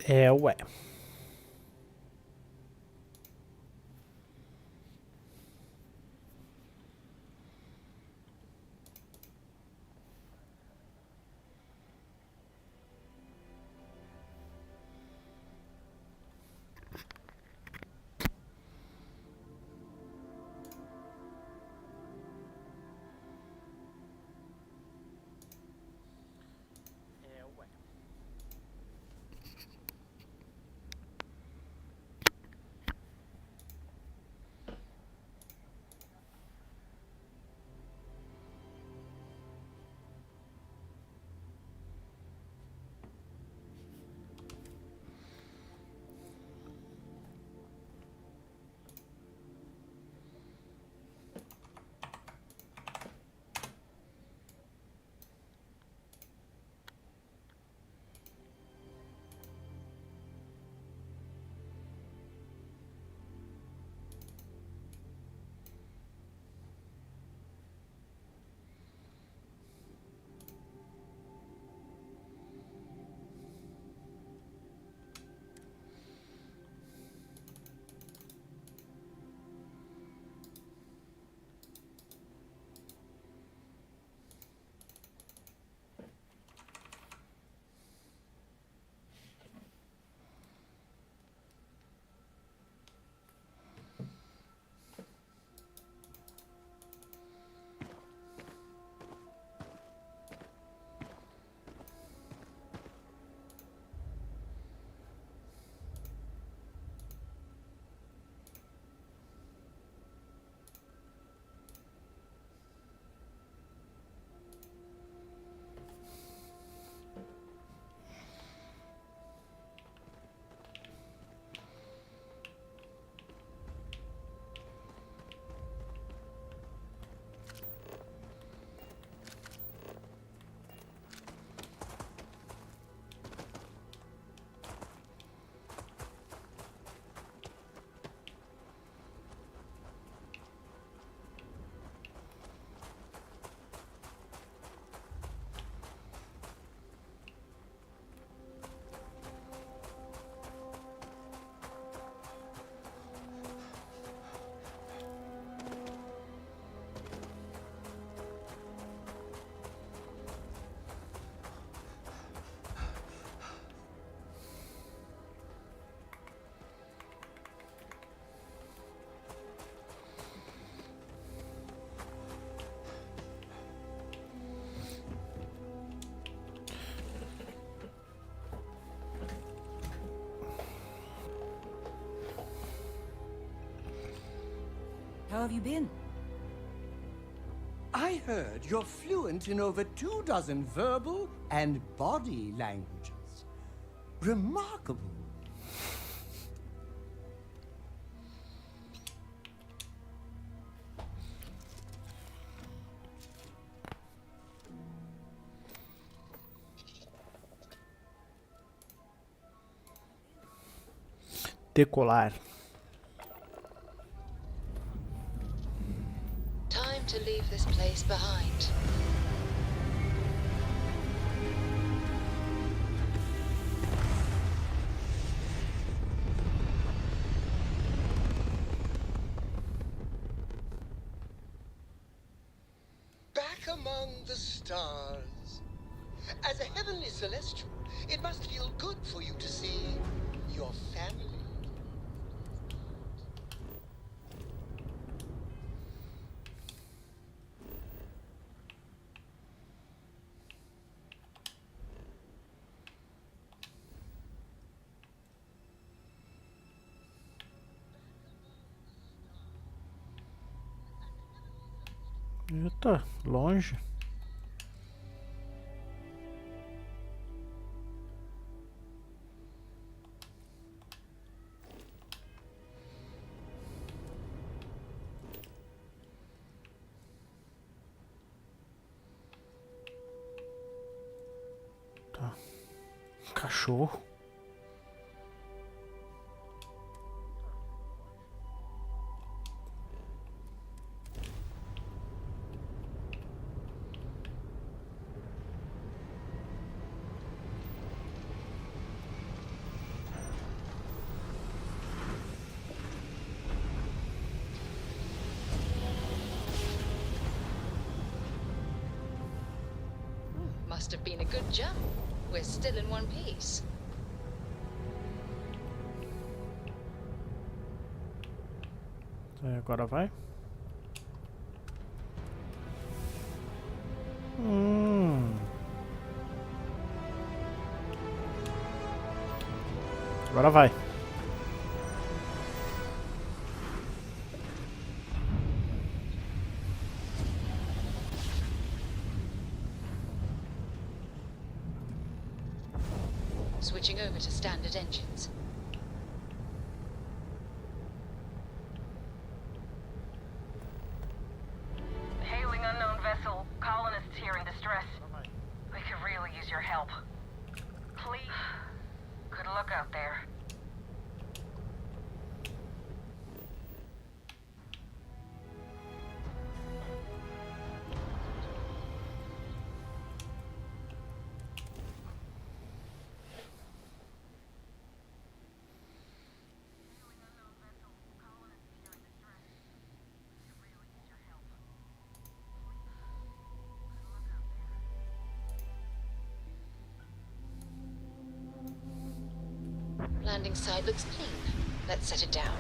É, ué. How have you been? I heard you're fluent in over 24 verbal and body languages. Remarkable. Decolar. Time to leave this place behind. Back among the stars. As a heavenly celestial, it must feel good for you to see your family. Eita, longe. Tá. Cachorro. must have been a good jump. We're still in one piece. Agora vai. Agora vai. Switching over to standard engines. Hailing unknown vessel. Colonists here in distress. We could really use your help. Please. Good luck out there. Landing site looks clean. Let's set it down.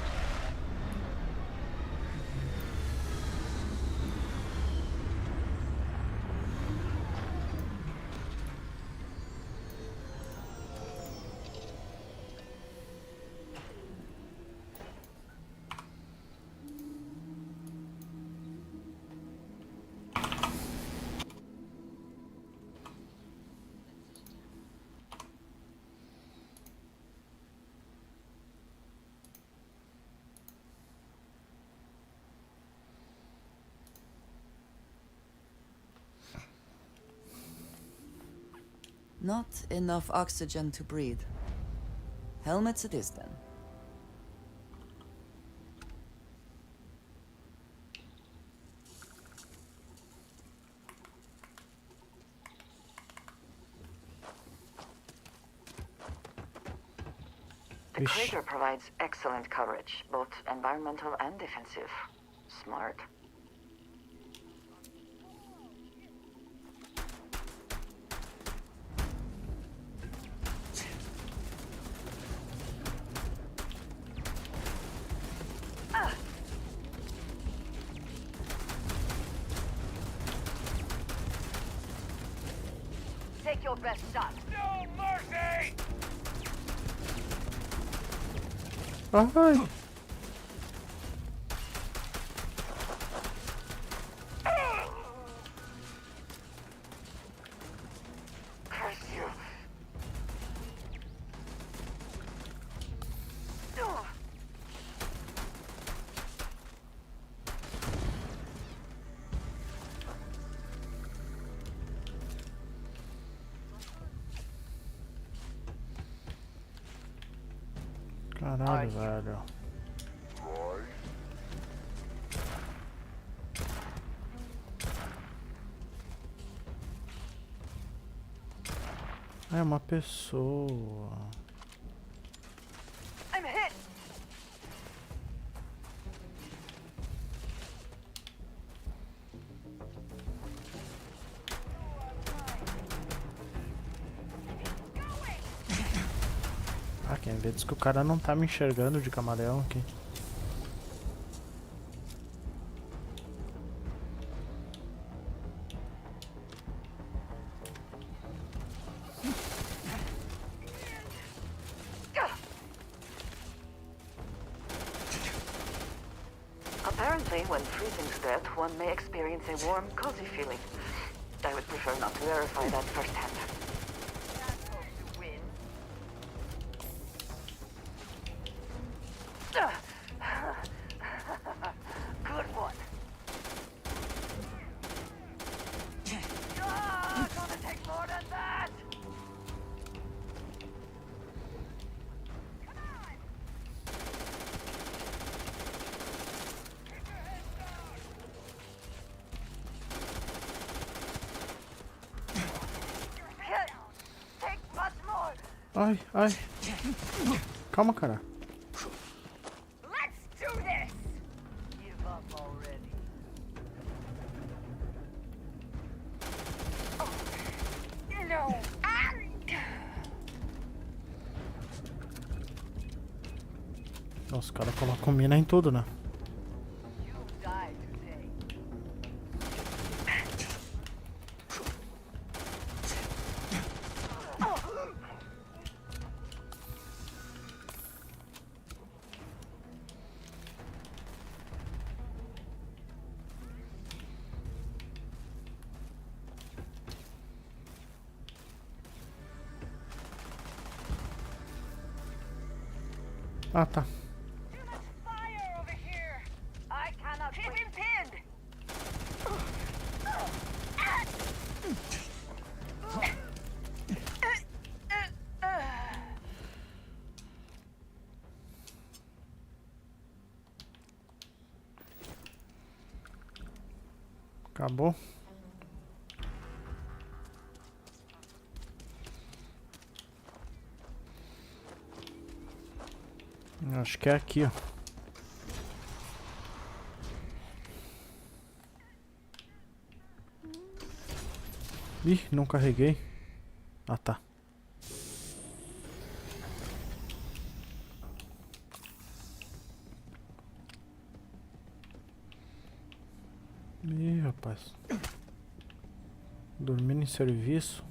Not enough oxygen to breathe. Helmets it is then. The crater provides excellent coverage, both environmental and defensive. Smart. Take your best shot. No mercy! Ai. Curse you. Caralho, velho. É uma pessoa. I'm hit! Ah, quem vê diz que o cara não tá me enxergando de camaleão aqui. Apparently, when freezing to death, one may experience a warm, cozy feeling. I would prefer not to verify that firsthand. Good one. Gonna take more than that! Take much more! Ai, ai. Calma, cara. Let's do this! Give up already. Então os caras colocam mina em tudo, né? Ah, tá. Fire over here! I cannot keep him pinned! Acabou. Acho que é aqui, ó. Ih, não carreguei. Ah, tá. Ih, rapaz. Dormindo em serviço.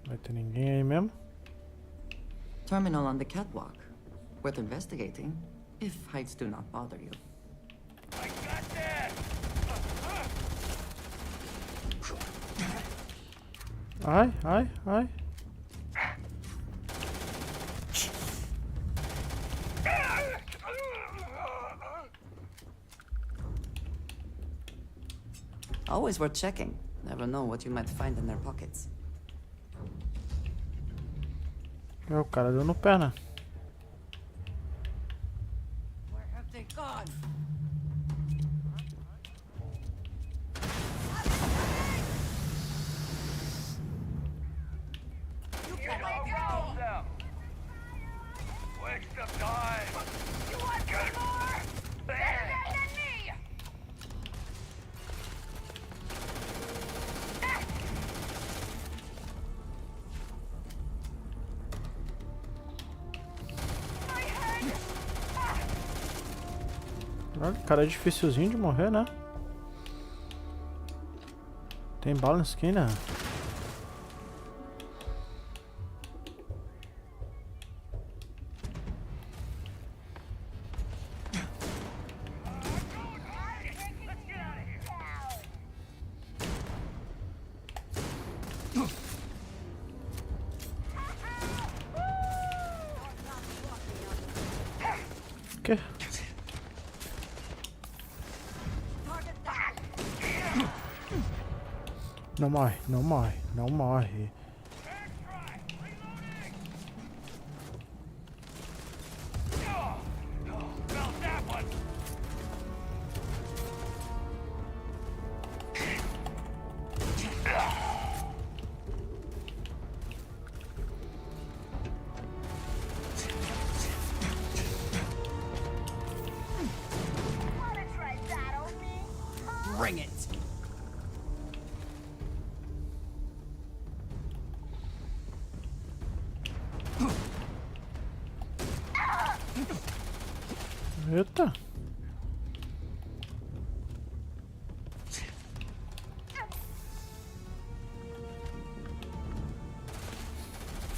Vai ter ninguém aí mesmo? Terminal on the catwalk. Worth investigating, if heights do not bother you. Ai, ai, ai. Always worth checking. Never know what you might find in their pockets. O cara deu no pé, né? Where have they gone? Waste of time. You want some more? Better than me! My head! Olha, cara, é dificilzinho de morrer, né? Tem bala na esquina. Que? Não morre, não morre, não morre. Wanna try that on me? Bring it! Eita.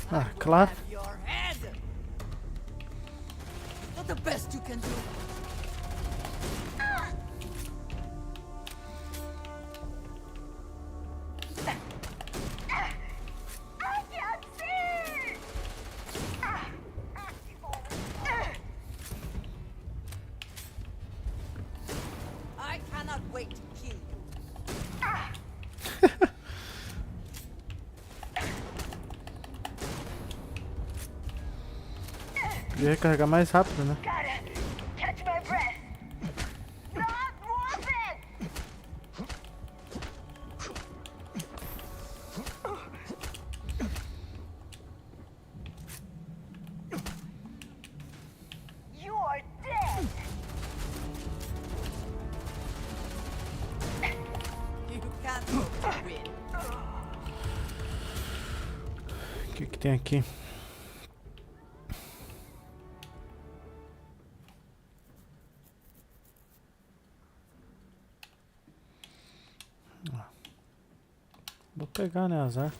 Ah, claro. Your head! Not the best you can do. I can't see! I cannot wait to kill you. Podia recarregar mais rápido, né? Gotta catch my breath. Not moving! tem aqui? Vou pegar, né, azar.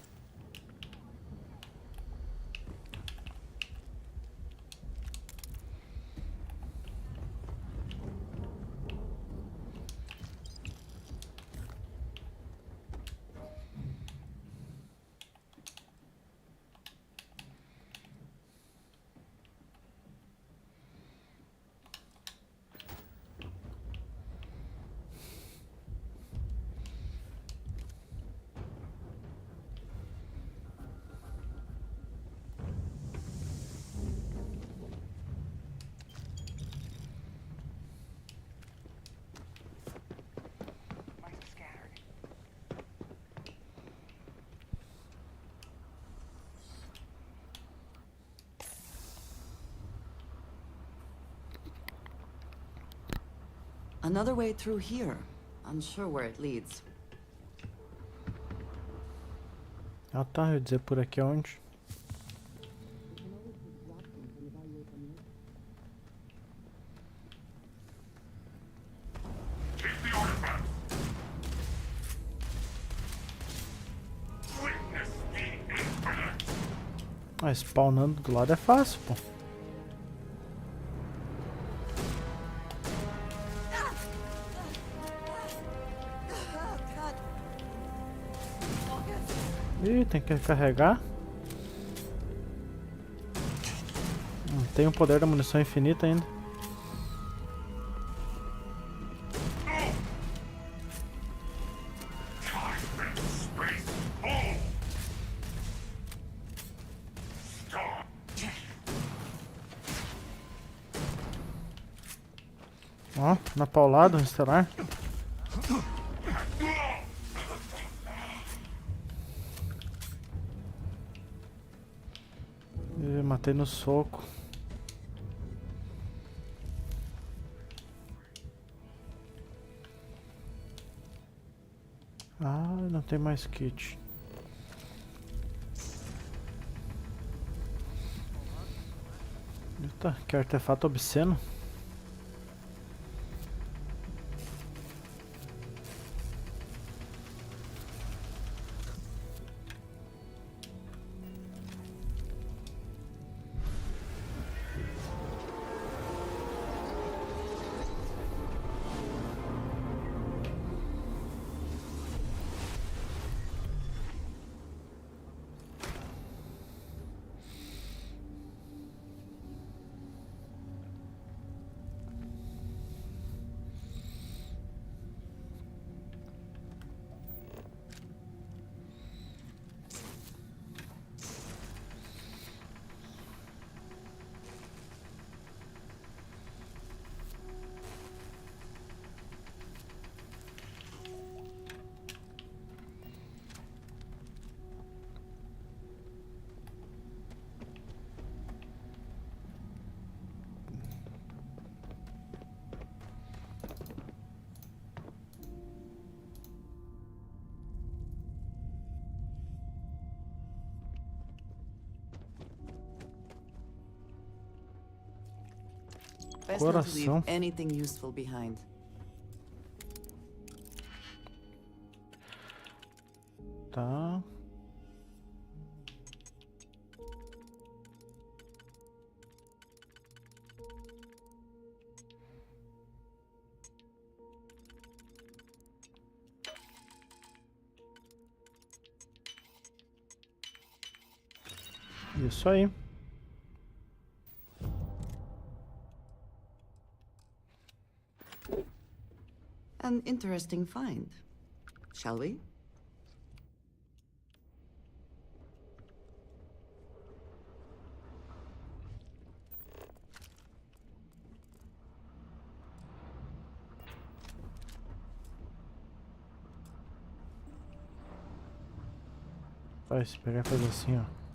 Another way through here. Unsure where it leads. Ah tá, eu ia dizer por aqui onde. Ah, spawnando do lado é fácil, pô. Ih, tem que carregar. Tem o poder da munição infinita ainda. Ó, na paulada, estelar. Matei no soco. Ah, não tem mais kit. Eita, que artefato obsceno. Best not to leave Coração. anything useful behind. Tá. Isso aí. An interesting find. Shall we? Vai, se pegar e fazer assim, ó.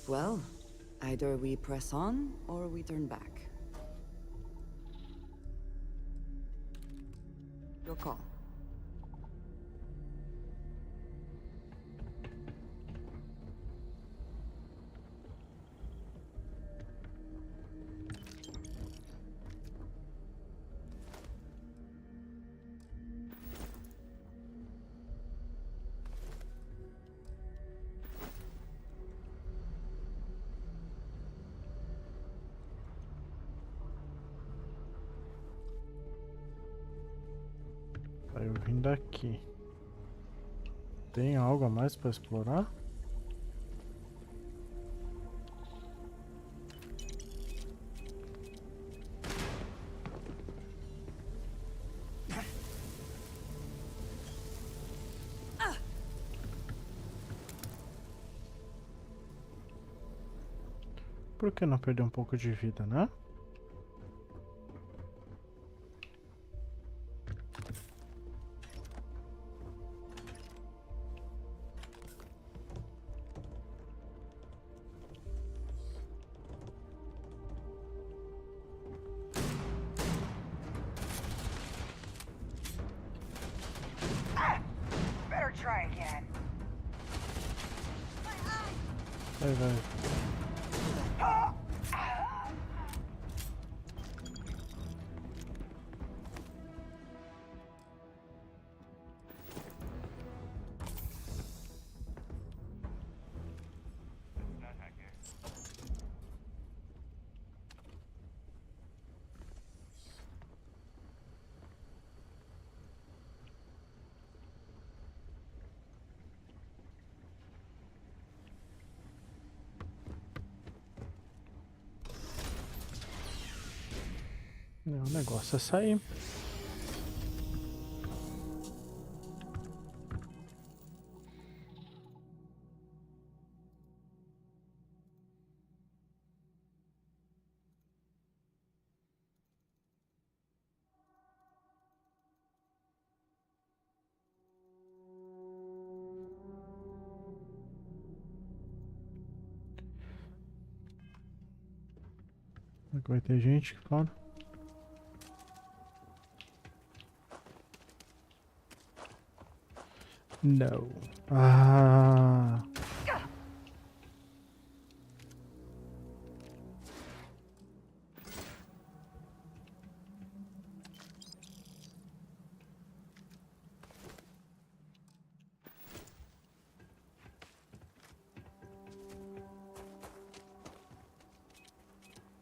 Well, either we press on or we turn back. Your call. Tá, eu vim daqui. Tem algo a mais pra explorar? Por que não perder um pouco de vida, né? Better try again. Vai, vai. Não, o negócio é sair. Será que vai ter gente que fala? Não. Ah.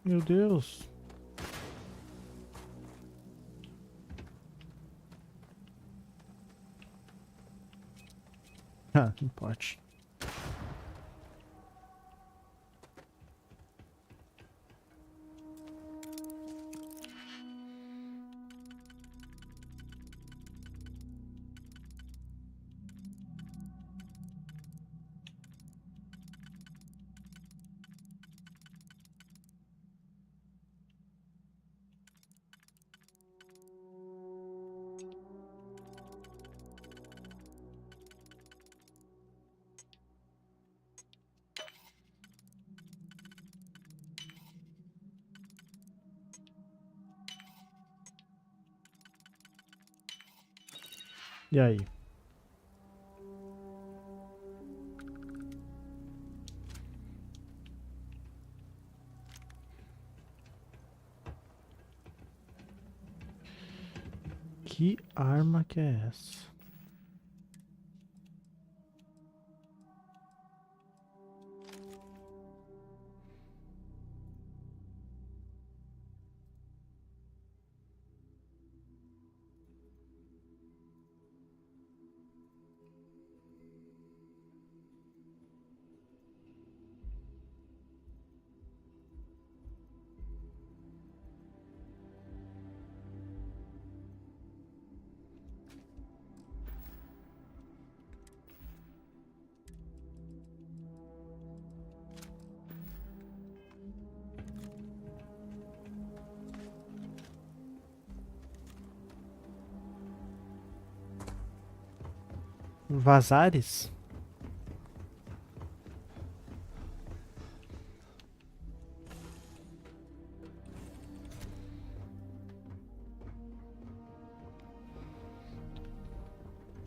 Meu Deus. Ah, não pode. E aí? Que arma que é essa? Vazares?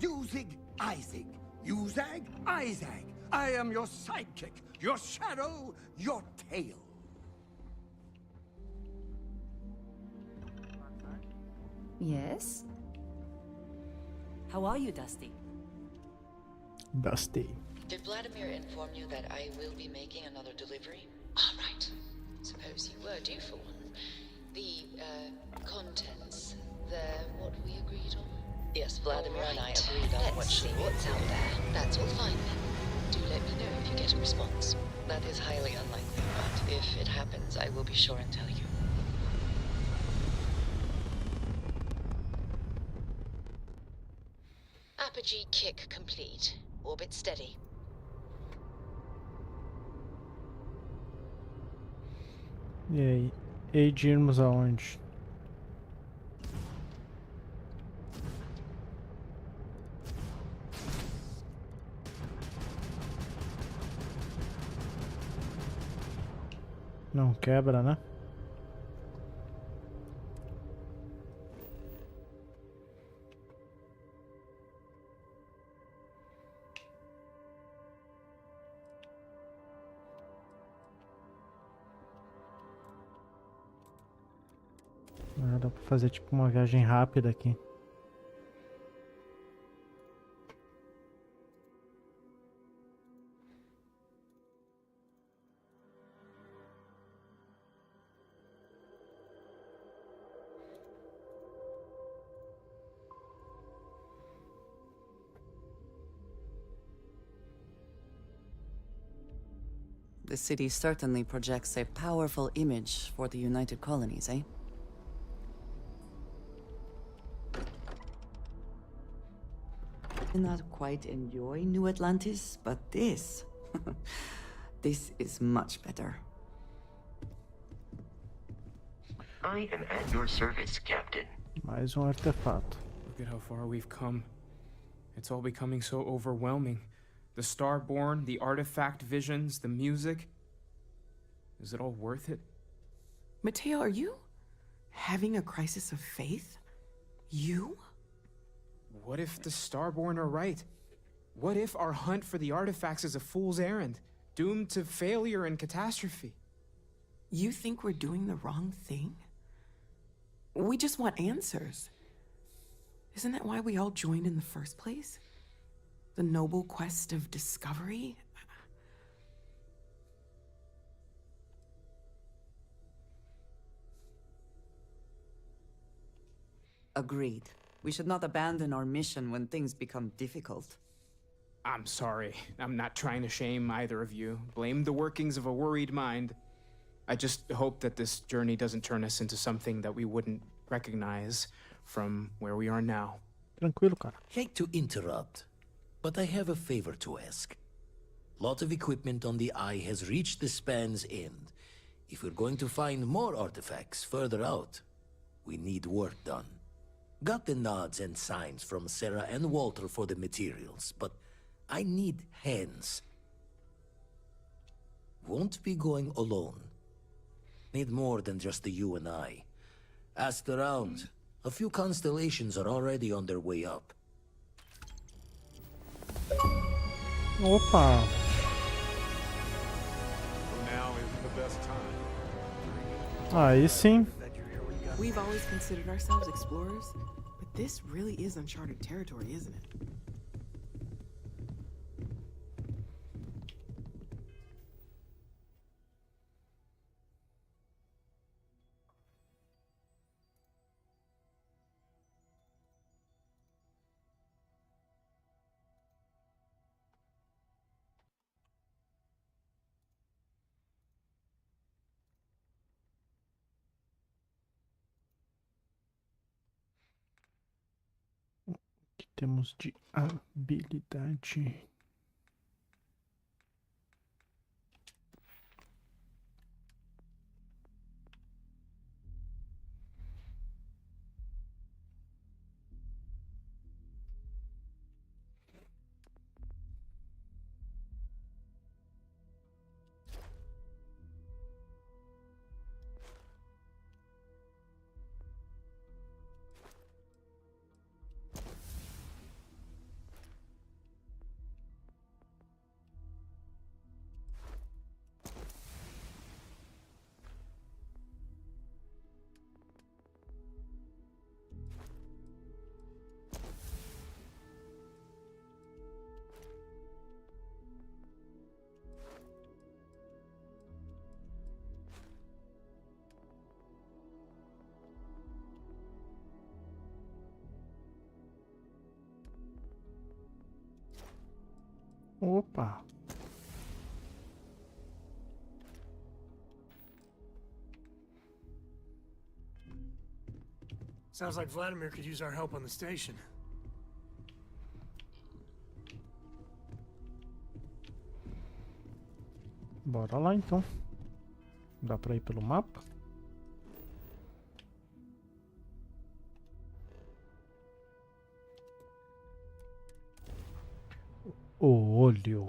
Usig Isaac. Uzag Isaac. I am your sidekick, your shadow, your tail. Yes? How are you, Dusty? Dusty. Did Vladimir inform you that I will be making another delivery? All right. Suppose you were due for one. The, contents, what we agreed on? Yes, Vladimir and I agreed on Let's see what's out there. That's all fine then. Do let me know if you get a response. That is highly unlikely, but if it happens, I will be sure and tell you. Apogee kick complete. Orbit steady. E aí? Hei de irmos aonde? Não quebra, né? Ah, dá pra fazer tipo uma viagem rápida aqui. The city certainly projects a powerful image for the United Colonies, eh? I not quite enjoy New Atlantis, but this... this is much better. I am at your service, Captain. Mais artefato. Look at how far we've come. It's all becoming so overwhelming. The Starborn, the artifact visions, the music. Is it all worth it? Mateo, are you having a crisis of faith? You? What if the Starborn are right? What if our hunt for the artifacts is a fool's errand, doomed to failure and catastrophe? You think we're doing the wrong thing? We just want answers. Isn't that why we all joined in the first place? The noble quest of discovery? Agreed. We should not abandon our mission when things become difficult. I'm sorry. I'm not trying to shame either of you. Blame the workings of a worried mind. I just hope that this journey doesn't turn us into something that we wouldn't recognize from where we are now. Tranquilo, cara. Hate to interrupt, but I have a favor to ask. Lot of equipment on the Eye has reached the span's end. If we're going to find more artifacts further out, we need work done. Got the nods and signs from Sarah and Walter for the materials, but I need hands. Won't be going alone. Need more than just the you and I. Asked around. A few constellations are already on their way up. Opa! Now isn't the best time. Aí sim. We've always considered ourselves explorers, but this really is uncharted territory, isn't it? O que temos de habilidade? Opa. Sounds like Vladimir could use our help on the station. Bora lá então. Dá pra ir pelo mapa? O olho.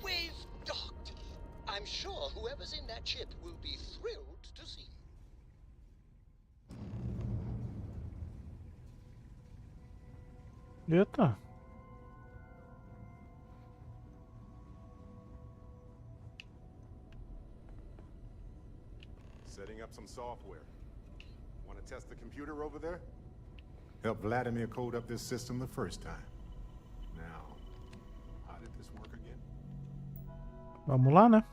We've docked. I'm sure whoever's in that ship will be thrilled to see you. Eita. Setting up some software. Want to test the computer over there? Helped Vladimir code up this system the first time. Now, how did this work again? Vamos lá, né?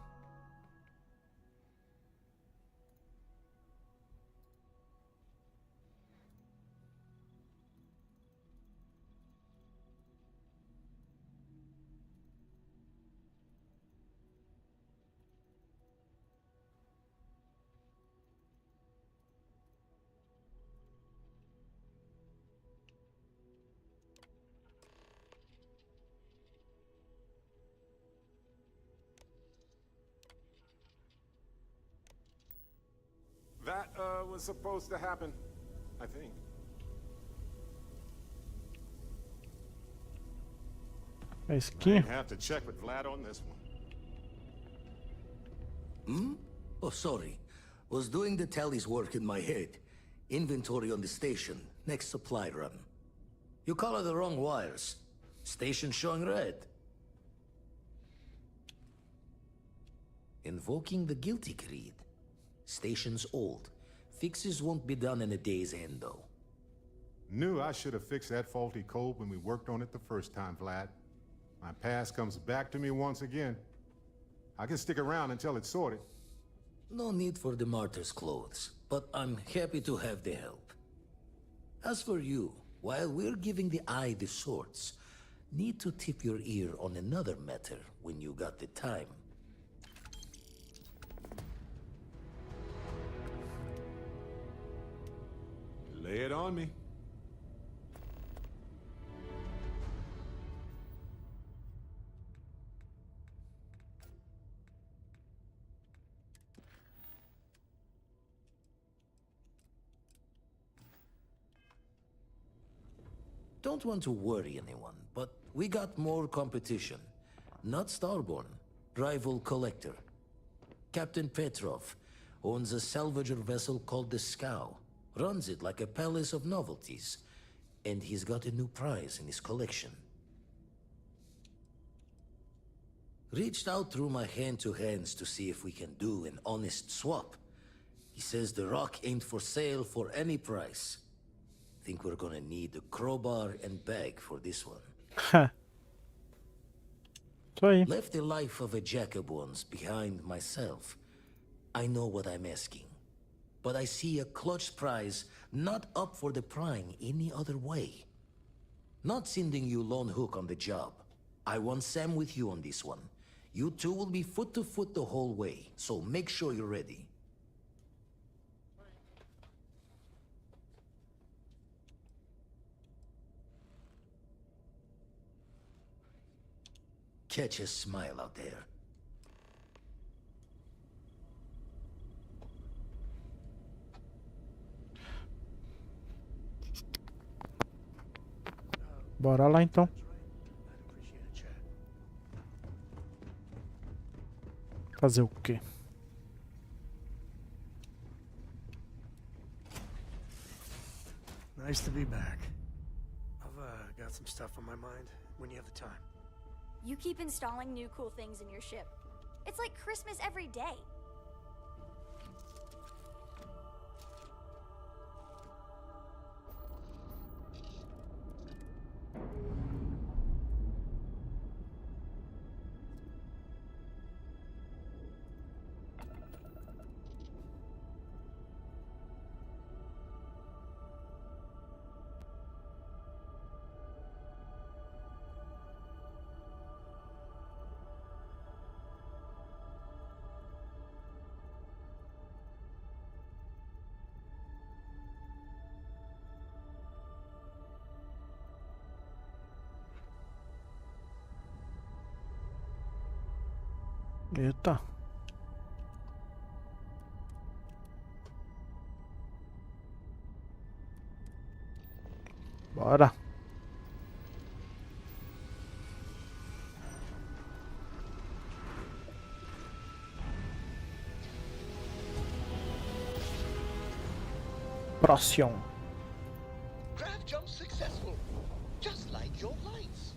That, was supposed to happen, I think. Esse I aqui. have to check with Vlad on this one. Oh, sorry. Was doing the tally's work in my head. Inventory on the station, next supply run. You color the wrong wires. Station showing red. Invoking the guilty creed. Station's old. Fixes won't be done in a day's end, though. Knew I should have fixed that faulty code when we worked on it the first time, Vlad. My past comes back to me once again. I can stick around until it's sorted. No need for the martyr's clothes, but I'm happy to have the help. As for you, while we're giving the eye the swords, need to tip your ear on another matter when you got the time. Lay it on me. Don't want to worry anyone, but we got more competition. Not Starborn, rival collector. Captain Petrov owns a salvager vessel called the Scow. Runs it like a palace of novelties. And he's got a new prize in his collection. Reached out through my hand-to-hands to see if we can do an honest swap. He says the rock ain't for sale for any price. Think we're gonna need a crowbar and bag for this one. Ha. Isso aí. Left the life of a jacob once behind myself. I know what I'm asking. But I see a clutch prize not up for the prying any other way. Not sending you lone hook on the job. I want Sam with you on this one. You two will be foot to foot the whole way, so make sure you're ready. Catch a smile out there. Bora lá então. Fazer o quê? Nice to be back. I've got some stuff on my mind when you have the time. You keep installing new cool things in your ship. It's like Christmas every day. Eita. Bora. Próximo. Grav jump successful, just like your lights.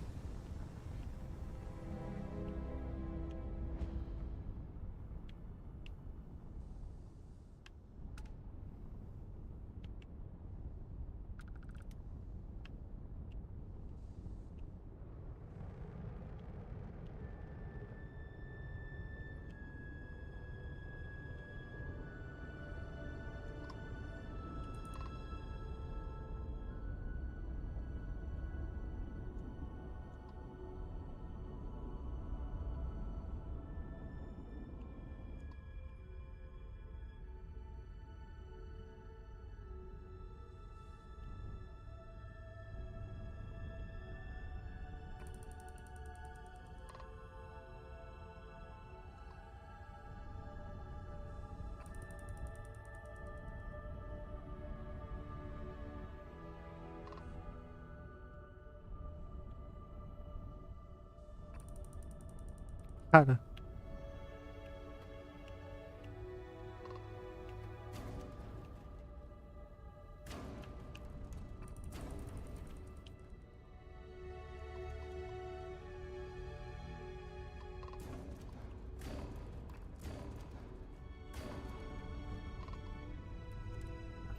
Cara.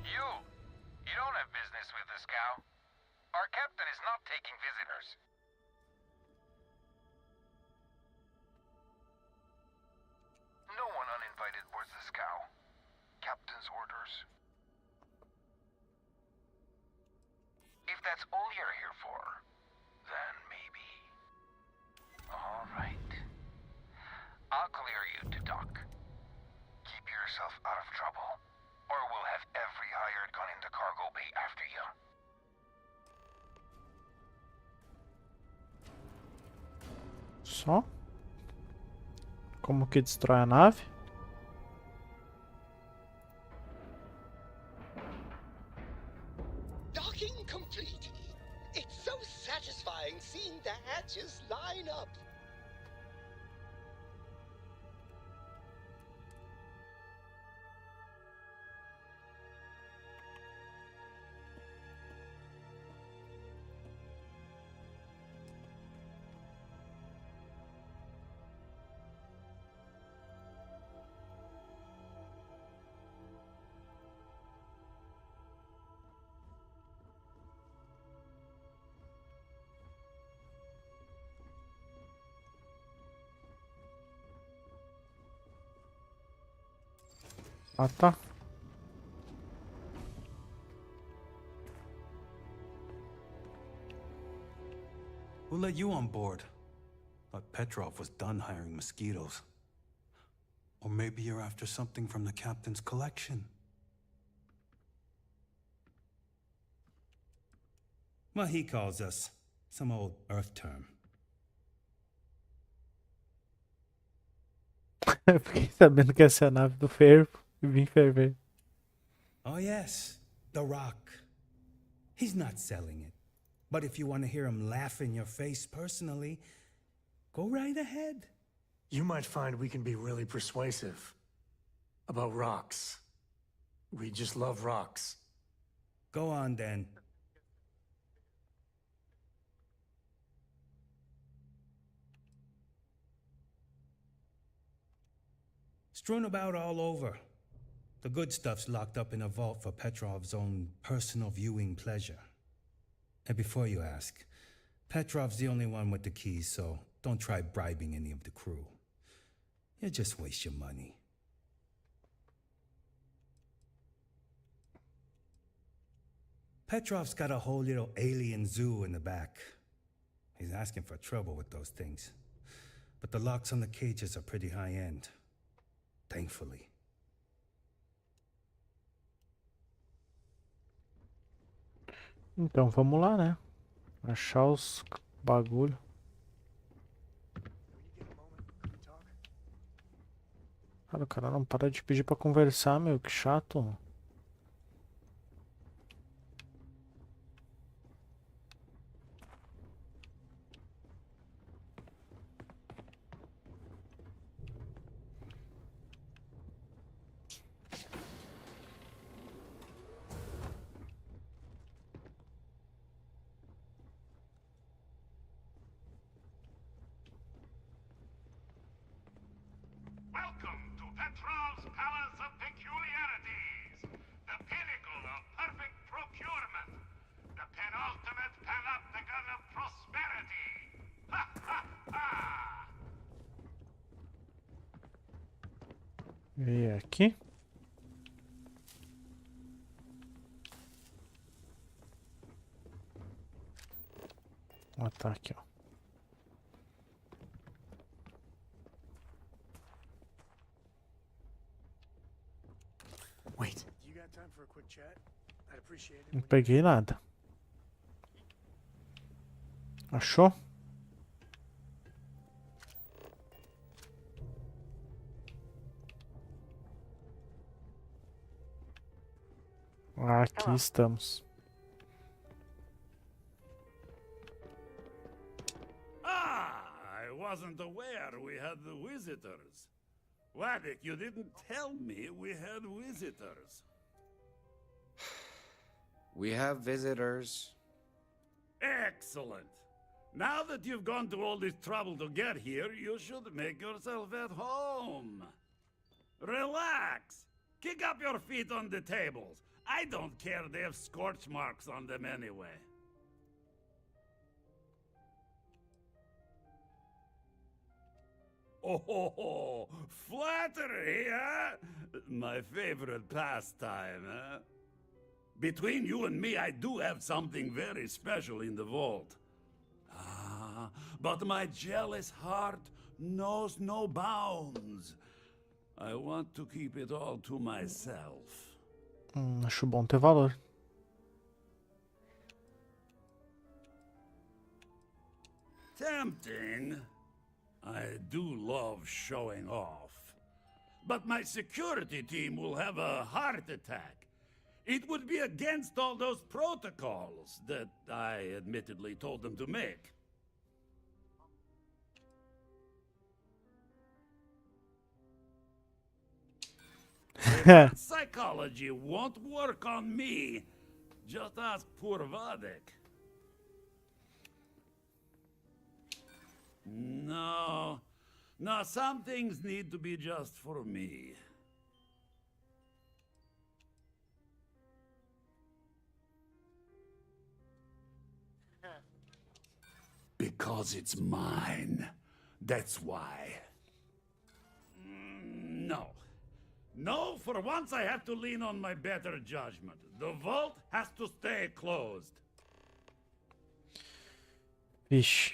You don't have business with the scow. Our captain is not taking visitors. No one uninvited boards the scow. Captain's orders. If that's all you're here for, then maybe. All right. I'll clear you to dock. Keep yourself out of trouble, or we'll have every hired gun in the cargo bay after you. Só? Como que destrói a nave? Docking complete. It's so satisfying seeing the hatches line up. Ah, tá. Who let you on board? Thought Petrov was done hiring mosquitoes. Or maybe you're after something from the captain's collection. Well, he calls us some old Earth term. Eu fiquei sabendo que essa é a nave do fervo e vim ferver. Oh yes, the Rock. He's not selling it. But if you want to hear him laugh in your face personally, go right ahead. You might find we can be really persuasive. About rocks. We just love rocks. Go on then. strewn about all over. The good stuff's locked up in a vault for Petrov's own personal viewing pleasure. And before you ask, Petrov's the only one with the keys, so don't try bribing any of the crew. You'll just waste your money. Petrov's got a whole little alien zoo in the back. He's asking for trouble with those things. But the locks on the cages are pretty high-end. Thankfully. Então vamos lá, né? Achar os bagulho. Cara, o cara não para de pedir pra conversar, meu. Que chato. Welcome to Petrov's Palace of Peculiarities, the pinnacle of perfect procurement, the penultimate panopticon of prosperity. Ha ha ha! E aqui? Ah, tá aqui, ó. Wait. You got time for a quick chat? I'd appreciate it. Não peguei nada. Achou? Aqui estamos. I wasn't aware we had the visitors. Waddick, you didn't tell me we had visitors. We have visitors. Excellent. Now that you've gone to all this trouble to get here, you should make yourself at home. Relax. Kick up your feet on the tables. I don't care they have scorch marks on them anyway. Oh, flattery, huh? My favorite pastime, huh? Between you and me, I do have something very special in the vault. Ah, but my jealous heart knows no bounds. I want to keep it all to myself. Acho bom ter valor. Tempting. I do love showing off. But my security team will have a heart attack. It would be against all those protocols that I admittedly told them to make. Psychology won't work on me. Just ask poor Waddick. No, some things need to be just for me. Because it's mine. That's why. No, for once I have to lean on my better judgment. The vault has to stay closed. Vixe.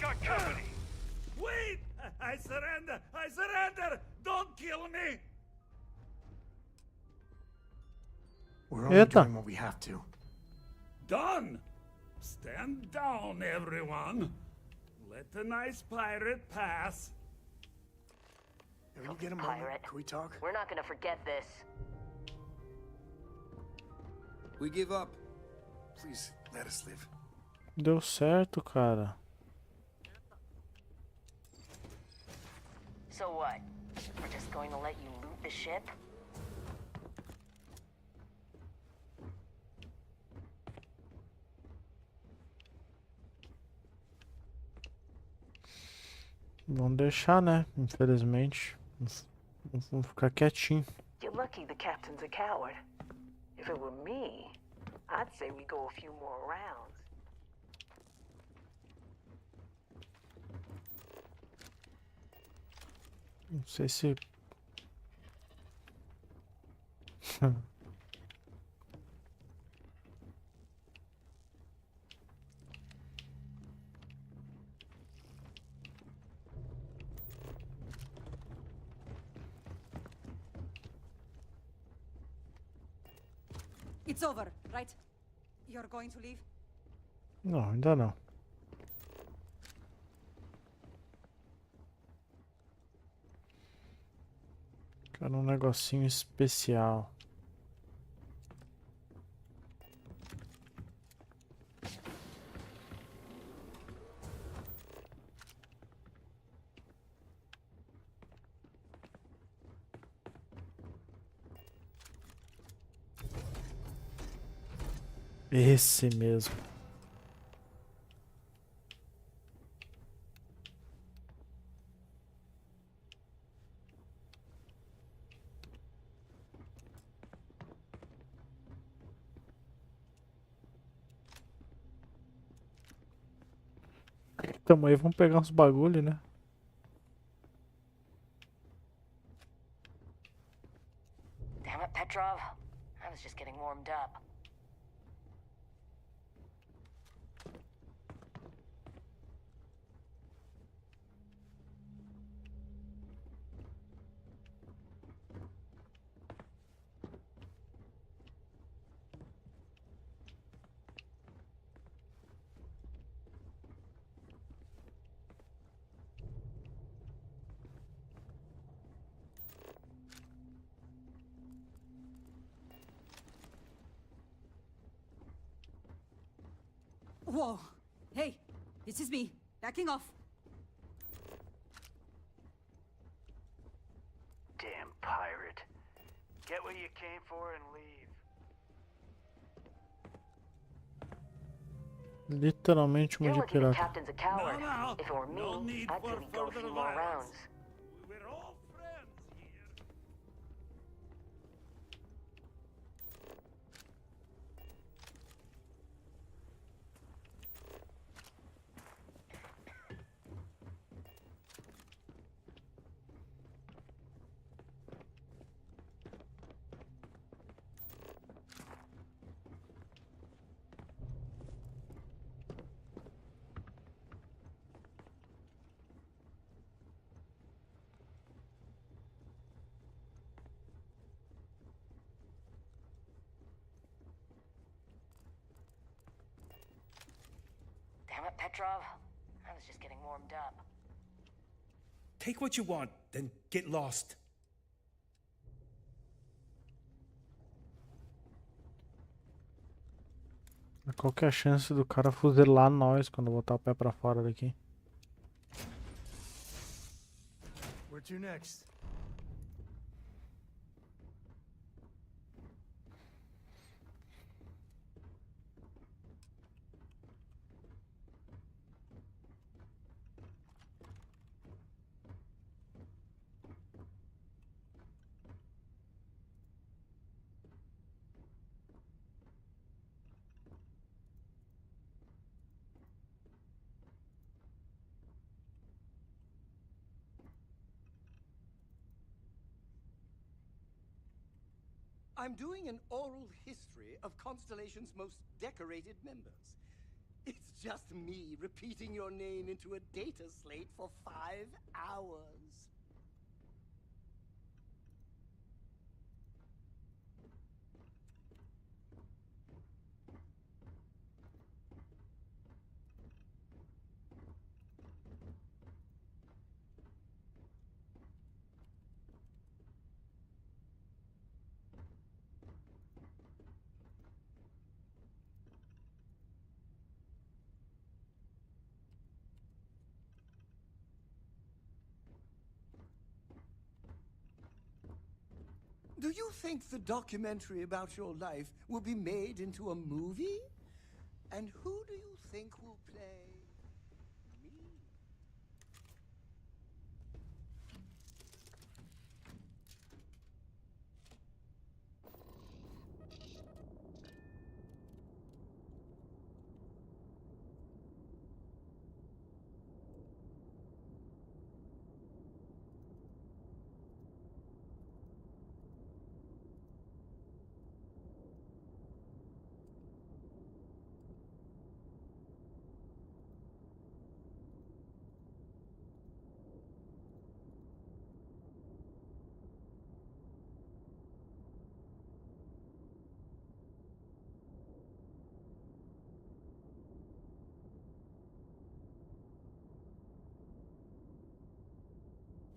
Got company. Wait! I surrender! I surrender! Don't kill me! We're only doing what we have to. Done! Stand down, everyone. Let the nice pirate pass. When you get a moment, can we talk? We're not gonna forget this. We give up. Please, let us live. Deu certo, cara. So what? We're just going to let you loot the ship? Vamos deixar, né? Infelizmente. Vamos ficar quietinho. You're lucky the captain's a coward. If it were me, I'd say we go a few more rounds. Não sei se... It's over, right? You're going to leave? Não, ainda não. Quero um negocinho especial. Esse mesmo. Tamo aí, vamos pegar uns bagulho, né? Damn it, Petrov. I was just getting warmed up. Whoa! Hey, this is me. Backing off. Damn pirate. Get what you came for and leave. Literalmente uma You're de lucky the pirata. captain's a coward. No, If it were me, no need I'd say for we go a further few more violence. rounds. We're all friends here. Damn it, Petrov. I was just getting warmed up. Take what you want, then get lost. Qual que é a chance do cara fuzilar nós quando botar o pé pra fora daqui? Where to next? I'm doing an oral history of Constellation's most decorated members. It's just me repeating your name into a data slate for 5 hours. Do you think the documentary about your life will be made into a movie? And who do you think will play me?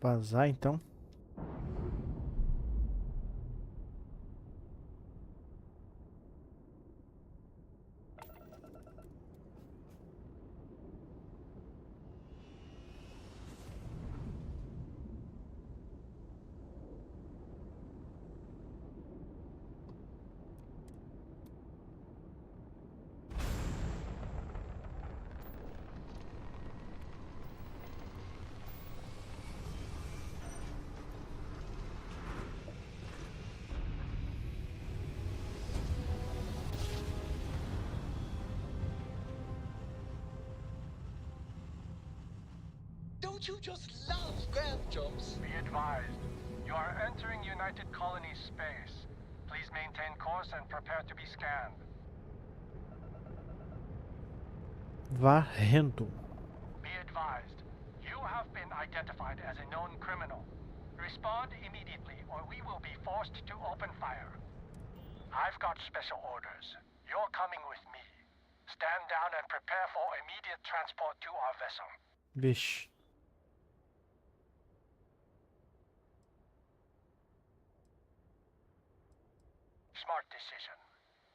Vazar então. Don't you just love grand jumps? Be advised, you are entering United Colony space. Please maintain course and prepare to be scanned. Varrendo. Be advised, you have been identified as a known criminal. Respond immediately or we will be forced to open fire. I've got special orders. You're coming with me. Stand down and prepare for immediate transport to our vessel. Vixe. Smart decision.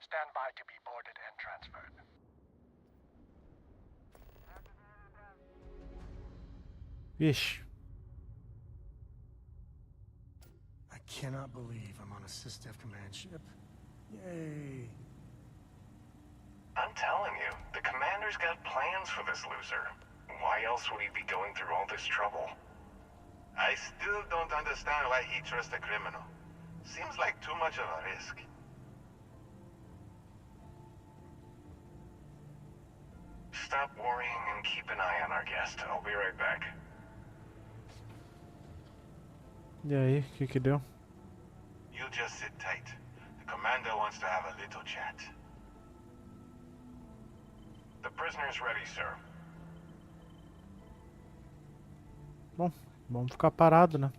Stand by to be boarded and transferred. Vixe. I cannot believe I'm on a SysDef command ship. Yay. I'm telling you, the commander's got plans for this loser. Why else would he be going through all this trouble? I still don't understand why he trusts a criminal. Seems like too much of a risk. Stop worrying and keep an eye on our guest. I'll be right back. E aí, o que deu? You just sit tight. The commander wants to have a little chat. The prisoner's ready, sir. Bom, vamos ficar parado, né?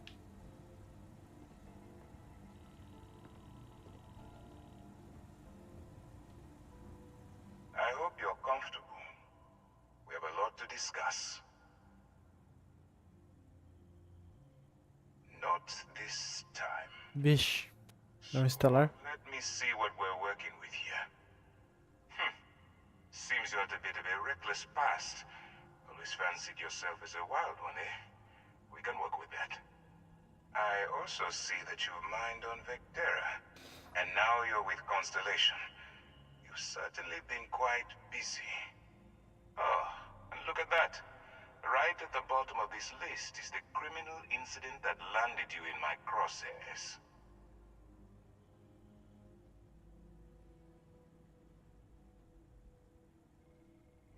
I hope you're comfortable. We have a lot to discuss. Not this time. Vixe. É um estelar. Let me see what we're working with here. Seems you had a bit of a reckless past. Always fancied yourself as a wild one, eh? We can work with that. I also see that you've mined on Vectera. And now you're with Constellation. You've certainly been quite busy. Oh, and look at that. Right at the bottom of this list is the criminal incident that landed you in my crosshairs.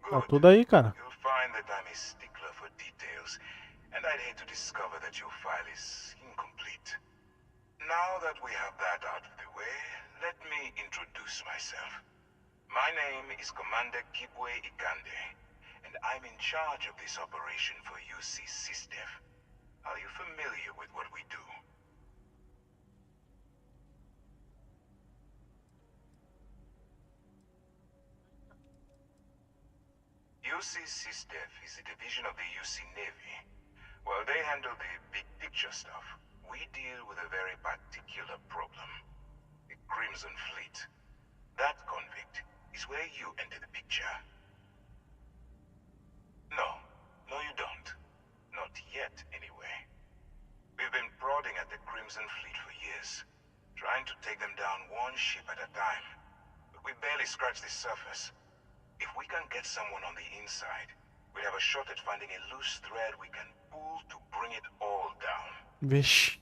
Tá tudo aí, cara. You'll find that I'm a stickler for details, and I'd hate to discover that your file is incomplete. Now that we have that out of the way, let me introduce myself. My name is Commander Kibwe Ikande, and I'm in charge of this operation for UC SysDef. Are you familiar with what we do? UC SysDef is a division of the UC Navy. While they handle the big picture stuff, we deal with a very particular problem. The Crimson Fleet. That convict is where you enter the picture. No, you don't. Not yet, anyway. We've been prodding at the Crimson Fleet for years. trying to take them down one ship at a time. But we barely scratched the surface. If we can get someone on the inside, we have a shot at finding a loose thread we can pull to bring it all down. Vixe.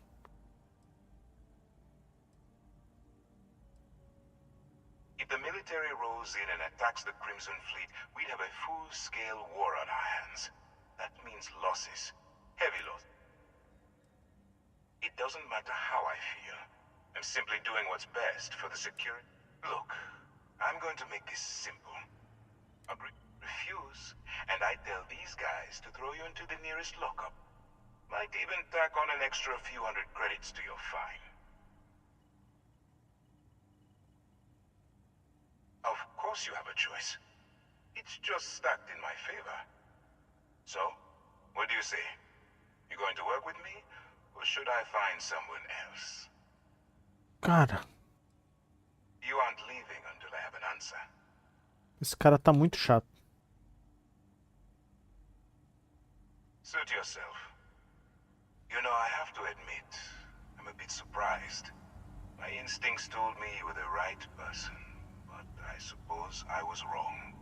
If the military rolls in and attacks the Crimson Fleet, we'd have a full-scale war on our hands. That means losses. Heavy losses. It doesn't matter how I feel. I'm simply doing what's best for the security. Look, I'm going to make this simple. Refuse, and I tell these guys to throw you into the nearest lockup. Might even tack on an extra few hundred credits to your fine. Of course you have a choice. It's just stacked in my favor. So, what do you say? You going to work with me, or should I find someone else? Cara, You aren't leaving until I have an answer. esse cara tá muito chato. Suit yourself. You know, I have to admit, I'm a bit surprised. My instincts told me you were the right person, but I suppose I was wrong.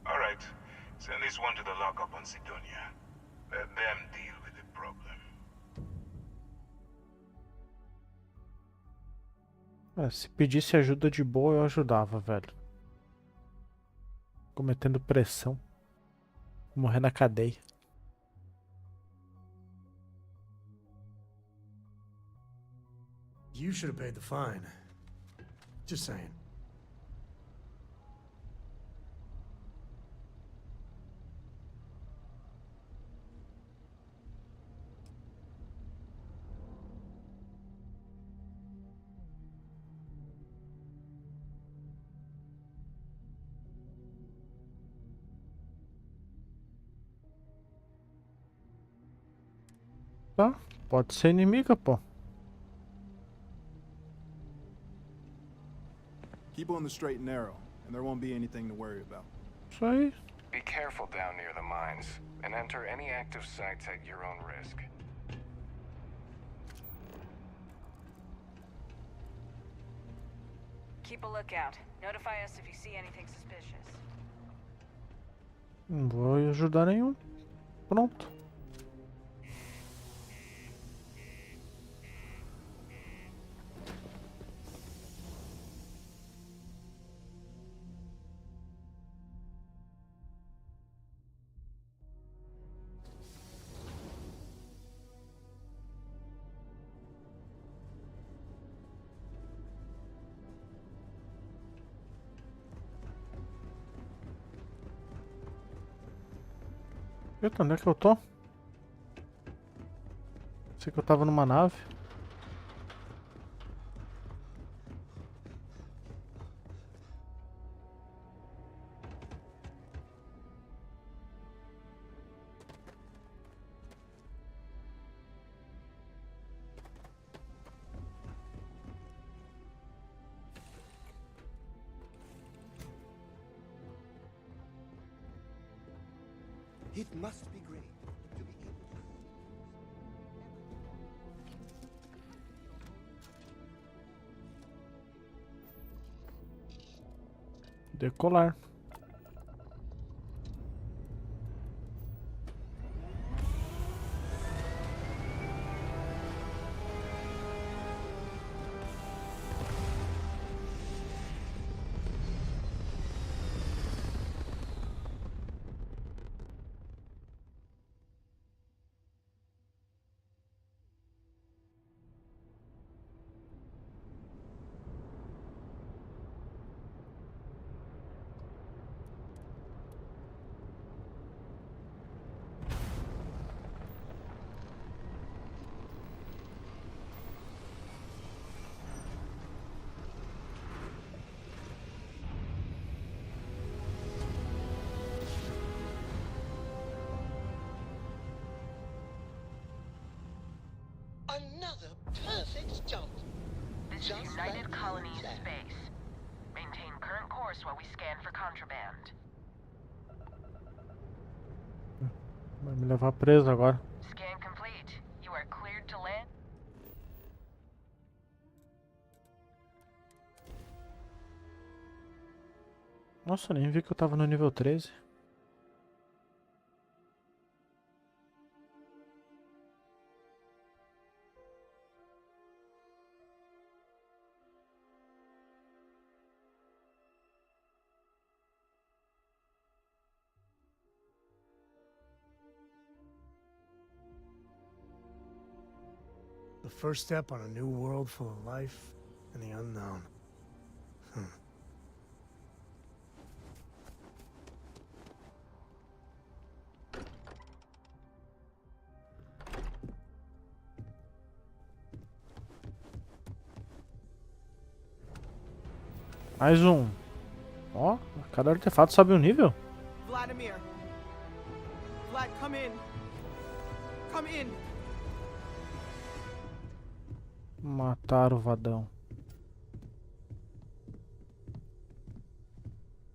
All right, send this one to the lockup on Sidonia. Let them deal with the problem. Se pedisse ajuda de boa, eu ajudava, velho. Cometendo pressão. Vou morrer na cadeia. You should have paid the fine. Just saying. Tá? Pode ser inimiga, pô. Keep on the straight and narrow, and there won't be anything to worry about. Isso aí. Be careful down near the mines, and enter any active sites at your own risk. Keep a lookout. Notify us if you see anything suspicious. Não vou ajudar nenhum. Pronto. Eita, onde é que eu tô? Sei que eu tava numa nave. It must be great to be able to... Decolar. Another perfect jump. This is United Colonies Space. Maintain current course while we scan for contraband. Vai me levar preso agora. Scan complete. You are cleared to land. Nossa, nem vi que eu tava no nível 13. The first step on a new world full of life and the unknown. Mais um. Ó, cada artefato sobe um nível. Vladimir. Vlad, come in. Come in. Mataram o vadão.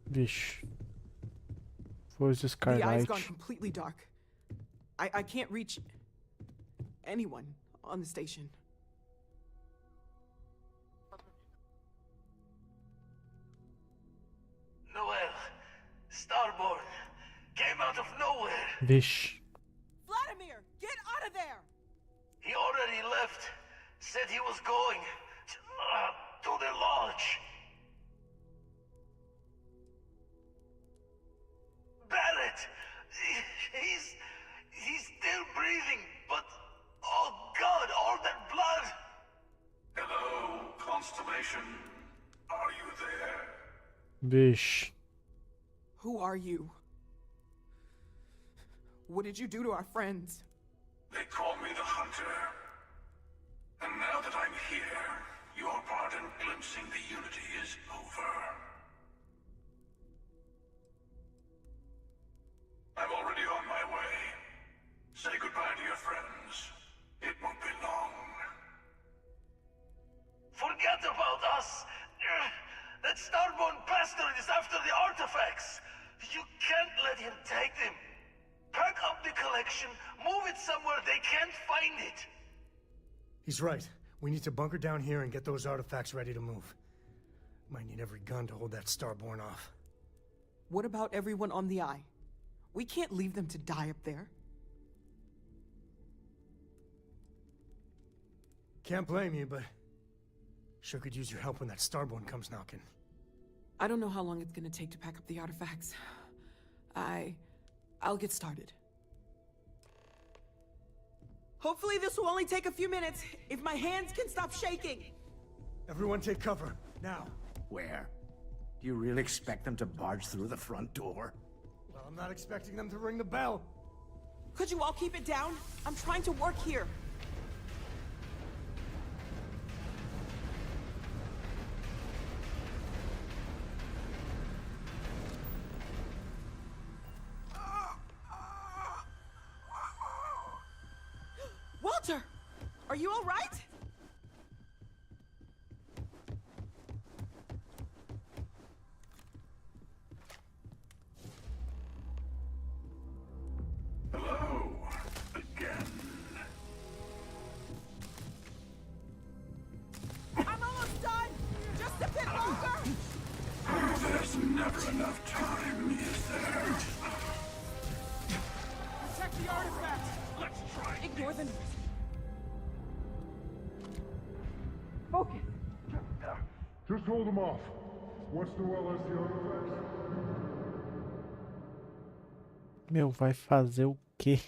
Vixe. Força The eye's Scarlet. gone completely dark. I can't reach anyone on the station. Noel, Starborn, came out of nowhere. Vixe. Vladimir, get out of there! He already left. Said he was going to the lodge. Barrett, he's still breathing, but oh God, all that blood. Hello, Constellation. Are you there? Vixe. Who are you? What did you do to our friends? They call me the Hunter. And now that I'm here, your part in glimpsing the Unity is over. I'm already on my way. Say goodbye to your friends. It won't be long. Forget about us. That Starborn bastard is after the artifacts. You can't let him take them. Pack up the collection, move it somewhere they can't find it. He's right. We need to bunker down here and get those artifacts ready to move. Might need every gun to hold that Starborn off. What about everyone on the Eye? We can't leave them to die up there. Can't blame you, but sure could use your help when that Starborn comes knocking. I don't know how long it's gonna take to pack up the artifacts. I'll get started. Hopefully this will only take a few minutes, if my hands can stop shaking. Everyone take cover, now. Where? Do you really expect them to barge through the front door? Well, I'm not expecting them to ring the bell. Could you all keep it down? I'm trying to work here. Walter! Are you all right? Hello, again. I'm almost done! Just a bit longer! There's never enough time, is there? Protect the artifacts! Let's try. Ignore the noise. Focus! Just hold them off. Once Noel has the artifacts. Meu, vai fazer o quê?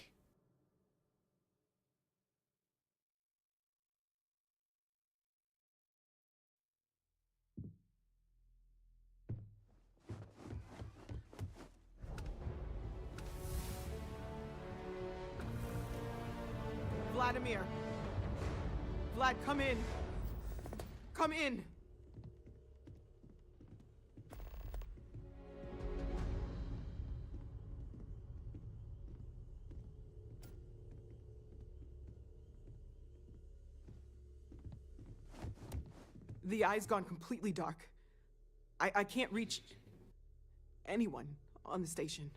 Vladimir. Vlad, come in. Come in. The eye's gone completely dark. I can't reach anyone on the station.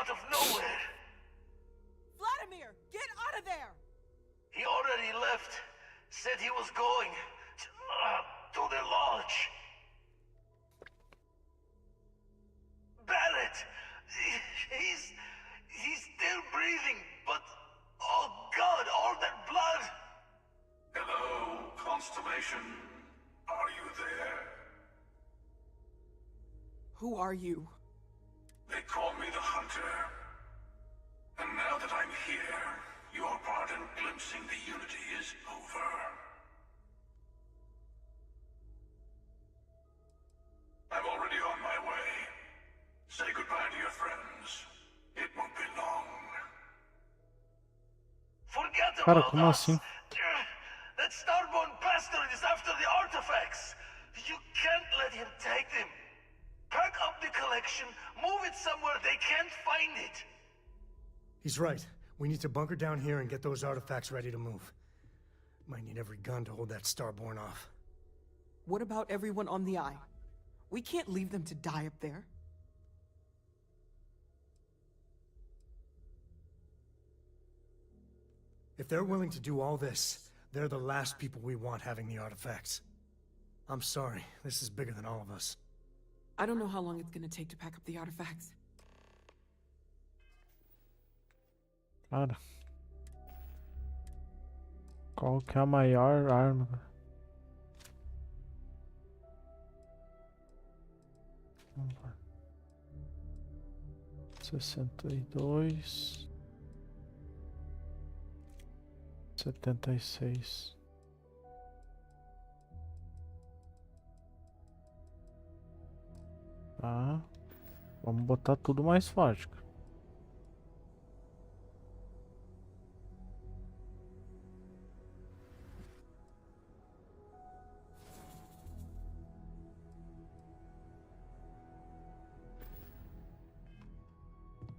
out of nowhere. Vladimir, get out of there! He already left. Said he was going to the lodge. Barrett! He's still breathing, but oh God, all that blood! Hello, Constellation. Are you there? Who are you? They call me the Hunter. And now that I'm here, your part in glimpsing the Unity is over. I'm already on my way. Say goodbye to your friends. It won't be long. Forget Cara, about como us. assim? That starborn bastard is after the artifacts. You can't let him take them. Pack up the collection, move it somewhere they can't find it. He's right. We need to bunker down here and get those artifacts ready to move. Might need every gun to hold that starborn off. What about everyone on the Eye? We can't leave them to die up there. If they're willing to do all this, they're the last people we want having the artifacts. I'm sorry, this is bigger than all of us. I don't know how long it's gonna take to pack up the artifacts. Cara. Qual que é a maior arma? Vamos lá. 62. 76. Tá. Vamos botar tudo mais forte.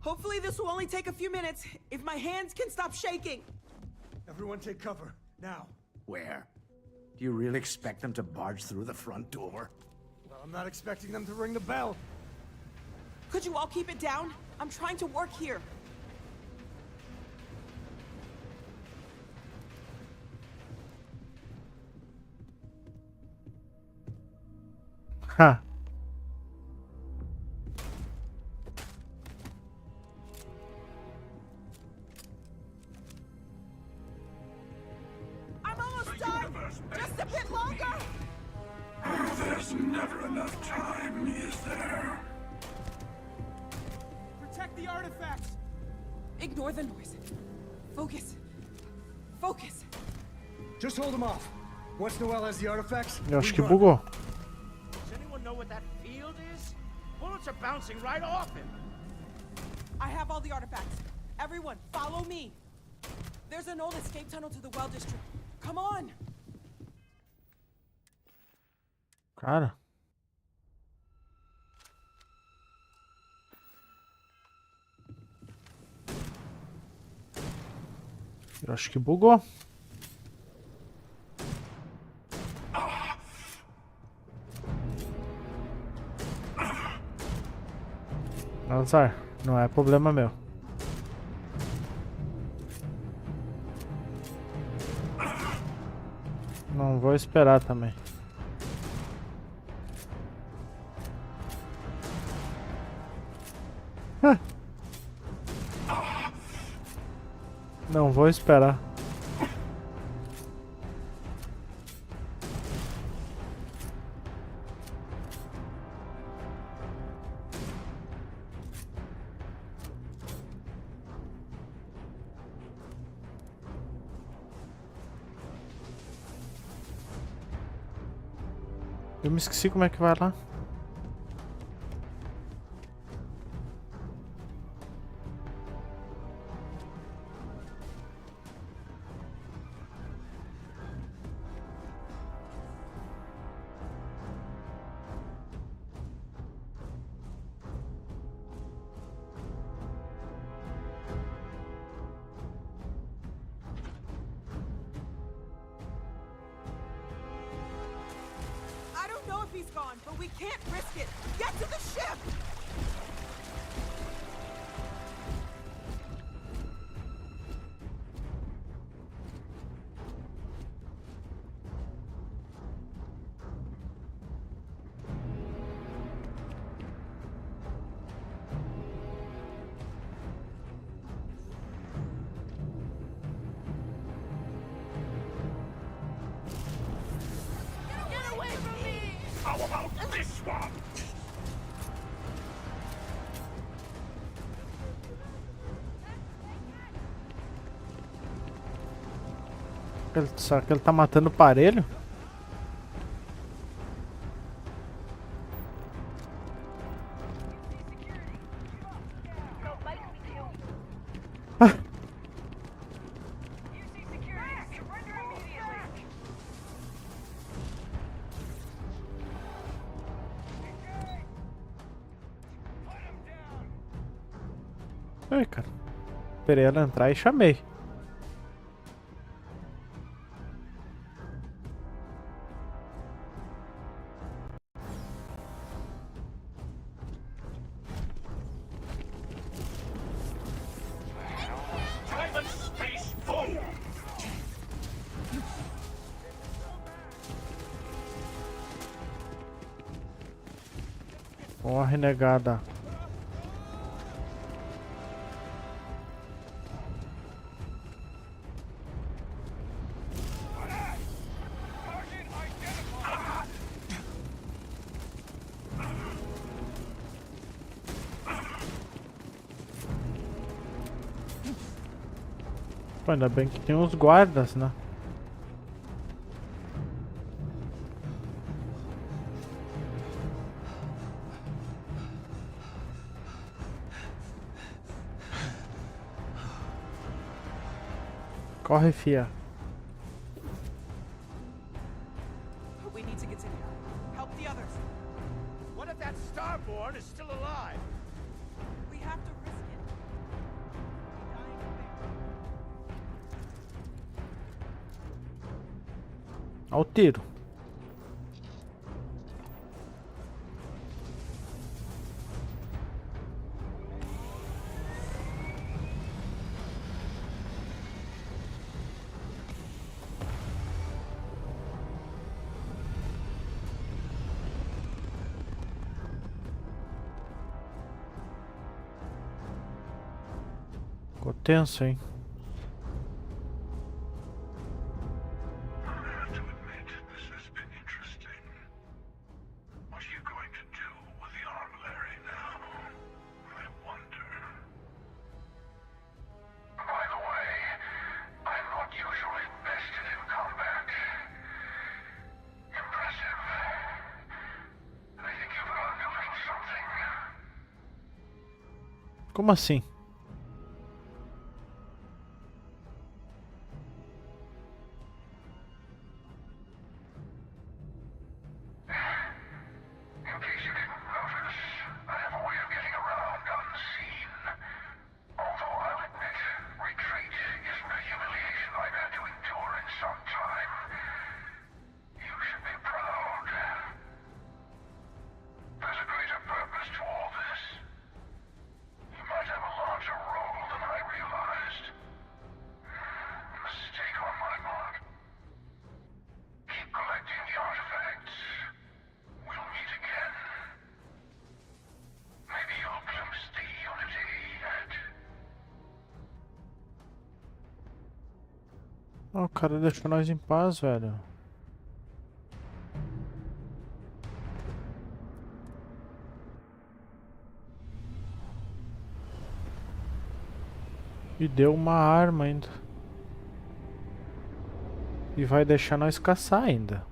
Hopefully this will only take a few minutes, if my hands can stop shaking. Everyone take cover, now. Where? Do you really expect them to barge through the front door? Well, I'm not expecting them to ring the bell. Could you all keep it down? I'm trying to work here. Ha! I'm almost done! Just a bit longer! There's never enough time, is there? Protect the artifacts! Ignore the noise. Focus. Focus. Just hold them off. Once Noel has the artifacts, Eu acho que we run. bugou. Does anyone know what that field is? Bullets are bouncing right off him. I have all the artifacts. Everyone, follow me. There's an old escape tunnel to the well district. Come on! Cara. Eu acho que bugou. Azar, não é problema meu. Não vou esperar também. Não vou esperar. Eu me esqueci como é que vai lá. He's gone, but we can't risk it. Get to the ship! Será que ele tá matando o parelho? Ai, cara. Esperei ela entrar e chamei. Corre, negada. Pô, ainda bem que tem uns guardas, né? Corre, fia. We need to get in here. Help the others. What if that starborn is still alive? We have to risk it. Ao tiro. Ficou tenso, hein? Como assim? Oh, o cara deixou nós em paz, velho. E deu uma arma ainda. E vai deixar nós caçar ainda.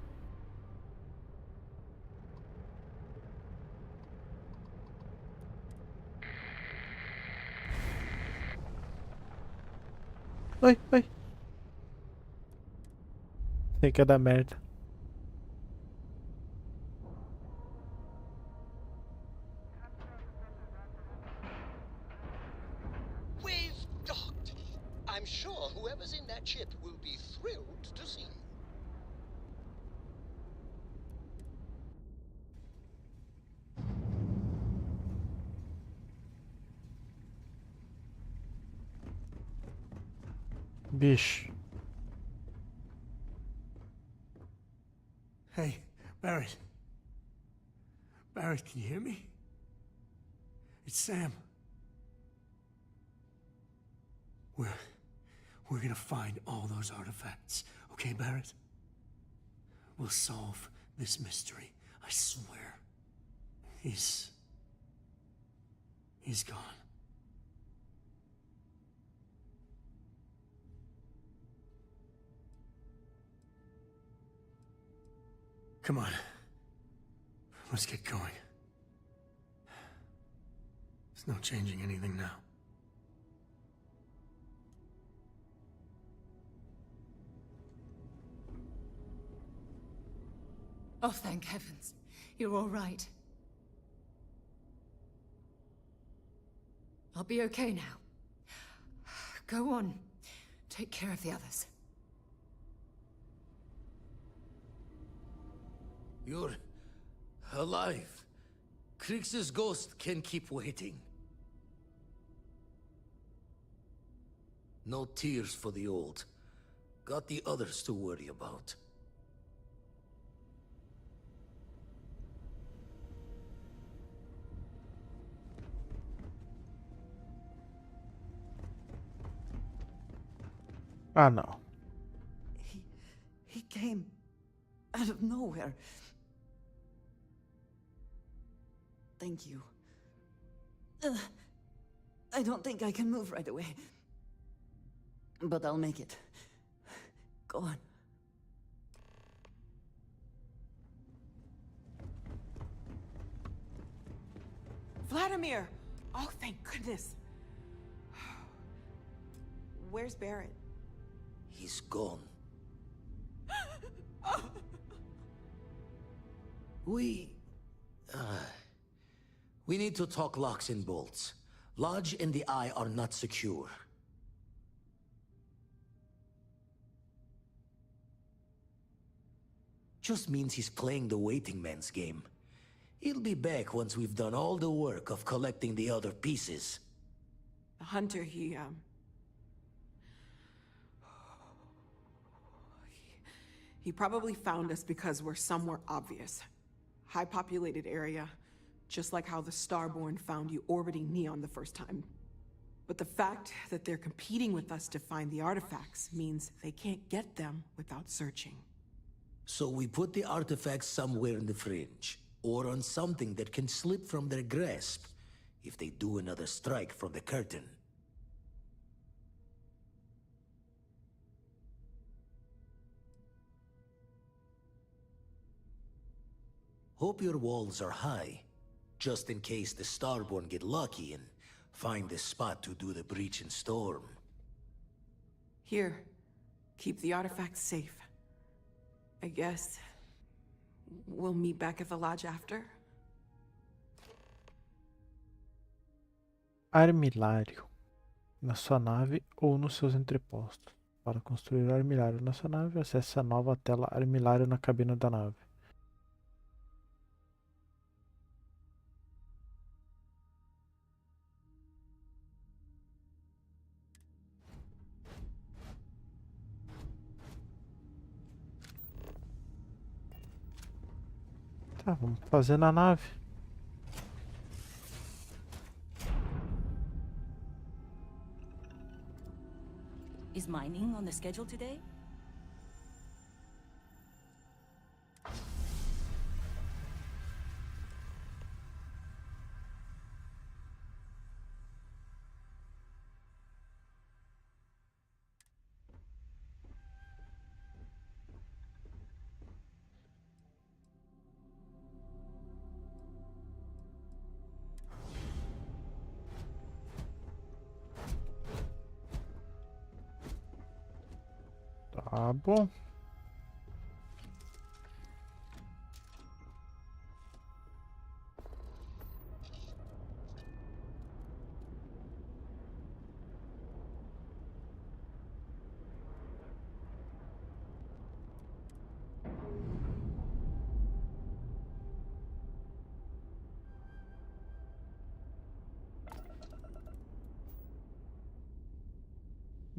Ai, ai. Sei que é da merda. We've docked. I'm sure whoever's in that ship will be thrilled to see you. Bicho. Hey, Barrett. Barrett, can you hear me? It's Sam. We're gonna find all those artifacts. Okay, Barrett? We'll solve this mystery. I swear. He's gone. Come on. Let's get going. There's no changing anything now. Oh, thank heavens. You're all right. I'll be okay now. Go on. Take care of the others. You're alive. Krix's ghost can keep waiting. No tears for the old. Got the others to worry about. Ah, não. He came out of nowhere. Thank you. I don't think I can move right away. But I'll make it. Go on. Vladimir! Oh, thank goodness. Where's Barrett? He's gone. We need to talk locks and bolts. Lodge and the Eye are not secure. Just means he's playing the waiting man's game. He'll be back once we've done all the work of collecting the other pieces. The hunter, he probably found us because we're somewhere obvious. High-populated area, just like how the Starborn found you orbiting Neon the first time. But the fact that they're competing with us to find the artifacts means they can't get them without searching. So we put the artifacts somewhere in the fringe, or on something that can slip from their grasp if they do another strike from the curtain. Hope your walls are high, just in case the Starborn get lucky and find the spot to do the breach and storm. Here, keep the artifacts safe. I guess we'll meet back at the lodge after? Armilário. Na sua nave ou nos seus entrepostos. Para construir o armilário na sua nave, acesse a nova tela Armilário na cabine da nave. Tá, vamos fazer na nave. Is mining on the schedule today? Tá bom.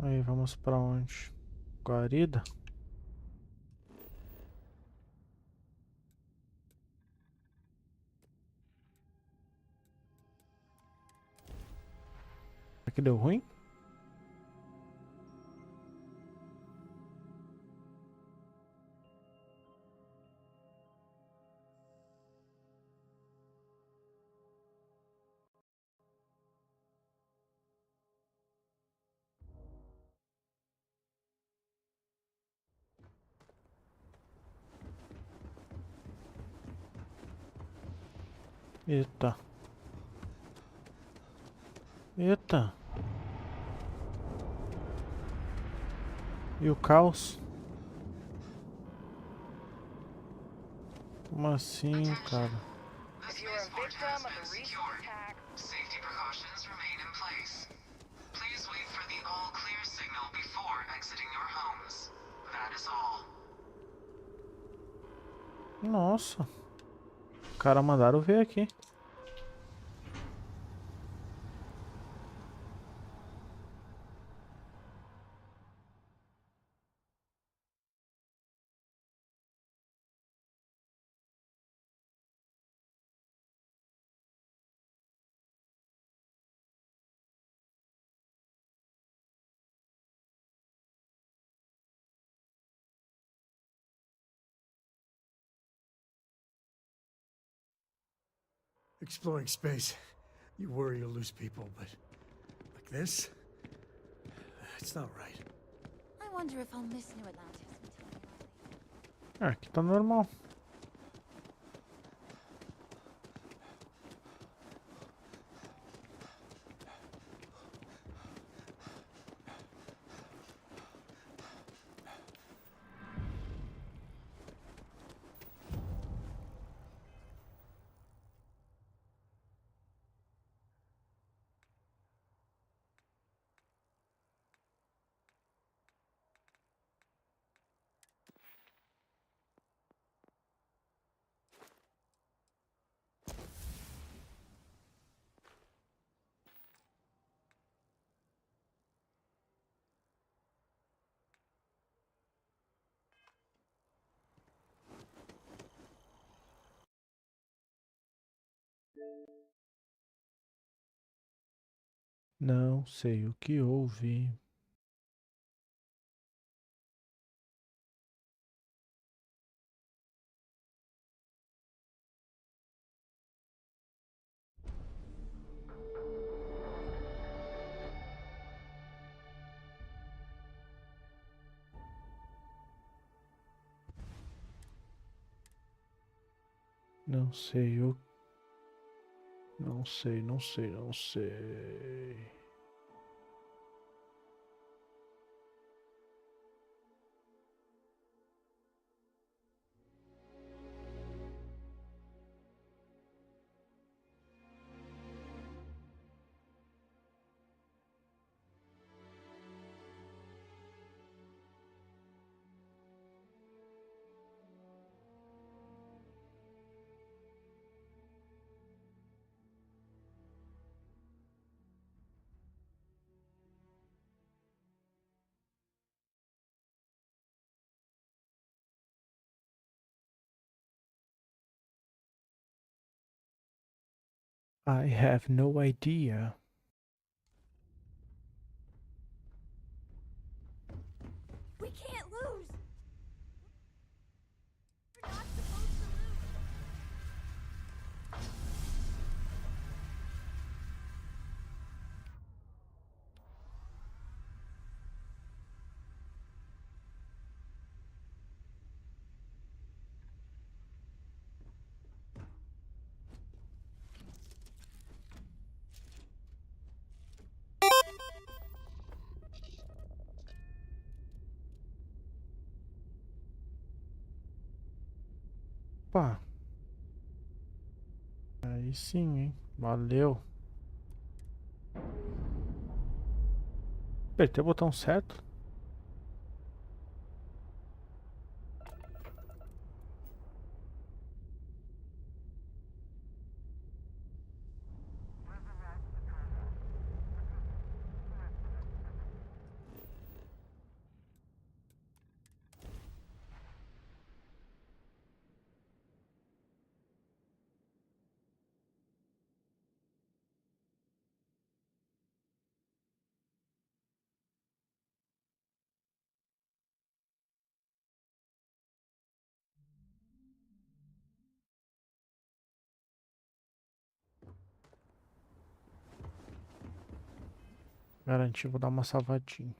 Aí vamos para onde? Guarida? Será que deu ruim? Eita. Eita. E o caos? Como assim, cara? If you are a victim of a recent attack, safety precautions remain in place. Please wait for the all clear signal before exiting your homes. That is all. Nossa. O cara mandaram ver aqui. Exploring space, you worry you'll lose people, but like this? It's not right. I wonder if I'll miss New Atlantis until Aqui tá normal. Não sei o que houve. Não sei o... Não sei, não sei, não sei. I have no idea. we can't lose. Opa. Aí sim, hein? Valeu. Apertei o botão certo. Garanti, vou dar uma salvadinha.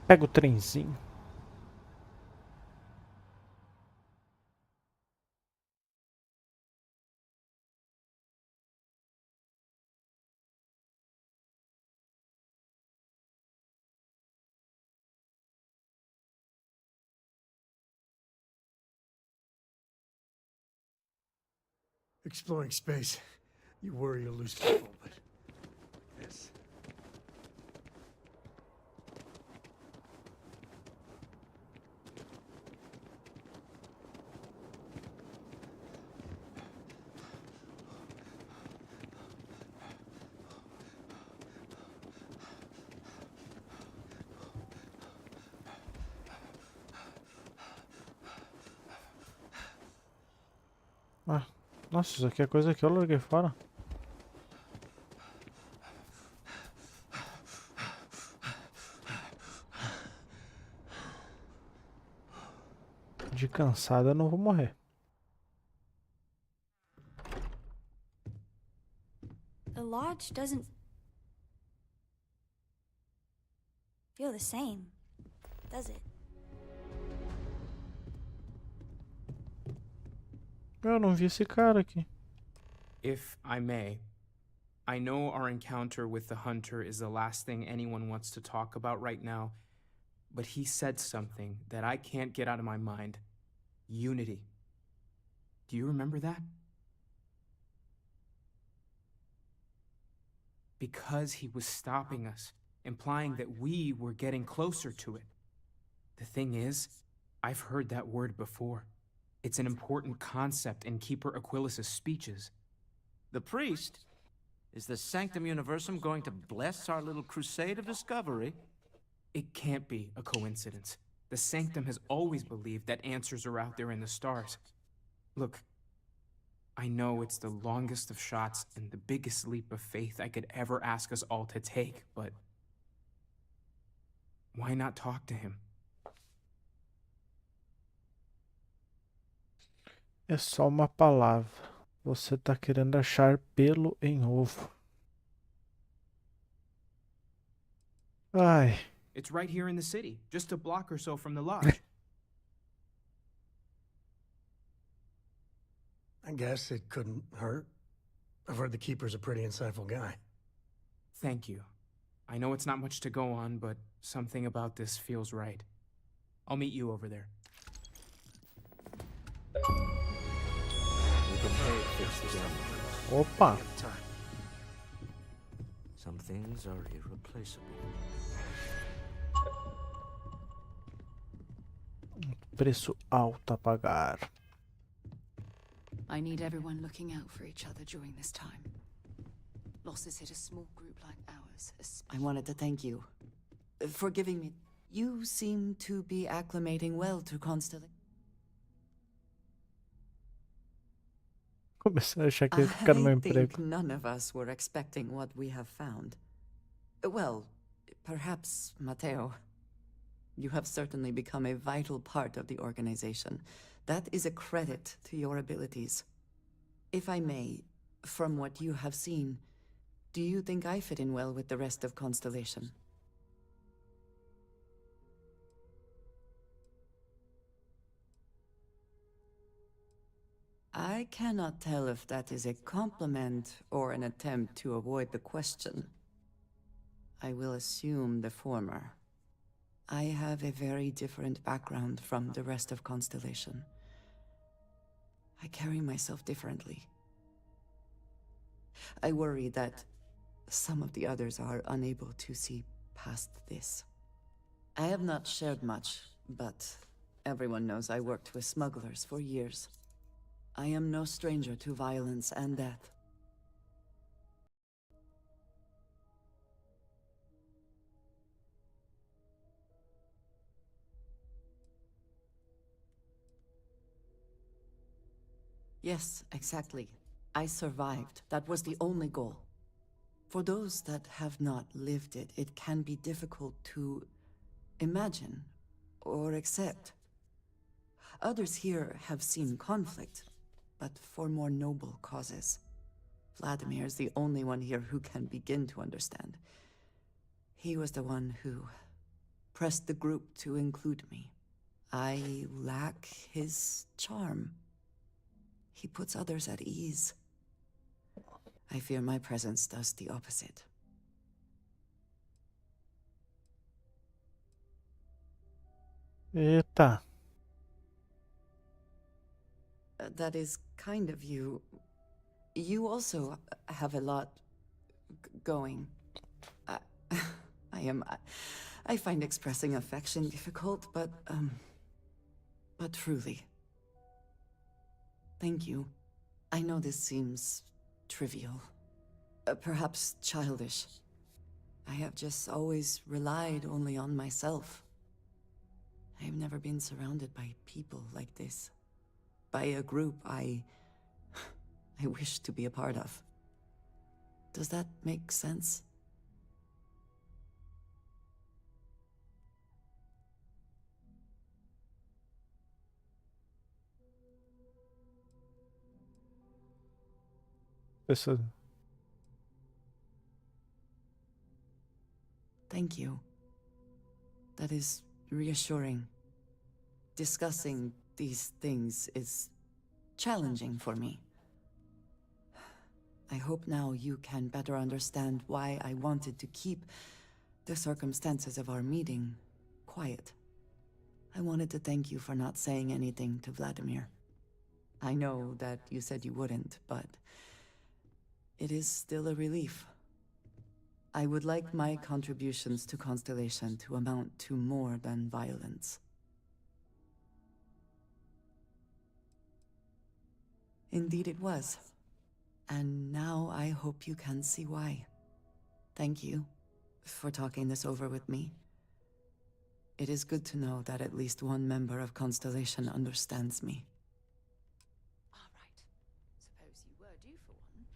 Pega o trenzinho. Exploring space. You worry you'll lose people, but this? Ah, nossa, isso aqui é coisa que eu larguei fora. De cansada eu não vou morrer. The lodge doesn't feel the same, does it? Eu não vi esse cara aqui. If I may, I know our encounter with the hunter is the last thing anyone wants to talk about right now, but he said something that I can't get out of my mind. Unity. Do you remember that? Because he was stopping us, implying that we were getting closer to it. The thing is, I've heard that word before. It's an important concept in Keeper Aquilas's speeches. The priest? Is the Sanctum Universum going to bless our little crusade of discovery? It can't be a coincidence. The Sanctum has always believed that answers are out there in the stars. Look, I know it's the longest of shots and the biggest leap of faith I could ever ask us all to take, but why not talk to him? É só uma palavra. Você tá querendo achar pelo em ovo. Ai. It's right here in the city, just a block or so from the lodge. I guess it couldn't hurt. I've heard the Keeper's a pretty insightful guy. Thank you. I know it's not much to go on, but something about this feels right. I'll meet you over there. Opa! Some things are irreplaceable. Preço alto a pagar. I need everyone looking out for each other during this time. Losses hit a small group like ours. I wanted to thank you for giving me. You seem to be acclimating well to Constellation. Comecei a achar que ia ficar no meu I think emprego. none of us were expecting what we have found. Well, perhaps Mateo. You have certainly become a vital part of the organization. That is a credit to your abilities. If I may, from what you have seen, do you think I fit in well with the rest of Constellation? I cannot tell if that is a compliment or an attempt to avoid the question. I will assume the former. I have a very different background from the rest of Constellation. I carry myself differently. I worry that some of the others are unable to see past this. I have not shared much, but everyone knows I worked with smugglers for years. I am no stranger to violence and death. Yes, exactly. I survived. That was the only goal. For those that have not lived it, it can be difficult to imagine or accept. Others here have seen conflict, but for more noble causes. Vladimir is the only one here who can begin to understand. He was the one who pressed the group to include me. I lack his charm. He puts others at ease. I fear my presence does the opposite. Eita. That is kind of you. You also have a lot going. I find expressing affection difficult, but truly. Thank you. I know this seems trivial, perhaps childish. I have just always relied only on myself. I have never been surrounded by people like this. By a group I wish to be a part of. Does that make sense? Thank you. That is reassuring. Discussing these things is challenging for me. I hope now you can better understand why I wanted to keep the circumstances of our meeting quiet. I wanted to thank you for not saying anything to Vladimir. I know that you said you wouldn't, but it is still a relief. I would like my contributions to Constellation to amount to more than violence. Indeed it was. And now I hope you can see why. Thank you for talking this over with me. It is good to know that at least one member of Constellation understands me.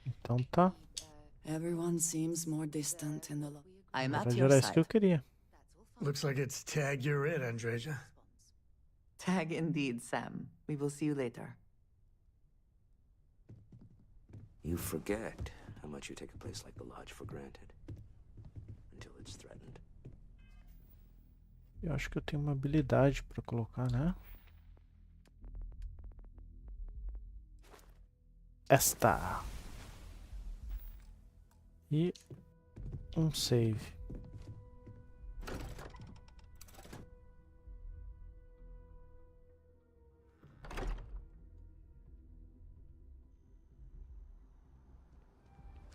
Então tá. Everyone seems more distant in the I'm at Agora your era isso que eu side. queria. Looks like it's tag you're it, Andreja. Tag indeed, Sam. We will see you later. You forget how much you take a place like the Lodge for granted. Until it's threatened. Eu acho que eu tenho uma habilidade pra colocar, né? Esta. E um save.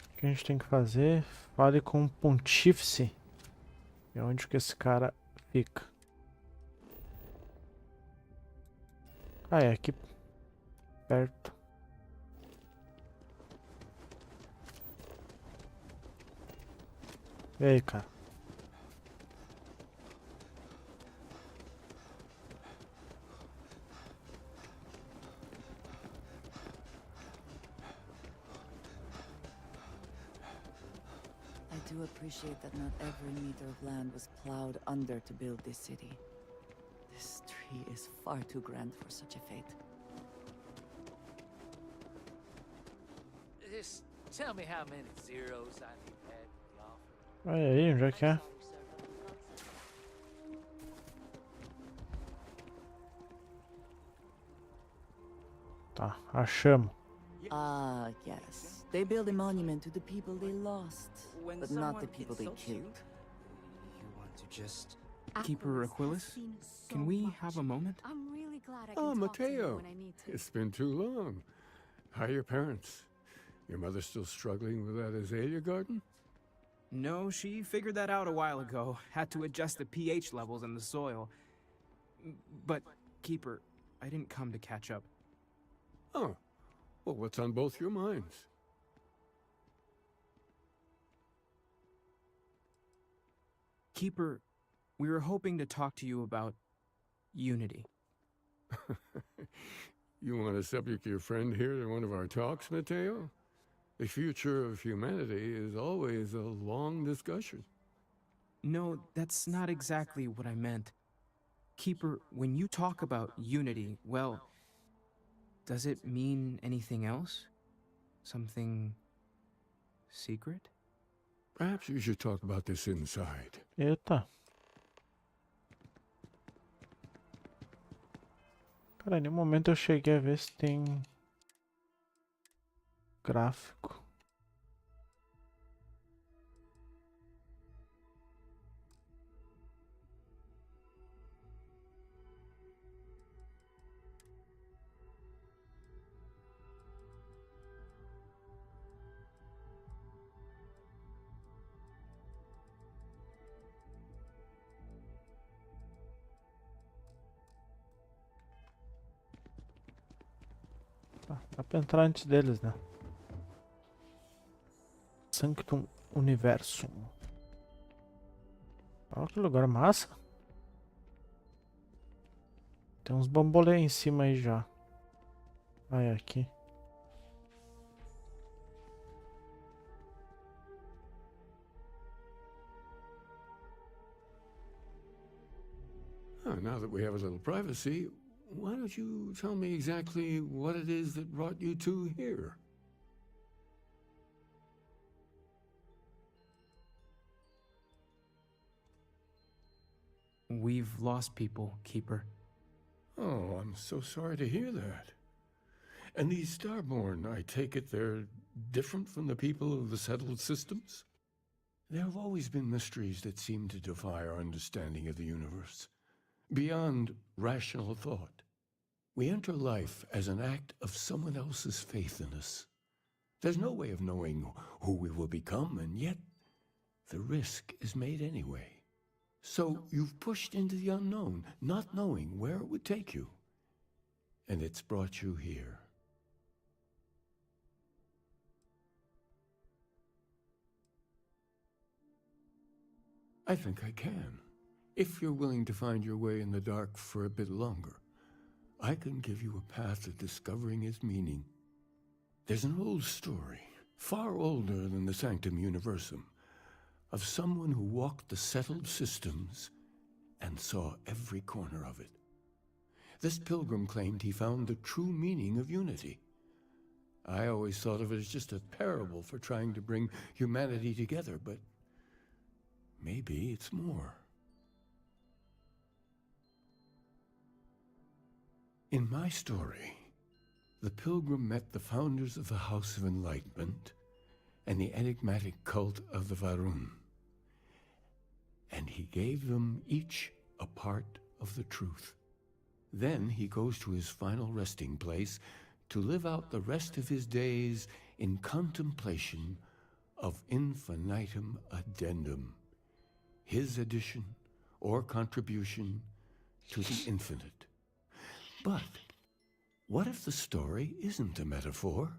O que a gente tem que fazer? Fale com o Pontífice. E onde que esse cara fica? Ah, é aqui perto. E aí, cara? I do appreciate that not every meter of land was plowed under to build this city. This tree is far too grand for such a fate. Just tell me how many zeros I need to add to the offer. Olha aí, onde é que é? Tá, achamos. Ah, yes. They build a monument to the people they lost, but not the people they killed. You want to just... Keeper Aquilus? Can we have a moment? I'm really glad I Oh, can talk to you Mateo. when I need to. It's been too long. How are your parents? Your mother still struggling with that azalea garden? No, she figured that out a while ago. Had to adjust the pH levels in the soil. But, Keeper, I didn't come to catch up. Oh. Well, what's on both your minds? Keeper, we were hoping to talk to you about unity. You want to subject your friend here to one of our talks, Mateo? The future of humanity is always a long discussion. No, that's not exactly what I meant. Keeper, when you talk about unity, well, does it mean anything else? Something secret? Perhaps you should talk about this inside. Eita. Cara, em nenhum momento eu cheguei a ver se tem gráfico. Tá, dá pra entrar antes deles, né? Sanctum Universum. Olha que lugar massa. Tem uns bambolê em cima aí já. Ah, é aqui. Oh, now that we have a little privacy, why don't you tell me exactly what it is that brought you two here? We've lost people, Keeper. Oh, I'm so sorry to hear that. And these Starborn, I take it they're different from the people of the settled systems? There have always been mysteries that seem to defy our understanding of the universe, beyond rational thought. We enter life as an act of someone else's faith in us. There's no way of knowing who we will become, and yet the risk is made anyway. So you've pushed into the unknown, not knowing where it would take you. And it's brought you here. I think I can. If you're willing to find your way in the dark for a bit longer, I can give you a path to discovering its meaning. There's an old story, far older than the Sanctum Universum, of someone who walked the settled systems and saw every corner of it. This pilgrim claimed he found the true meaning of unity. I always thought of it as just a parable for trying to bring humanity together, but maybe it's more. In my story, the pilgrim met the founders of the House of Enlightenment and the enigmatic cult of the Varun, and he gave them each a part of the truth. Then he goes to his final resting place to live out the rest of his days in contemplation of infinitum addendum, his addition or contribution to the infinite. But what if the story isn't a metaphor,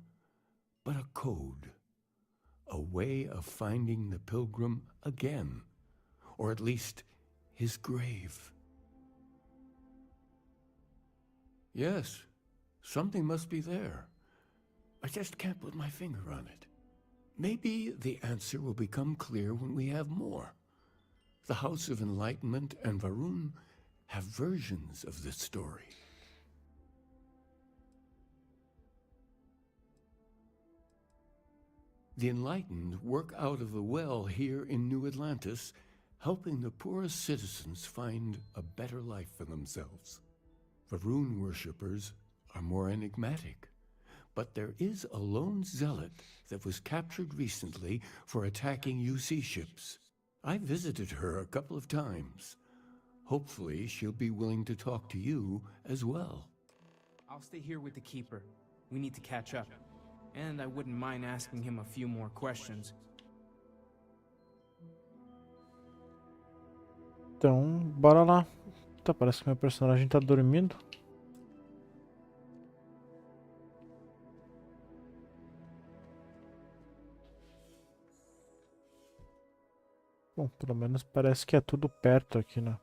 but a code, a way of finding the pilgrim again, or at least his grave? Yes, something must be there. I just can't put my finger on it. Maybe the answer will become clear when we have more. The House of Enlightenment and Varun have versions of this story. The Enlightened work out of the well here in New Atlantis, helping the poorest citizens find a better life for themselves. Varun worshippers are more enigmatic, but there is a lone zealot that was captured recently for attacking UC ships. I visited her a couple of times. Hopefully she'll be willing to talk to you as well. I'll stay here with the Keeper. We need to catch up. And I wouldn't mind asking him a few more questions. Então, bora lá. Tá, parece que meu personagem tá dormindo. Bom, pelo menos parece que é tudo perto aqui, né?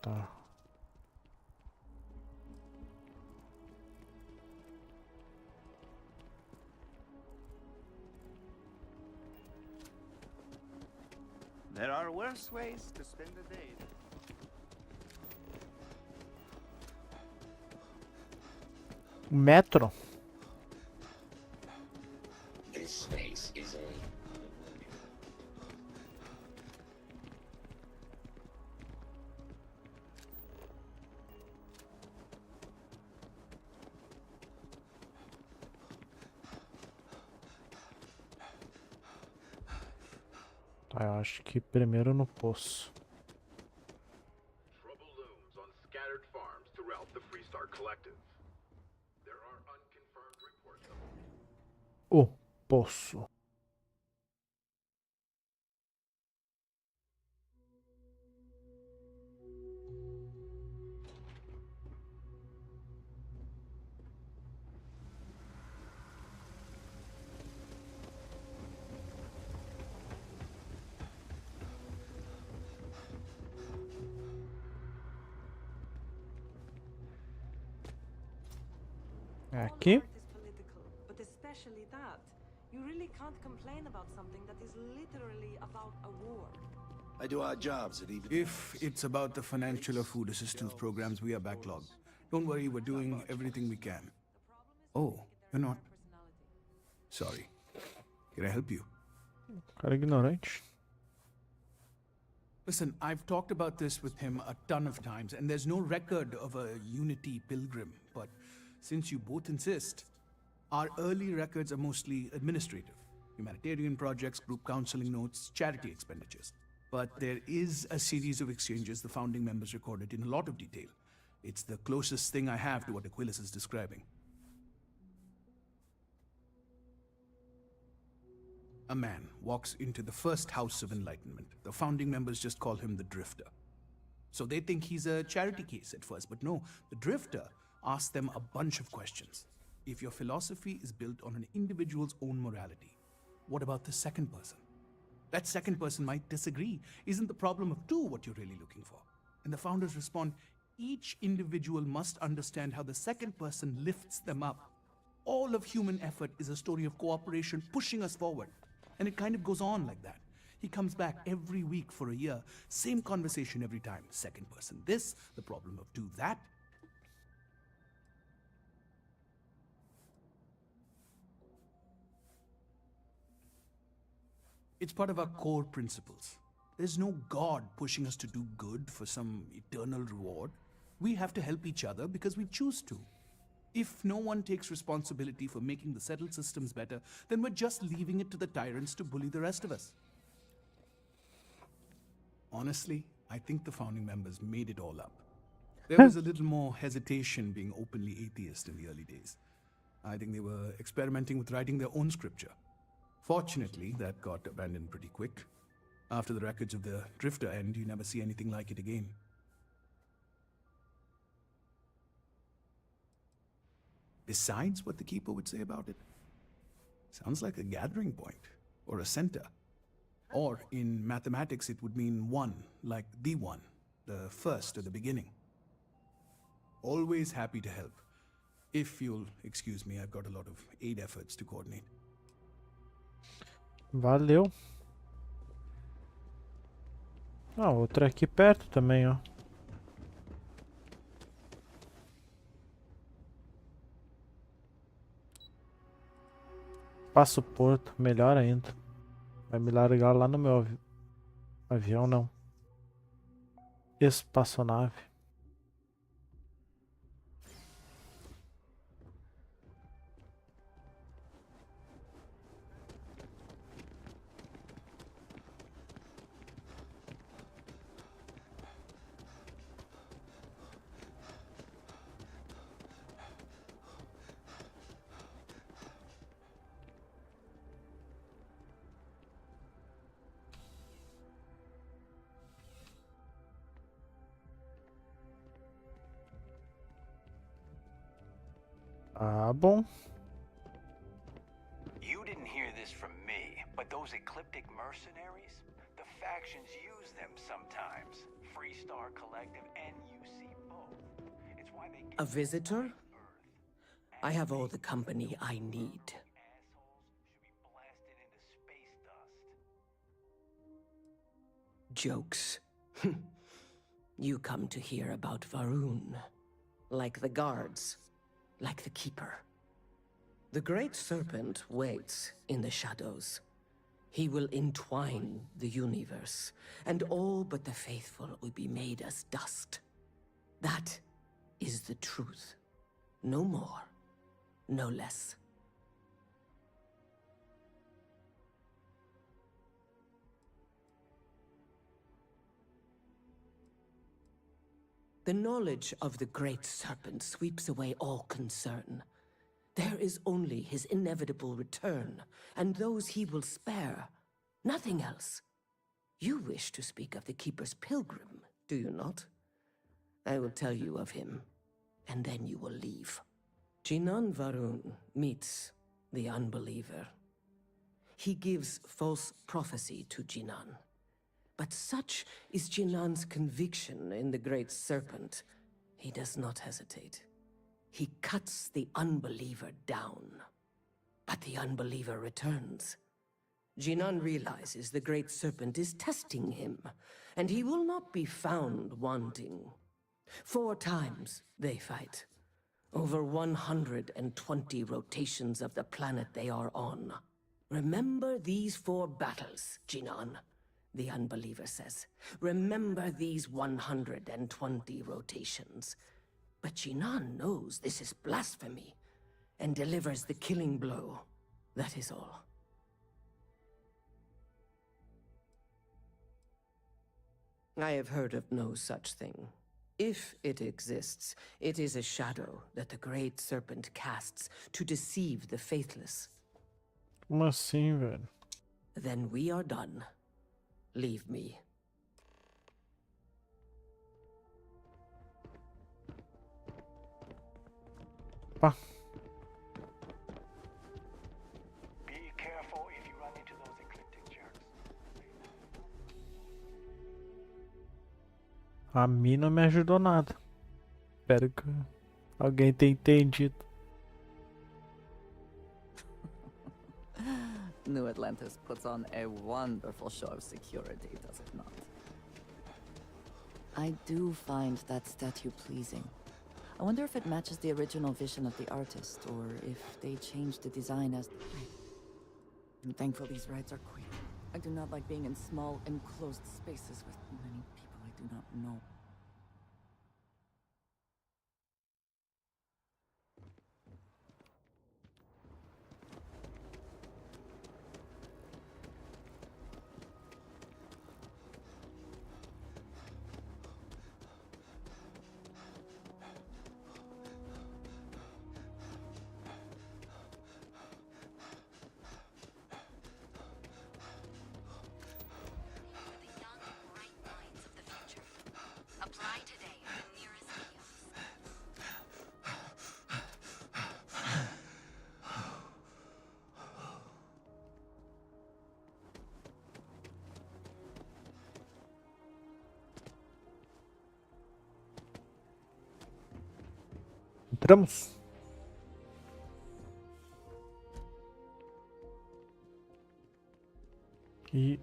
Tá. There are worse ways to spend a day. Metro. This space is Tá, eu acho que primeiro no poço. Trouble looms on scattered farms throughout the Freestar Collective. There are unconfirmed reports of O poço. É aqui. But especially that. You really can't complain about something that is literally about a war. I do odd jobs at even. If it's about the financial or food assistance programs, we are backlogged. Don't worry, we're doing everything we can. Oh, you're not. Sorry. Can I help you? Cara ignorante. Listen, I've talked about this with him a ton of times, and there's no record of a Unity pilgrim. But since you both insist, our early records are mostly administrative. Humanitarian projects, group counseling notes, charity expenditures. But there is a series of exchanges the founding members recorded in a lot of detail. It's the closest thing I have to what Aquilas is describing. A man walks into the first House of Enlightenment. The founding members just call him the Drifter. So they think he's a charity case at first, but no, the Drifter asks them a bunch of questions. If your philosophy is built on an individual's own morality, what about the second person? That second person might disagree. Isn't the problem of two what you're really looking for? And the founders respond, each individual must understand how the second person lifts them up. All of human effort is a story of cooperation pushing us forward. And it kind of goes on like that. He comes back every week for a year. Same conversation every time. Second person this, the problem of two that. It's part of our core principles. There's no God pushing us to do good for some eternal reward. We have to help each other because we choose to. If no one takes responsibility for making the settled systems better, then we're just leaving it to the tyrants to bully the rest of us. Honestly, I think the founding members made it all up. There was a little more hesitation being openly atheist in the early days. I think they were experimenting with writing their own scripture. Fortunately, that got abandoned pretty quick. After the records of the Drifter end, you never see anything like it again. Besides what the Keeper would say about it, sounds like a gathering point, or a center. Or, in mathematics, it would mean one, like the one, the first or the beginning. Always happy to help. If you'll excuse me, I've got a lot of aid efforts to coordinate. Valeu. Ah, outra aqui perto também, ó. Passa o porto, melhor ainda. Vai me largar lá no meu avião, não. Espaçonave. Ah, bom. You didn't hear this from me, but those ecliptic mercenaries, the factions use them sometimes. Freestar Collective and UC both. It's why they A visitor? I have all the company I need. Jokes. You come to hear about Varun. Like the guards. Like the Keeper. The Great Serpent waits in the shadows. He will entwine the universe, and all but the faithful will be made as dust. That is the truth. No more, no less. The knowledge of the Great Serpent sweeps away all concern. There is only his inevitable return, and those he will spare. Nothing else. You wish to speak of the Keeper's Pilgrim, do you not? I will tell you of him, and then you will leave. Jinan Varun meets the Unbeliever. He gives false prophecy to Jinan. But such is Jinan's conviction in the Great Serpent, he does not hesitate. He cuts the Unbeliever down. But the Unbeliever returns. Jinan realizes the Great Serpent is testing him, and he will not be found wanting. 4 times they fight. Over 120 rotations of the planet they are on. Remember these 4 battles, Jinan, the Unbeliever says. Remember these 120 rotations. But Jinan knows this is blasphemy, and delivers the killing blow. That is all. I have heard of no such thing. If it exists, it is a shadow that the Great Serpent casts to deceive the faithless. Como assim, velho? Then we are done. Leave me. Pá. Be careful if you run into those ecliptic jerks. A mim não me ajudou nada. Espero que alguém tenha entendido. New Atlantis puts on a wonderful show of security, does it not? I do find that statue pleasing. I wonder if it matches the original vision of the artist, or if they changed the design as... I'm thankful these rides are quick. I do not like being in small, enclosed spaces with many people I do not know. Apply today at the nearest kiosk. Entramos. E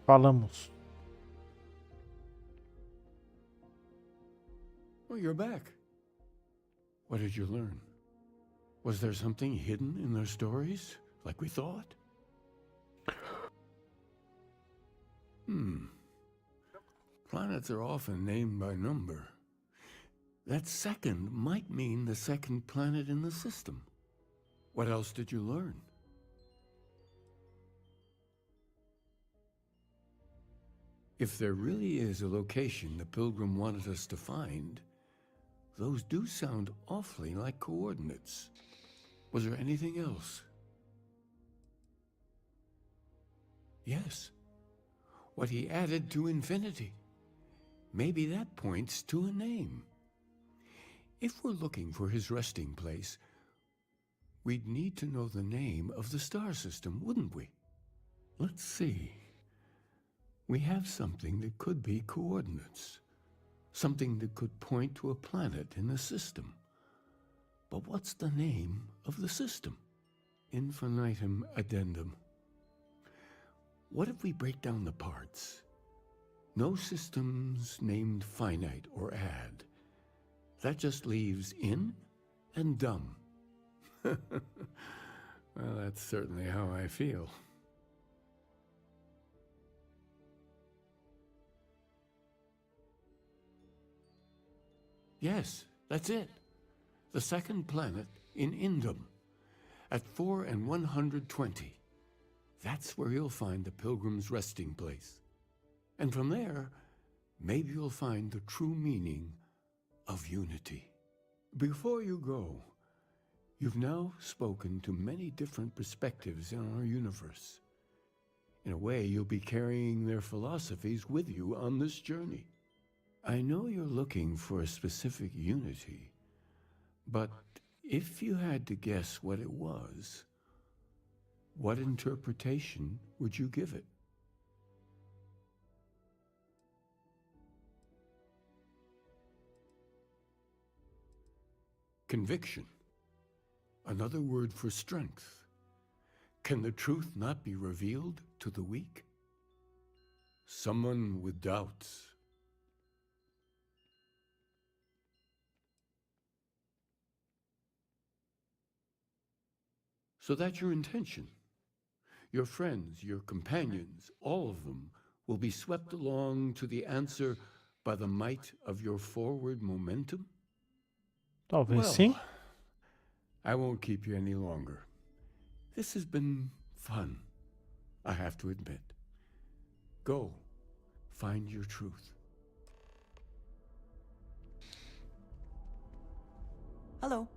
falamos. Oh, you're back. What did you learn? Was there something hidden in their stories, like we thought? Planets are often named by number. That second might mean the second planet in the system. What else did you learn? If there really is a location the Pilgrim wanted us to find, those do sound awfully like coordinates. Was there anything else? Yes. What he added to infinity. Maybe that points to a name. If we're looking for his resting place, we'd need to know the name of the star system, wouldn't we? Let's see. We have something that could be coordinates. Something that could point to a planet in the system. But what's the name of the system? Infinitum addendum. What if we break down the parts? No systems named finite or add. That just leaves in and dumb. Well, that's certainly how I feel. Yes, that's it. The second planet in Indum, at 4 and 120. That's where you'll find the Pilgrim's resting place. And from there, maybe you'll find the true meaning of unity. Before you go, you've now spoken to many different perspectives in our universe. In a way, you'll be carrying their philosophies with you on this journey. I know you're looking for a specific unity, but if you had to guess what it was, what interpretation would you give it? Conviction. Another word for strength. Can the truth not be revealed to the weak? Someone with doubts. So that's your intention. Your friends, your companions, all of them will be swept along to the answer by the might of your forward momentum? Talvez Well, sim. I won't keep you any longer. This has been fun, I have to admit. Go, find your truth. Hello.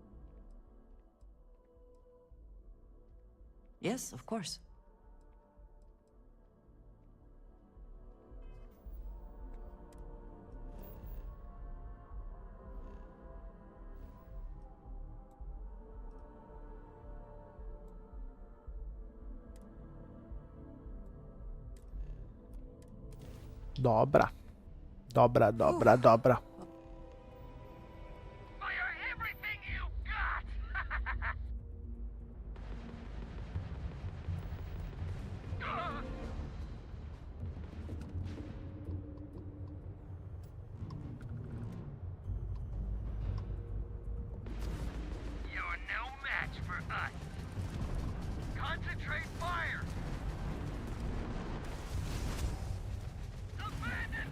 Yes, of course. Dobra. Dobra, dobra, dobra. You're no match for us. Concentrate fire. Abandon.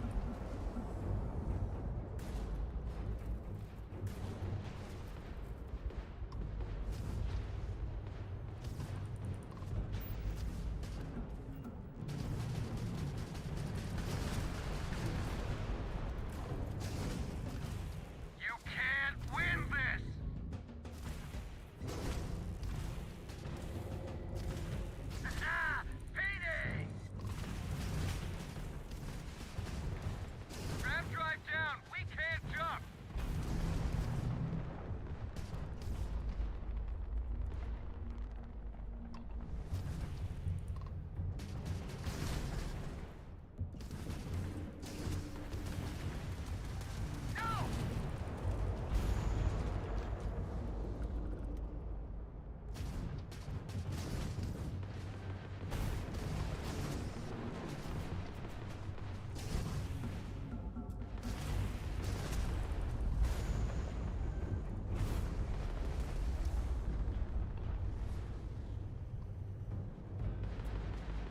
You can't win this. Payday! Grab drive down. We can't jump.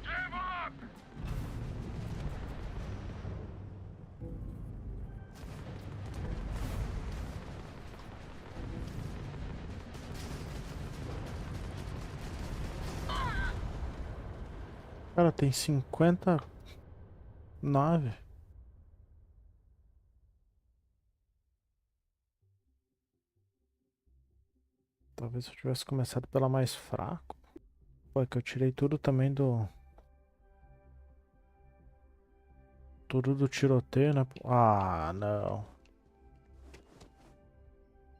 Give up! Cara, tem 50 nave. Talvez eu tivesse começado pela mais fraca. Pô, é que eu tirei tudo também do... Tudo do tiroteio, né? Ah, não.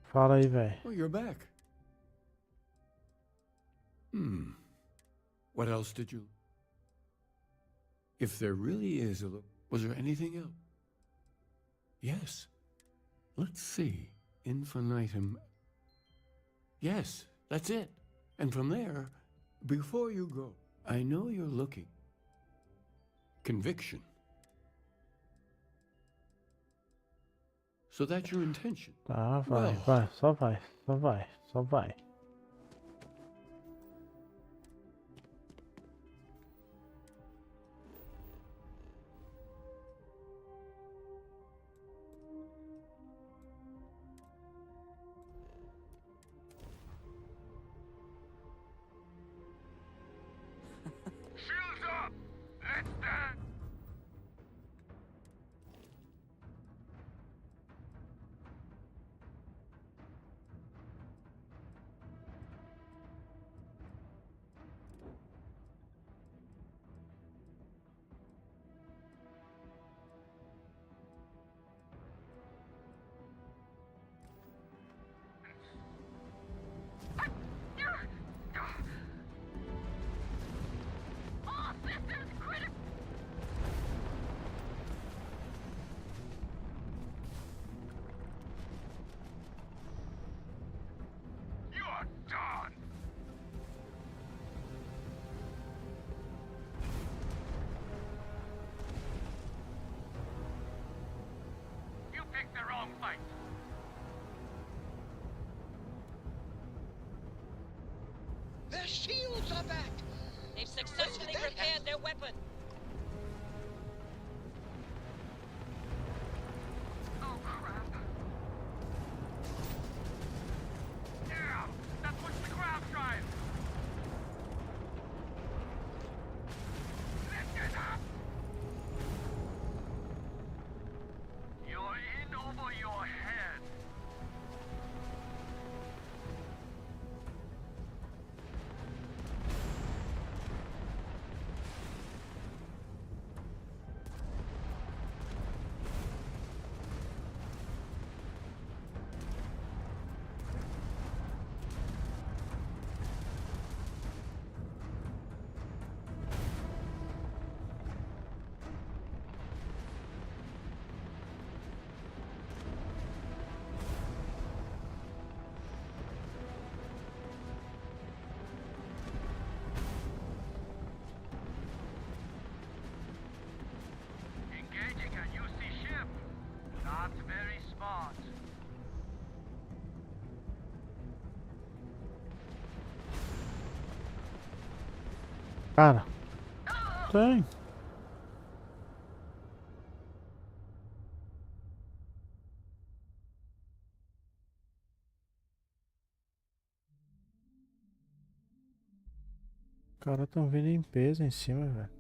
Fala aí, velho. Oh, you're back. What else did you... If there really is a... Was there anything else? Yes. Let's see. Infinitum. Yes, that's it. And from there, before you go, I know you're looking. Conviction. So that's your intention. Tá, vai, Well. vai. Só vai, só vai, só vai. Shields up! Let's dance! Contact! They've successfully repaired their weapon. Oh, crap. Yeah, that puts the grab drive. Lift it up. You're in over your head. Engaging a UC ship. Not very smart. Cara, tem. Os caras estão vindo em peso em cima, velho.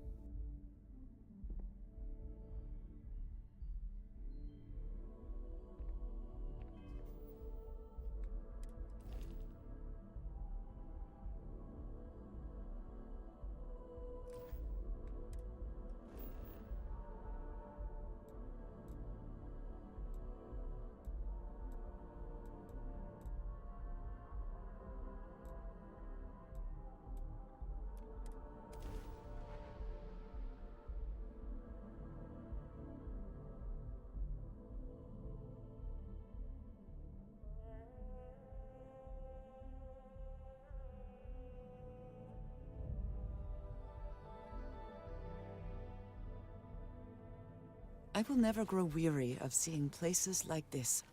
I will never grow weary of seeing places like this.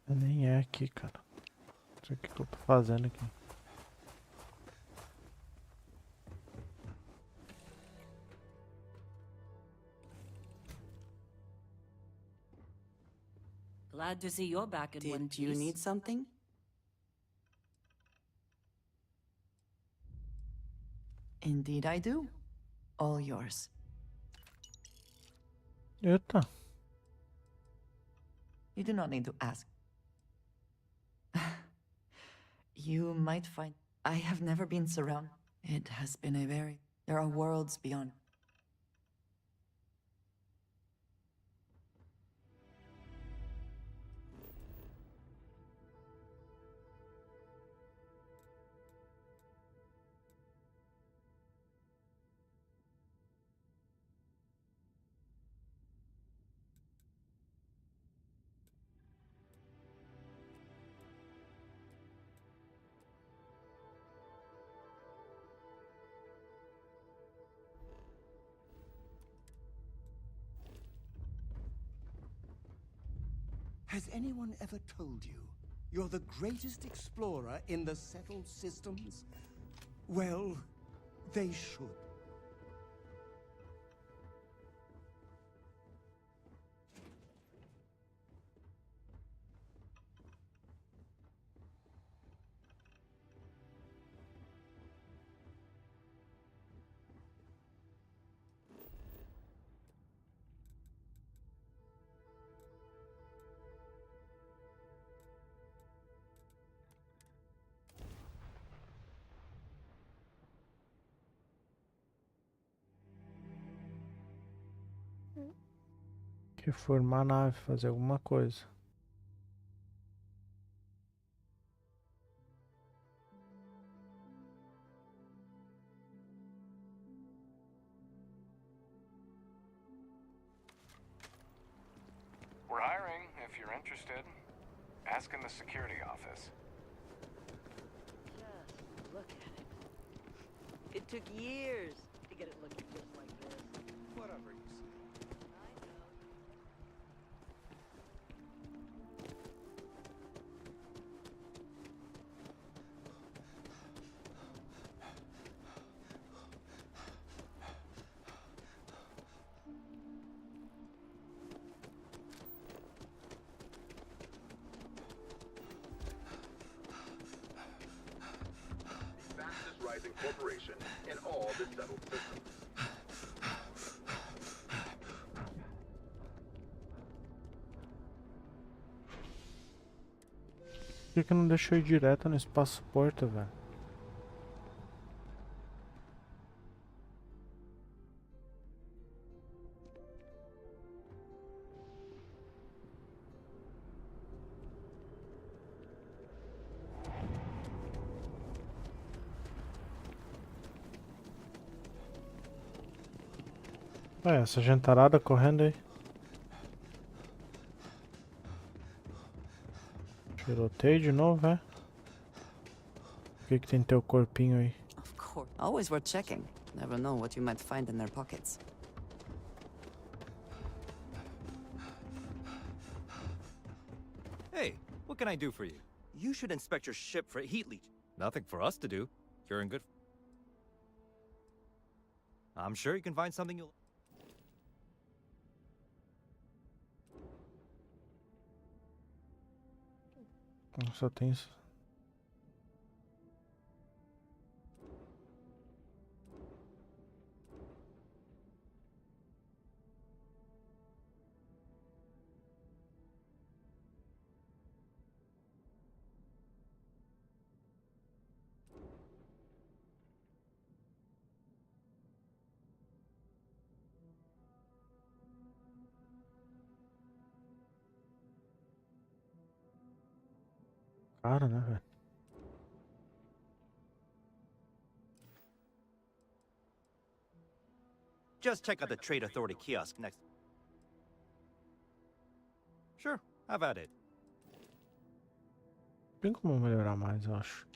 Nem é aqui, cara. Isso aqui que eu tô fazendo aqui. Glad to see you're back in one Did you piece. need something? Indeed I do. All yours. Eita. You do not need to ask. You might find... I have never been surrounded. It has been a very... There are worlds beyond. Has anyone ever told you you're the greatest explorer in the settled systems? Well, they should. Reformar a nave, fazer alguma coisa. We're hiring, if you're interested. Ask in the security office. Just look at it. It took years to get it looking just like this. Whatever you say. incorporation in all the settled systems. Por que não deixou ir direto no espaço porta, velho? Olha essa gentarada correndo aí. Tiroteio de novo, é? O que tem teu corpinho aí? Of course. Always worth checking. Never know what you might find in their pockets. Hey, what can I do for you? You should inspect your ship for heat leak. Nothing for us to do. You're in good... I'm sure you can find something you'll... Só tem isso. Cara, né, velho? Just check out the Trade Authority kiosk next. Sure, have at it. Tem como melhorar mais, eu acho.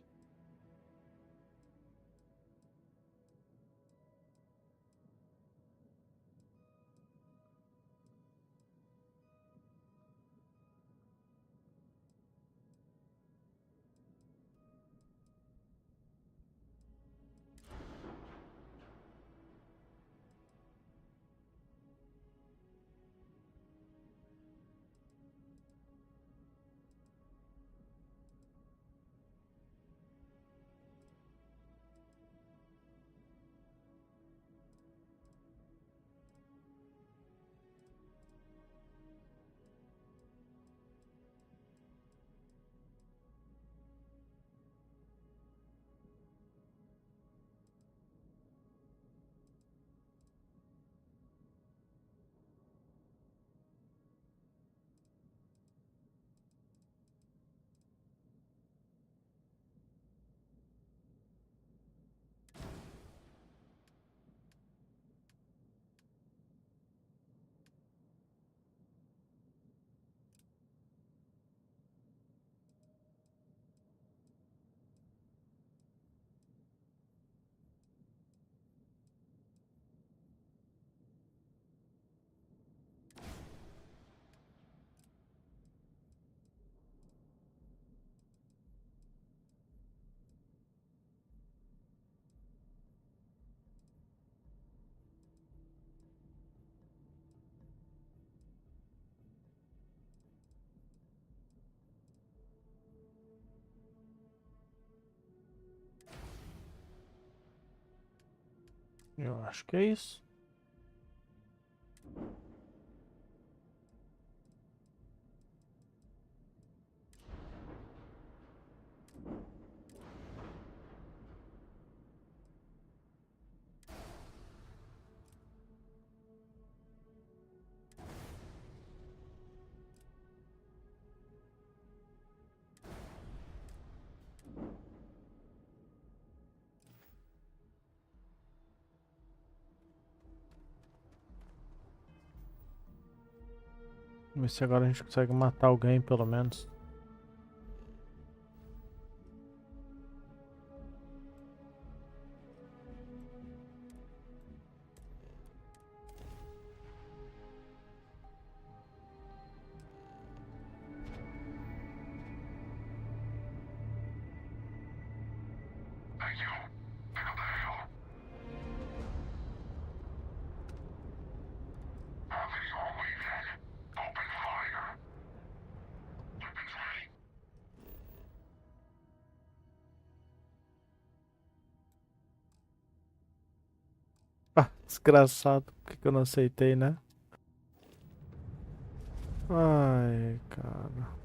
Eu acho que é isso. Vamos ver se agora a gente consegue matar alguém, pelo menos. Desgraçado, por que eu não aceitei, né? Ai, cara.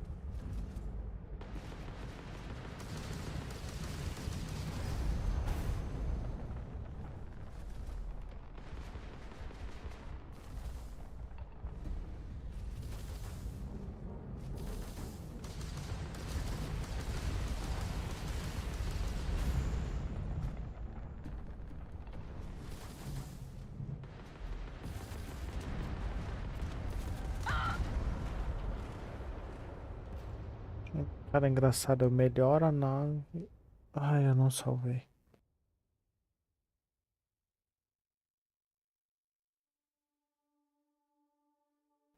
Cara, engraçado, eu melhoro a nave. Ai, eu não salvei.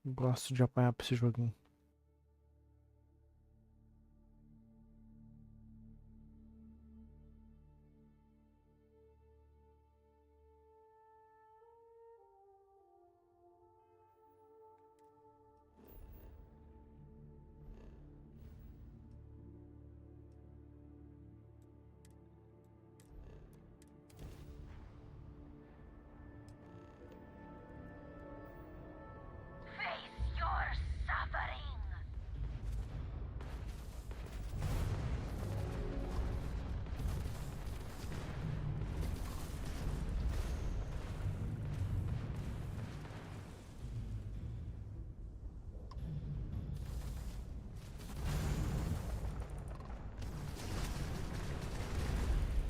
Gosto de apanhar pra esse joguinho. Face your suffering.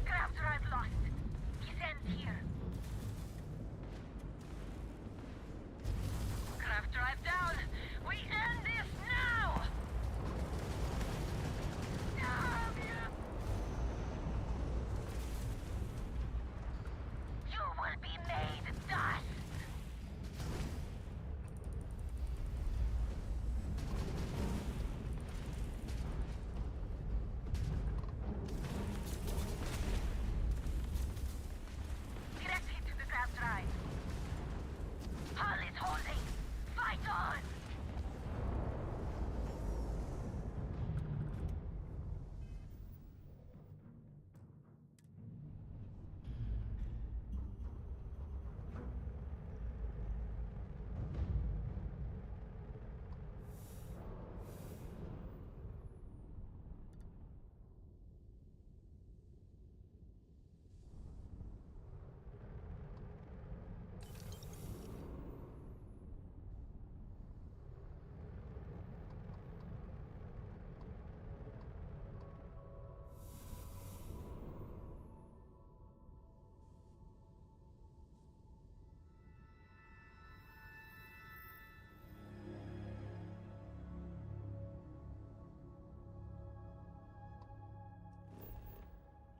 Craft drive lost. Descend here. Craft drive down. We end this now. Damn you! You will be made dust. Connected to the craft drive. Hull is holding. Fight on.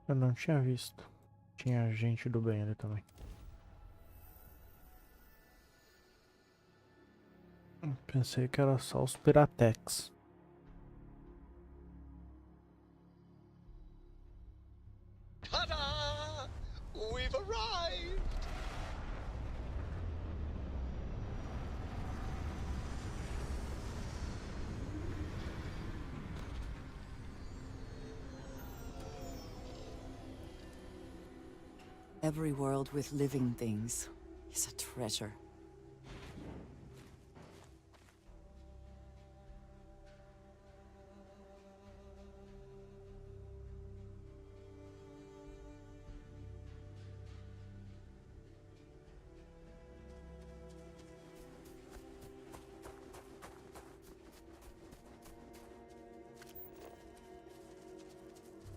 Eu não tinha visto. Tinha gente do bem ali também. Pensei que era só os Piratex. Ta-da! We've arrived! Every world with living things is a treasure.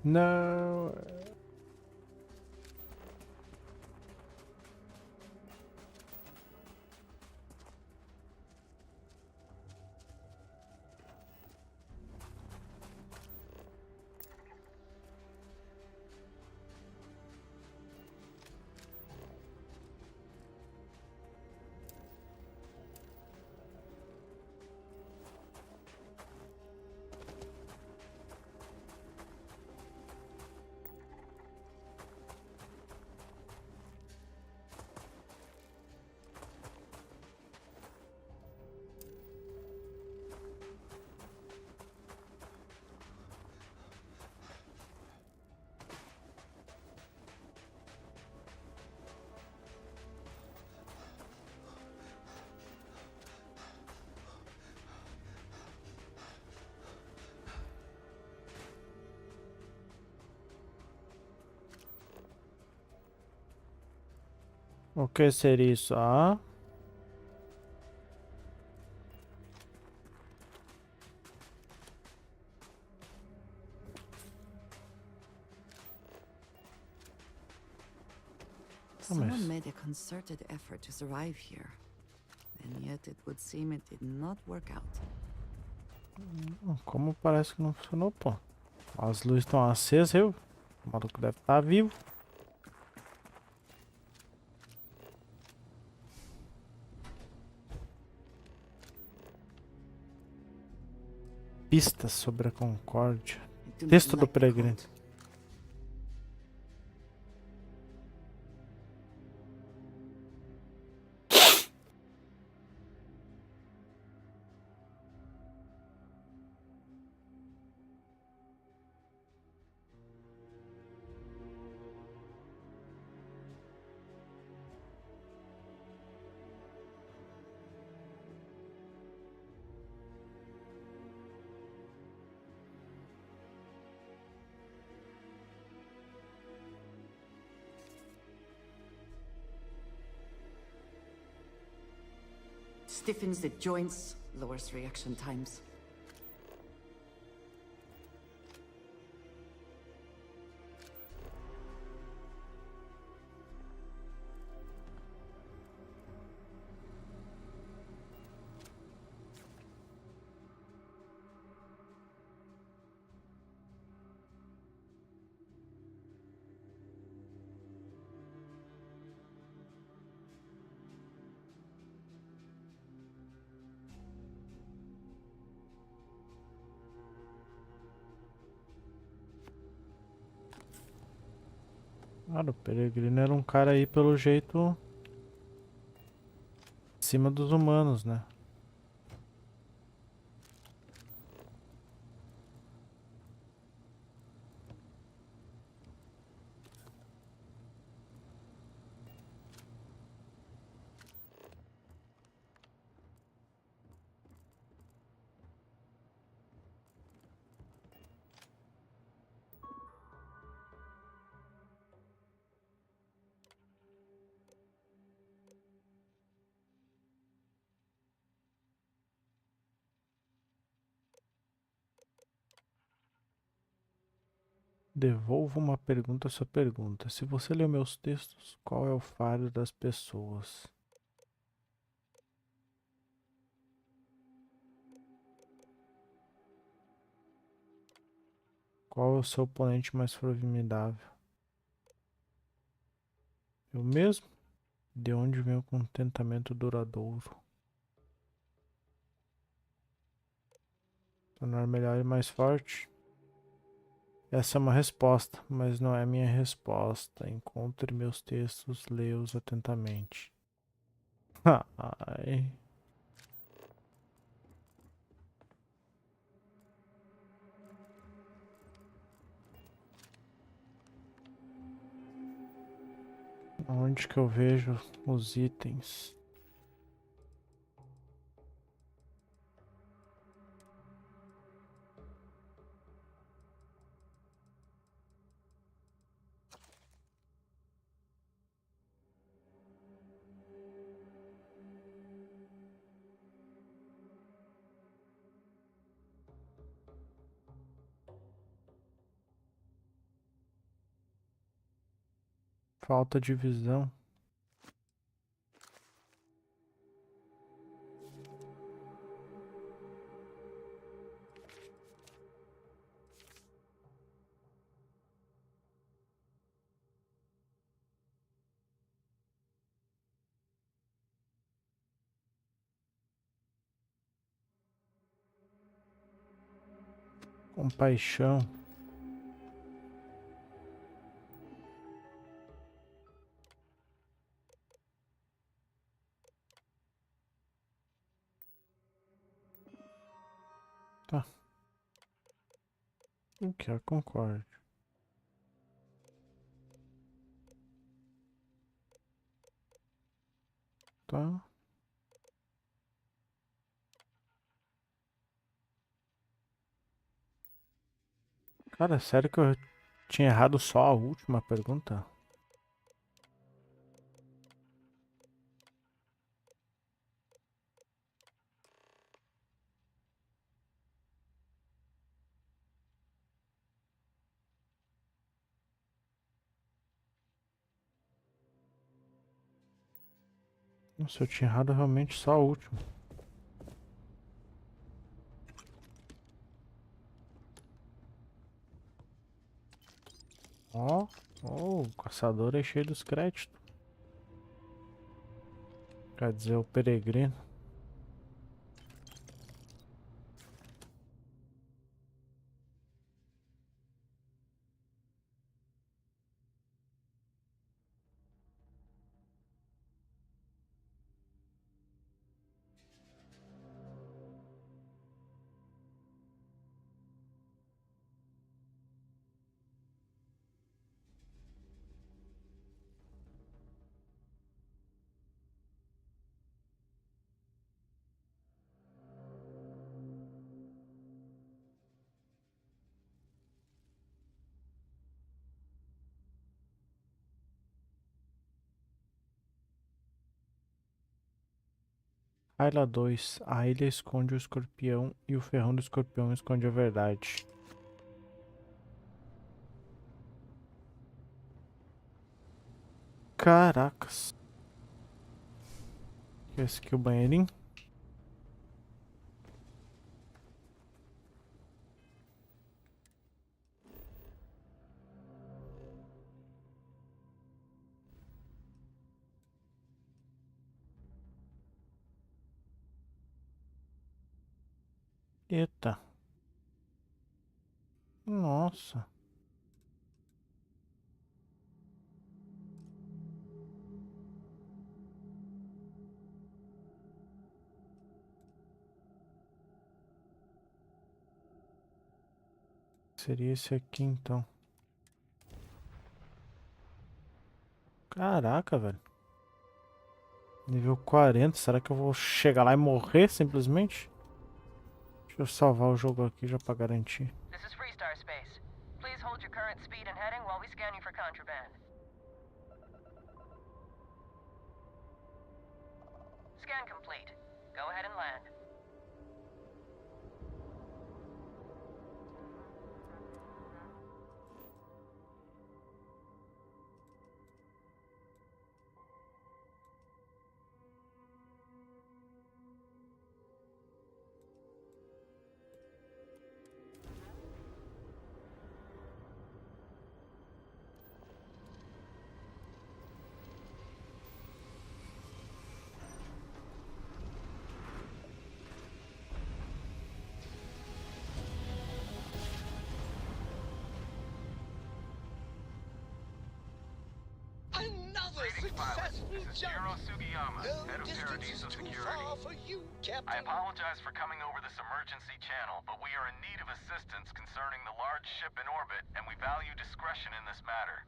Não. O que seria isso? Ah. Someone made a concerted effort to survive here. And yet it would seem it did not work out. Como parece que não funcionou, pô. As luzes estão acesas, viu? O maluco deve estar vivo. Pistas sobre a Concórdia. Texto do peregrino. Stiffens the joints, lowers reaction times. Claro, o peregrino era um cara aí pelo jeito acima dos humanos, né? Devolvo uma pergunta à sua pergunta. Se você leu meus textos, qual é o faro das pessoas? Qual é o seu oponente mais formidável? Eu mesmo? De onde vem o contentamento duradouro? Tornar melhor e mais forte? Essa é uma resposta, mas não é minha resposta. Encontre meus textos, leia-os atentamente. Ai. Onde que eu vejo os itens? Falta de visão. Compaixão. Tá. O que é concorde? Tá. Cara, sério que eu tinha errado só a última pergunta? Nossa, eu tinha errado realmente só o último. Ó, o caçador é cheio dos créditos. Quer dizer, o peregrino. A ilha 2. A ilha esconde o escorpião e o ferrão do escorpião esconde a verdade. Caracas. Esse aqui é o banheirinho. Eita. Nossa. Seria esse aqui então. Caraca, velho. Nível 40. Será que eu vou chegar lá e morrer simplesmente? Deixa eu salvar o jogo aqui já pra garantir. This is Freestar Space. Please hold your current speed and heading while we scan you for contraband. Scan complete. Go ahead and land. Another successful jump! No distance is too far for you, Captain. I apologize for coming over this emergency channel, but we are in need of assistance concerning the large ship in orbit, and we value discretion in this matter.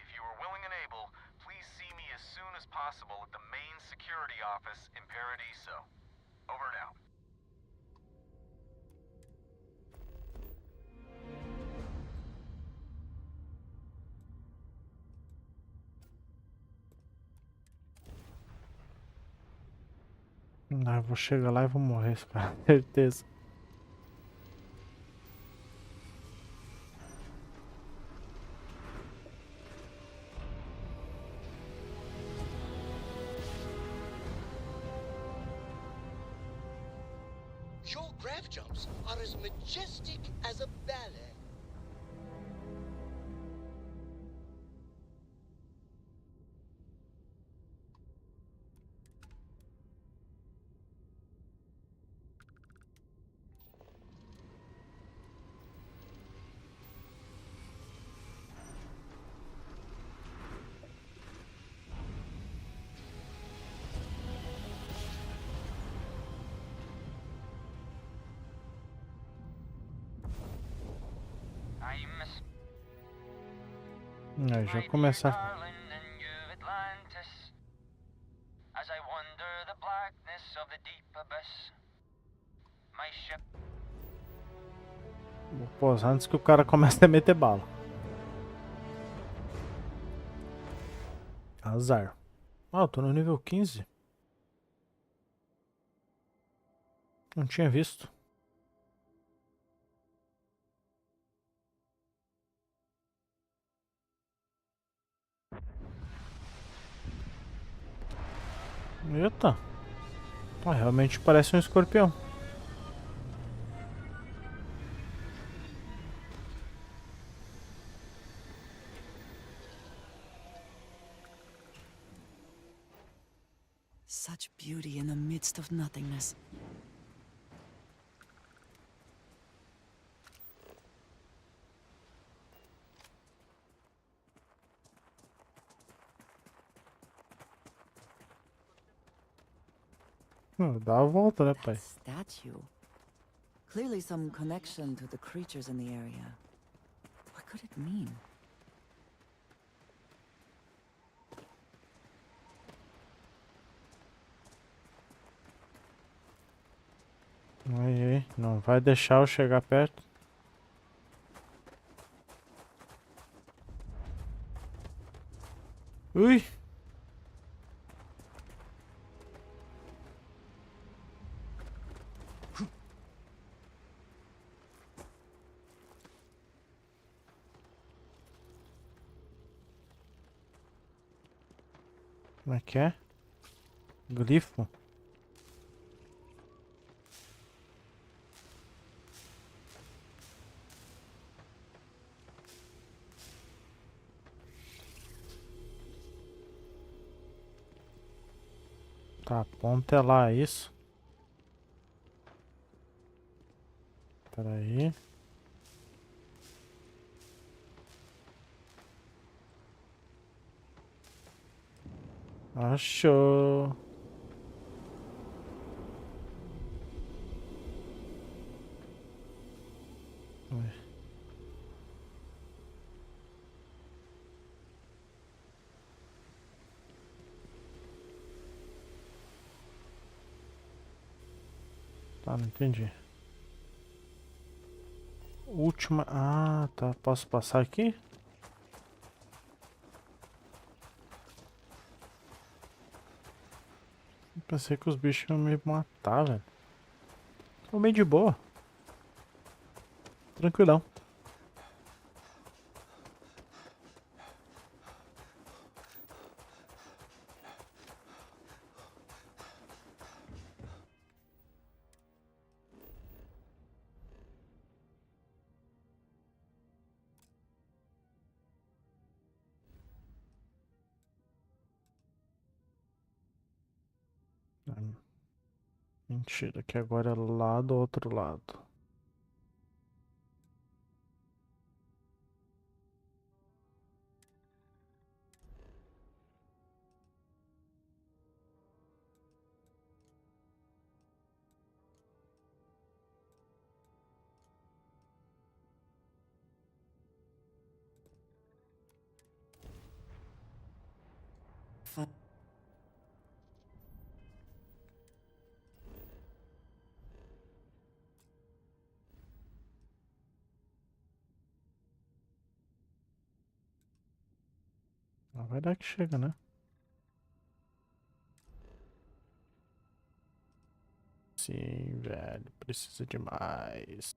If you are willing and able, please see me as soon as possible at the main security office in Paradiso. Over and out. Não, eu vou chegar lá e vou morrer, cara. Certeza. Your grav jumps are as majestic as a ballet. Aí já começa. As I wander the blackness of the deep abyss, my ship. Vou pousar antes que o cara comece a meter bala. Azar. Ah, eu tô no nível 15. Não tinha visto. Eita. Ah, realmente parece um escorpião. Such beauty in the midst of nothingness. Dá a volta, né, pai? Statue. Clearly some connection to the creatures in the area. What could it mean? Aí, não vai deixar eu chegar perto. Ui! Como é que é? Glifo? Tá, ponta é lá, isso. Pera aí. Achou. Ué. Tá, não entendi. Última. Ah, tá. Posso passar aqui? Pensei que os bichos iam me matar, velho. Tô meio de boa. Tranquilão. Mentira, que agora é lá do outro lado. Vai dar que chega, né? Sim, velho. Precisa demais.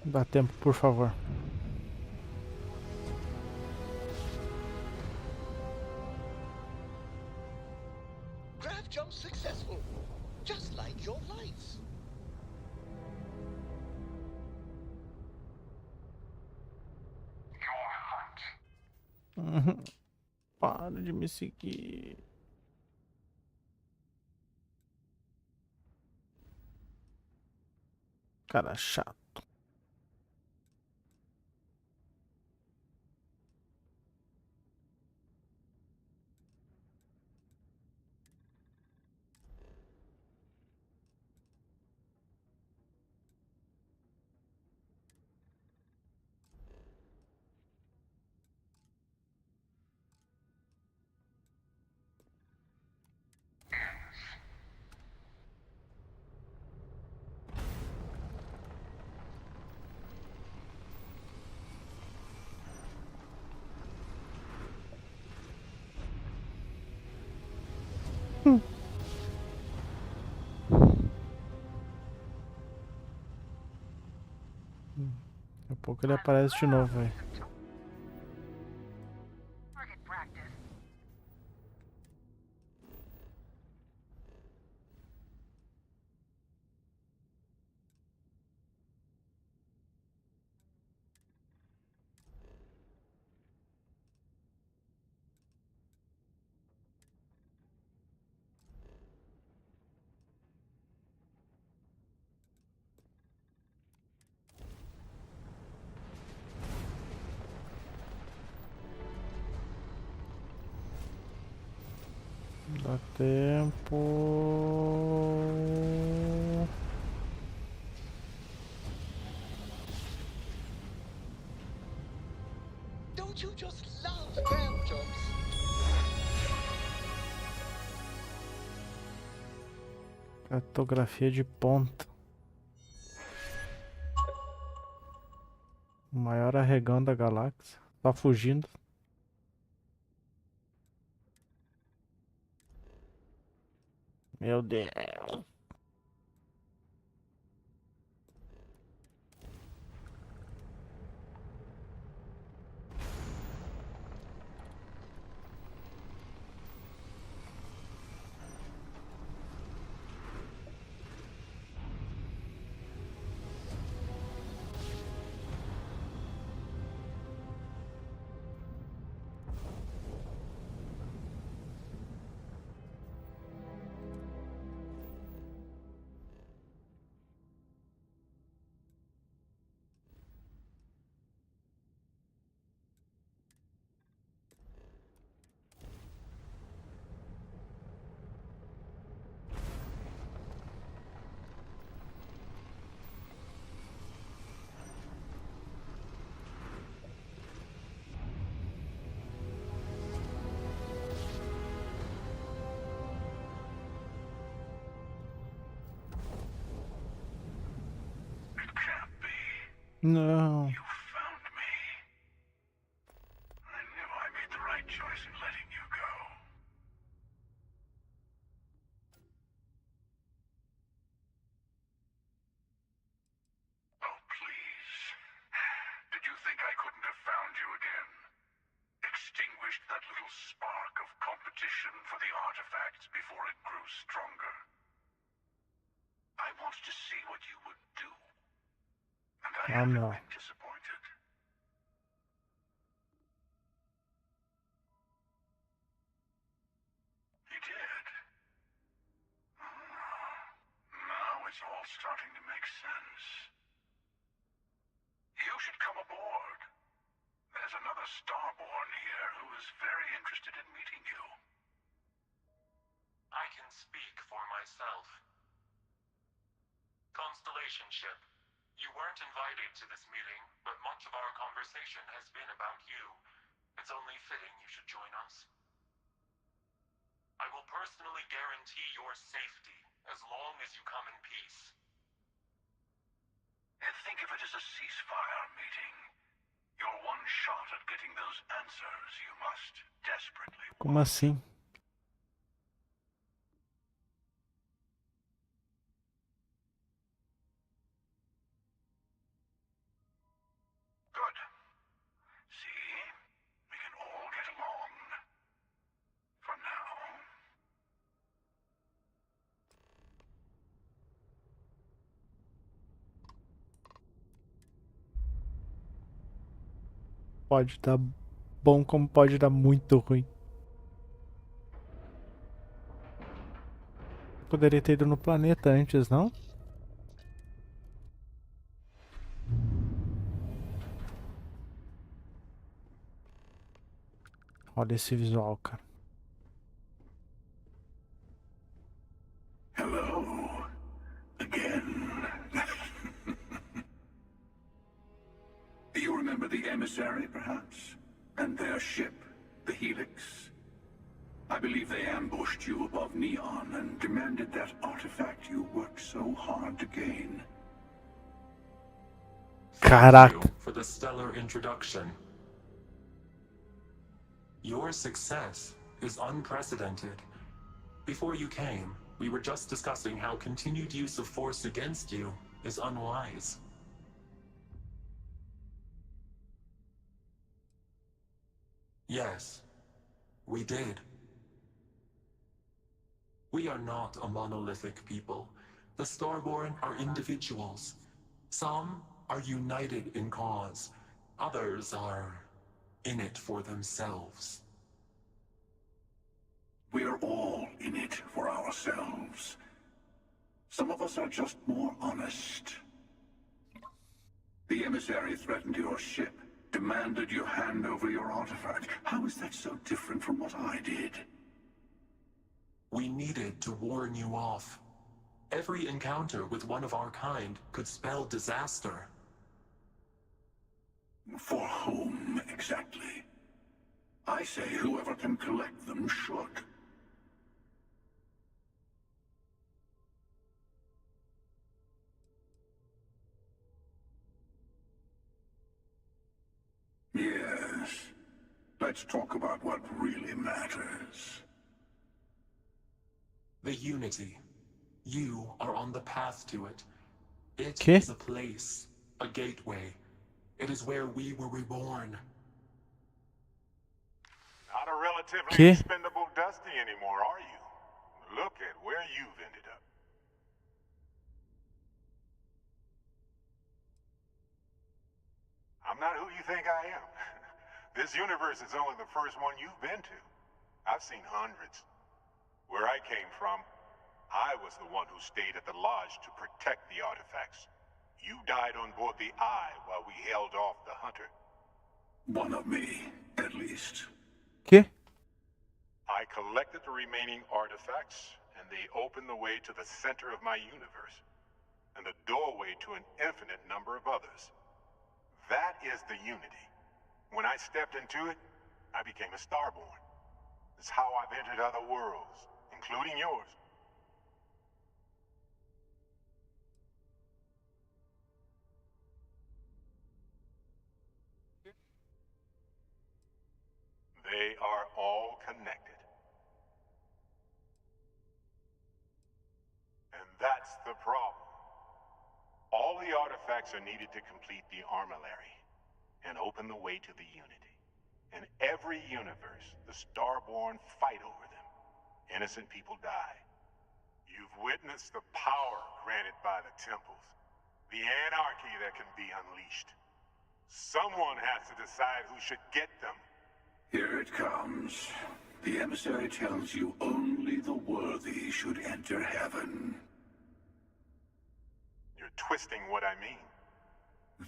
Dá tempo, por favor. Grav jump successful, just like your life. Para de me seguir. Cara chato. Daqui a pouco ele aparece de novo, velho. Dá tempo. Don't you just love cram jobs? Cartografia de ponta. O maior arregão da galáxia. Tá fugindo. Meu Deus. Não. You found me. I knew I made the right choice in letting you go. Oh, please. Did you think I couldn't have found you again? Extinguished that little spark of competition for the artifacts before it grew stronger. I wanted to see what you would do. And I haven't been disappointed. You did. Now it's all starting to make sense. You should come aboard. There's another Starborn here who is very interested in meeting you. I can speak for myself. Constellation ship. You weren't invited to this meeting, but much of our conversation has been about you. It's only fitting you should join us. I will personally guarantee your safety as long as you come in peace. And think of it as a ceasefire meeting. Your one shot at getting those answers you must desperately want. Como assim? Good. See? We can all get along. For now. Pode dar bom como pode dar muito ruim. Poderia ter ido no planeta antes, não? Olha esse visual, cara. Hello. Again. You remember the emissary, perhaps? And their ship, the Helix? I believe they ambushed you above Neon and demanded that artifact you worked so hard to gain. Caraca. Thank you for the stellar introduction. Your success is unprecedented. Before you came, we were just discussing how continued use of force against you is unwise. Yes, we did. We are not a monolithic people. The Starborn are individuals. Some are united in cause. Others are in it for themselves. We're all in it for ourselves. Some of us are just more honest. The emissary threatened your ship, demanded you hand over your artifact. How is that so different from what I did? We needed to warn you off. Every encounter with one of our kind could spell disaster. For whom, exactly? I say whoever can collect them should. Yes. Let's talk about what really matters. The Unity. You are on the path to it. It Okay. is a place, a gateway. It is where we were reborn. Not a relatively Okay. expendable Dusty anymore, are you? Look at where you've ended up. I'm not who you think I am. This universe is only the first one you've been to. I've seen hundreds. Where I came from, I was the one who stayed at the lodge to protect the artifacts. You died on board the Eye while we held off the Hunter. One of me, at least. Okay. I collected the remaining artifacts, and they opened the way to the center of my universe, and the doorway to an infinite number of others. That is the Unity. When I stepped into it, I became a Starborn. It's how I've entered other worlds, including yours. They are all connected. And that's the problem. All the artifacts are needed to complete the armillary and open the way to the Unity. In every universe, the Starborn fight over them. Innocent people die. You've witnessed the power granted by the temples, the anarchy that can be unleashed. Someone has to decide who should get them. Here it comes. The emissary tells you only the worthy should enter heaven. You're twisting what I mean.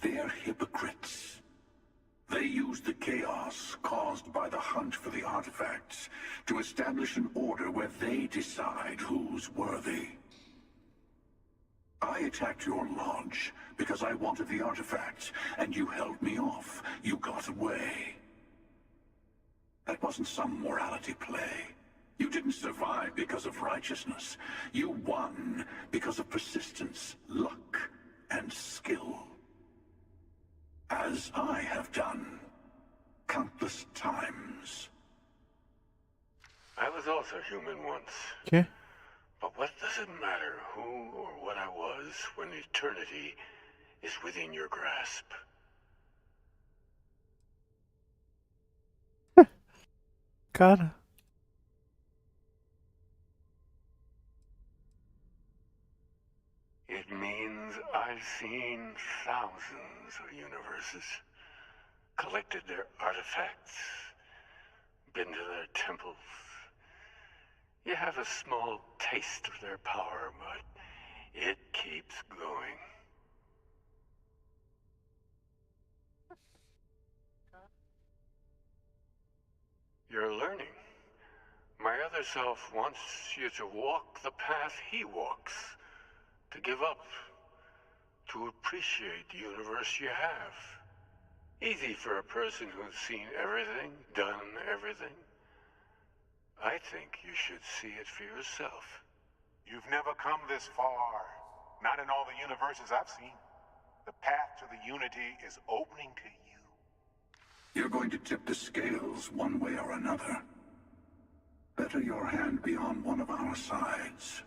They're hypocrites. They use the chaos caused by the hunt for the artifacts to establish an order where they decide who's worthy. I attacked your lodge because I wanted the artifacts, and you held me off. You got away. That wasn't some morality play. You didn't survive because of righteousness. You won because of persistence, luck, and skill. As I have done, countless times. I was also human once. Okay. But what does it matter who or what I was when eternity is within your grasp? Cara. It means I've seen thousands of universes, collected their artifacts, been to their temples. You have a small taste of their power, but it keeps going. You're learning. My other self wants you to walk the path he walks, to give up, to appreciate the universe you have. Easy for a person who's seen everything, done everything. I think you should see it for yourself. You've never come this far. Not in all the universes I've seen. The path to the Unity is opening to you. You're going to tip the scales one way or another. Better your hand be on one of our sides.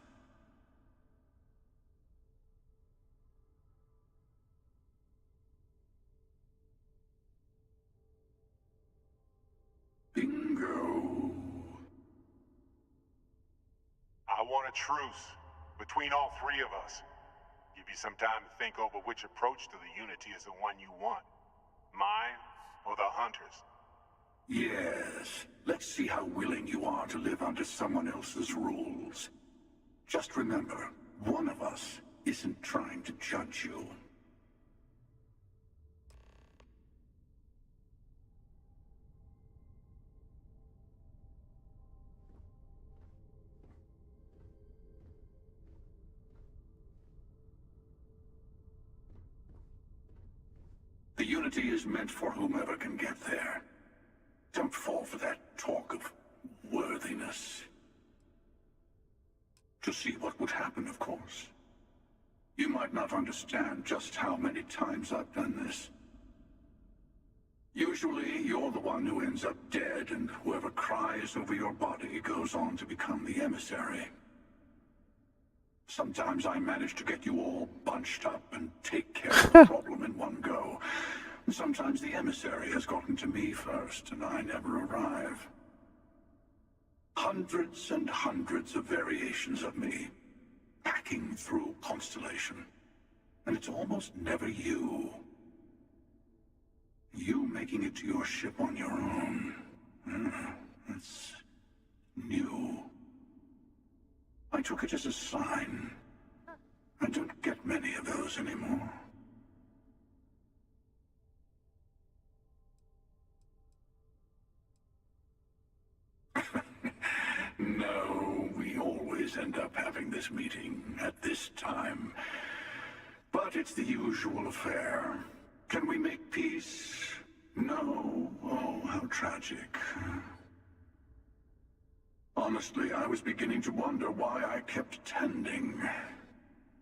truce between all three of us. Give you some time to think over which approach to the Unity is the one you want. Mine or the Hunters? Yes. Let's see how willing you are to live under someone else's rules. Just remember, one of us isn't trying to judge you. The Unity is meant for whomever can get there. Don't fall for that talk of worthiness. To see what would happen, of course. You might not understand just how many times I've done this. Usually, you're the one who ends up dead, and whoever cries over your body goes on to become the emissary. Sometimes I manage to get you all bunched up and take care of the problem in one go. Sometimes the emissary has gotten to me first, and I never arrive. Hundreds and hundreds of variations of me, hacking through Constellation. And it's almost never you. You making it to your ship on your own. That's new. I took it as a sign. I don't get many of those anymore. No, we always end up having this meeting at this time. But it's the usual affair. Can we make peace? No. Oh, how tragic. Honestly, I was beginning to wonder why I kept tending.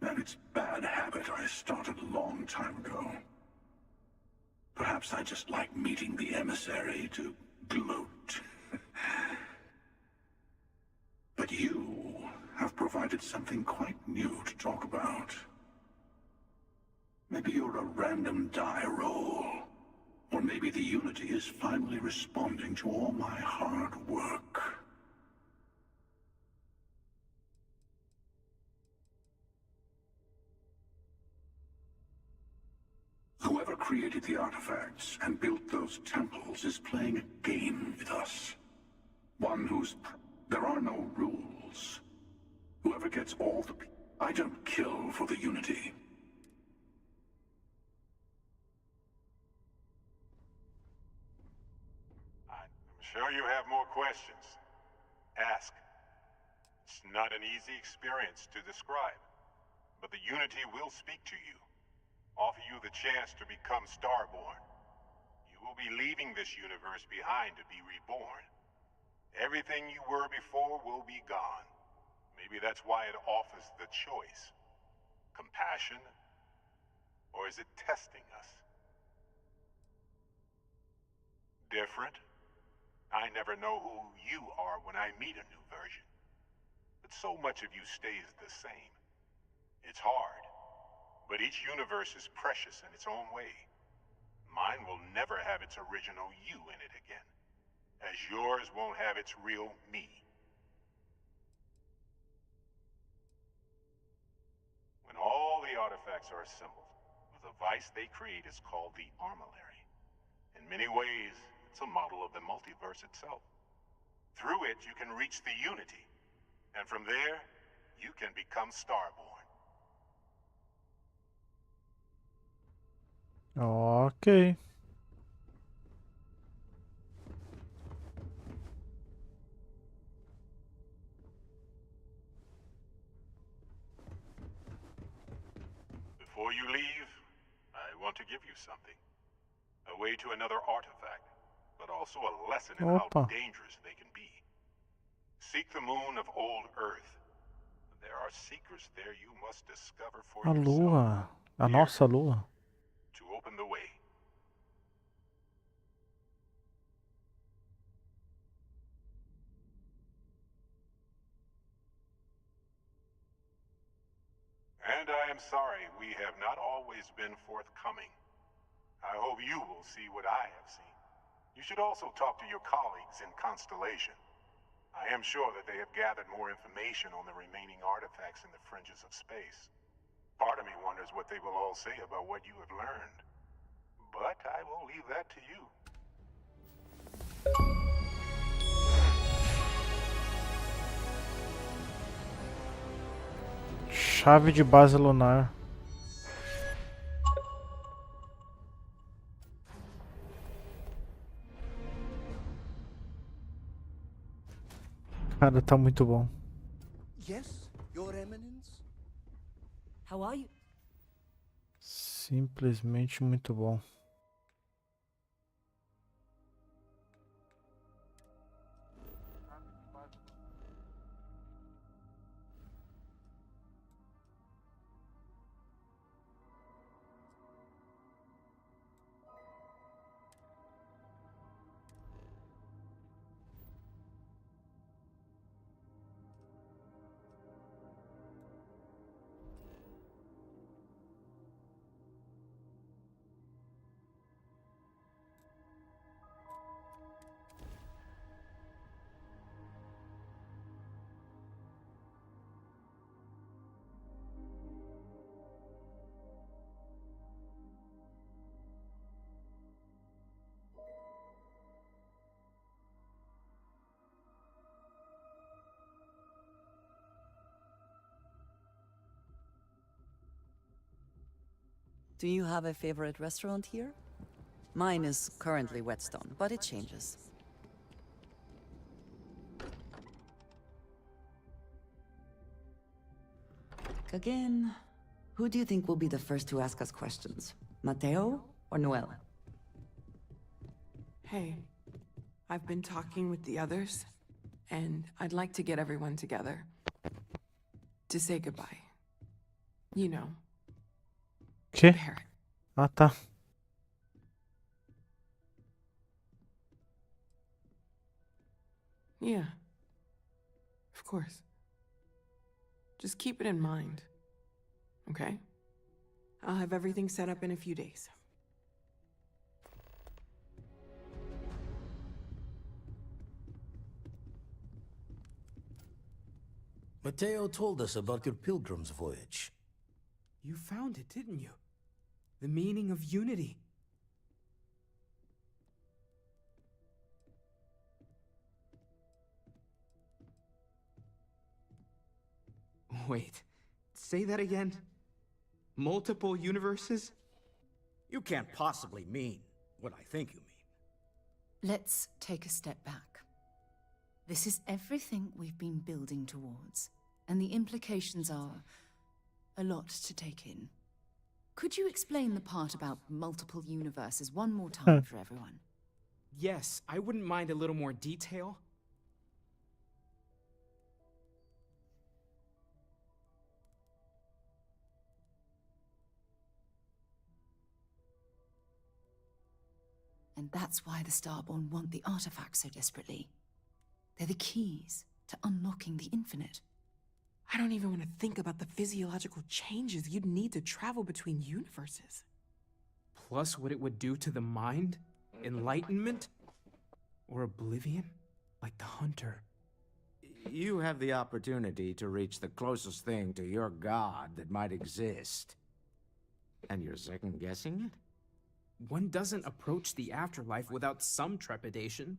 And it's a bad habit I started a long time ago. Perhaps I just like meeting the emissary to gloat. But you have provided something quite new to talk about. Maybe you're a random die roll. Or maybe the Unity is finally responding to all my hard work. Whoever created the artifacts and built those temples is playing a game with us. One whose... There are no rules. Whoever gets all the... I don't kill for the Unity. I'm sure you have more questions. Ask. It's not an easy experience to describe, but the Unity will speak to you. Offer you the chance to become Starborn. You will be leaving this universe behind to be reborn. Everything you were before will be gone. Maybe that's why it offers the choice. Compassion? Or is it testing us? Different? I never know who you are when I meet a new version. But so much of you stays the same. It's hard. But each universe is precious in its own way. Mine will never have its original you in it again, as yours won't have its real me. When all the artifacts are assembled, the device they create is called the Armillary. In many ways, it's a model of the multiverse itself. Through it, you can reach the Unity, and from there, you can become Starborn. Ok. Before you leave, I want to give you something. A way to another artifact, but also a lesson in how Opa. dangerous they can be. Seek the moon of old Earth. There are secrets there you must discover for A yourself. lua. A nossa lua. To open the way. And I am sorry we have not always been forthcoming. I hope you will see what I have seen. You should also talk to your colleagues in Constellation. I am sure that they have gathered more information on the remaining artifacts in the fringes of space. Part of me wonders what they will all say about what you have learned. But I will leave that to you. Chave de base lunar. Cara, tá muito bom. Yes, Your Eminence? How are you? Simplesmente muito bom. Do you have a favorite restaurant here? Mine is currently Whetstone, but it changes. Again, who do you think will be the first to ask us questions? Mateo or Noel? Hey, I've been talking with the others, and I'd like to get everyone together to say goodbye. You know. Que? Ah, tá. Yeah. Of course. Just keep it in mind. Okay? I'll have everything set up in a few days. Mateo told us about your pilgrim's voyage. You found it, didn't you? The meaning of unity. Wait, say that again? Multiple universes? You can't possibly mean what I think you mean. Let's take a step back. This is everything we've been building towards, and the implications are a lot to take in. Could you explain the part about multiple universes one more time for everyone? Yes, I wouldn't mind a little more detail. And that's why the Starborn want the artifacts so desperately. They're the keys to unlocking the infinite. I don't even want to think about the physiological changes you'd need to travel between universes. Plus what it would do to the mind? Enlightenment? Or oblivion? Like the Hunter. You have the opportunity to reach the closest thing to your god that might exist. And you're second-guessing it? One doesn't approach the afterlife without some trepidation.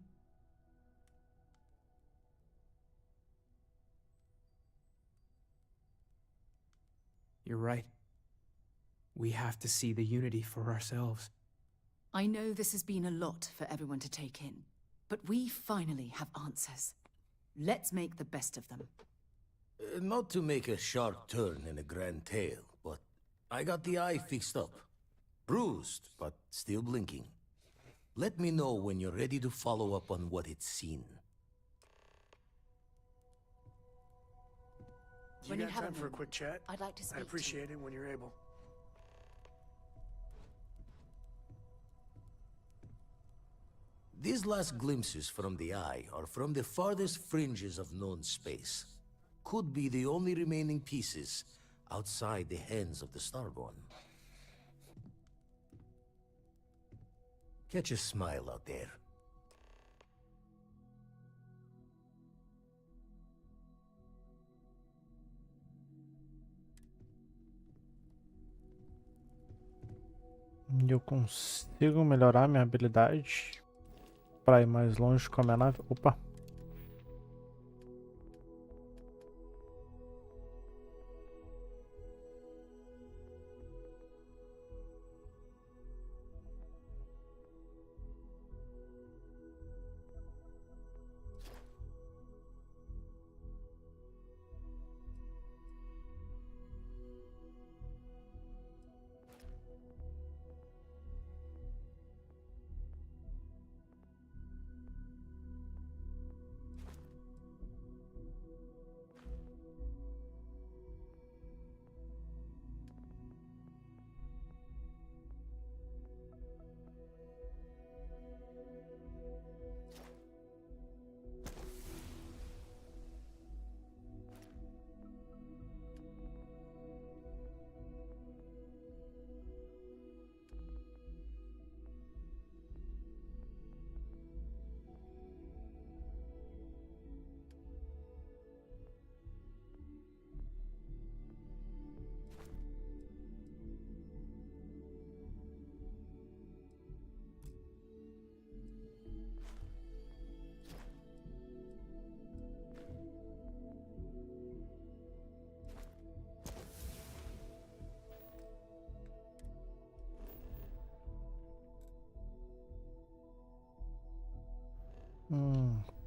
You're right. We have to see the unity for ourselves. I know this has been a lot for everyone to take in, but we finally have answers. Let's make the best of them. Not to make a sharp turn in a grand tale, but I got the eye fixed up. Bruised, but still blinking. Let me know when you're ready to follow up on what it's seen. When you got have time a for a moment, quick chat? I'd like to speak I'd appreciate it when you're able. These last glimpses from the eye are from the farthest fringes of known space. Could be the only remaining pieces outside the hands of the Starborn. Catch a smile out there. E eu consigo melhorar minha habilidade para ir mais longe com a minha nave. Opa!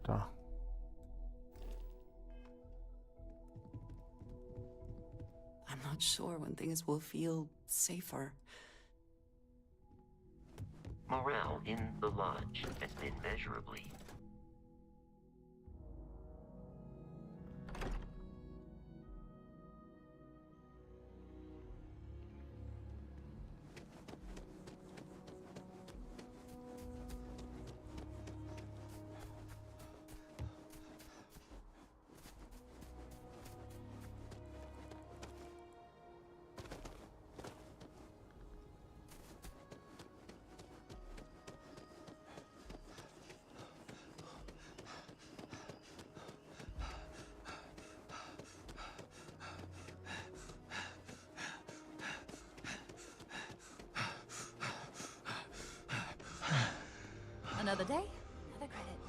Tá. I'm not sure when things will feel safer. Morale in the lodge has been measurably. Another day, another credit.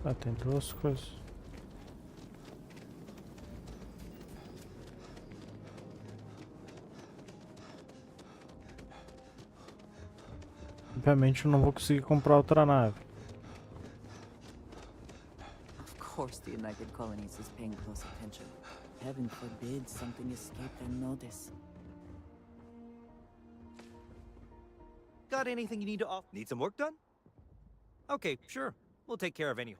Ah, tem duas coisas. Obviamente eu não vou conseguir comprar outra nave. Of course the United Colonies is paying close attention. Heaven forbid something escape their notice. Got anything you need to off? Need some work done? Okay, sure. We'll take care of any.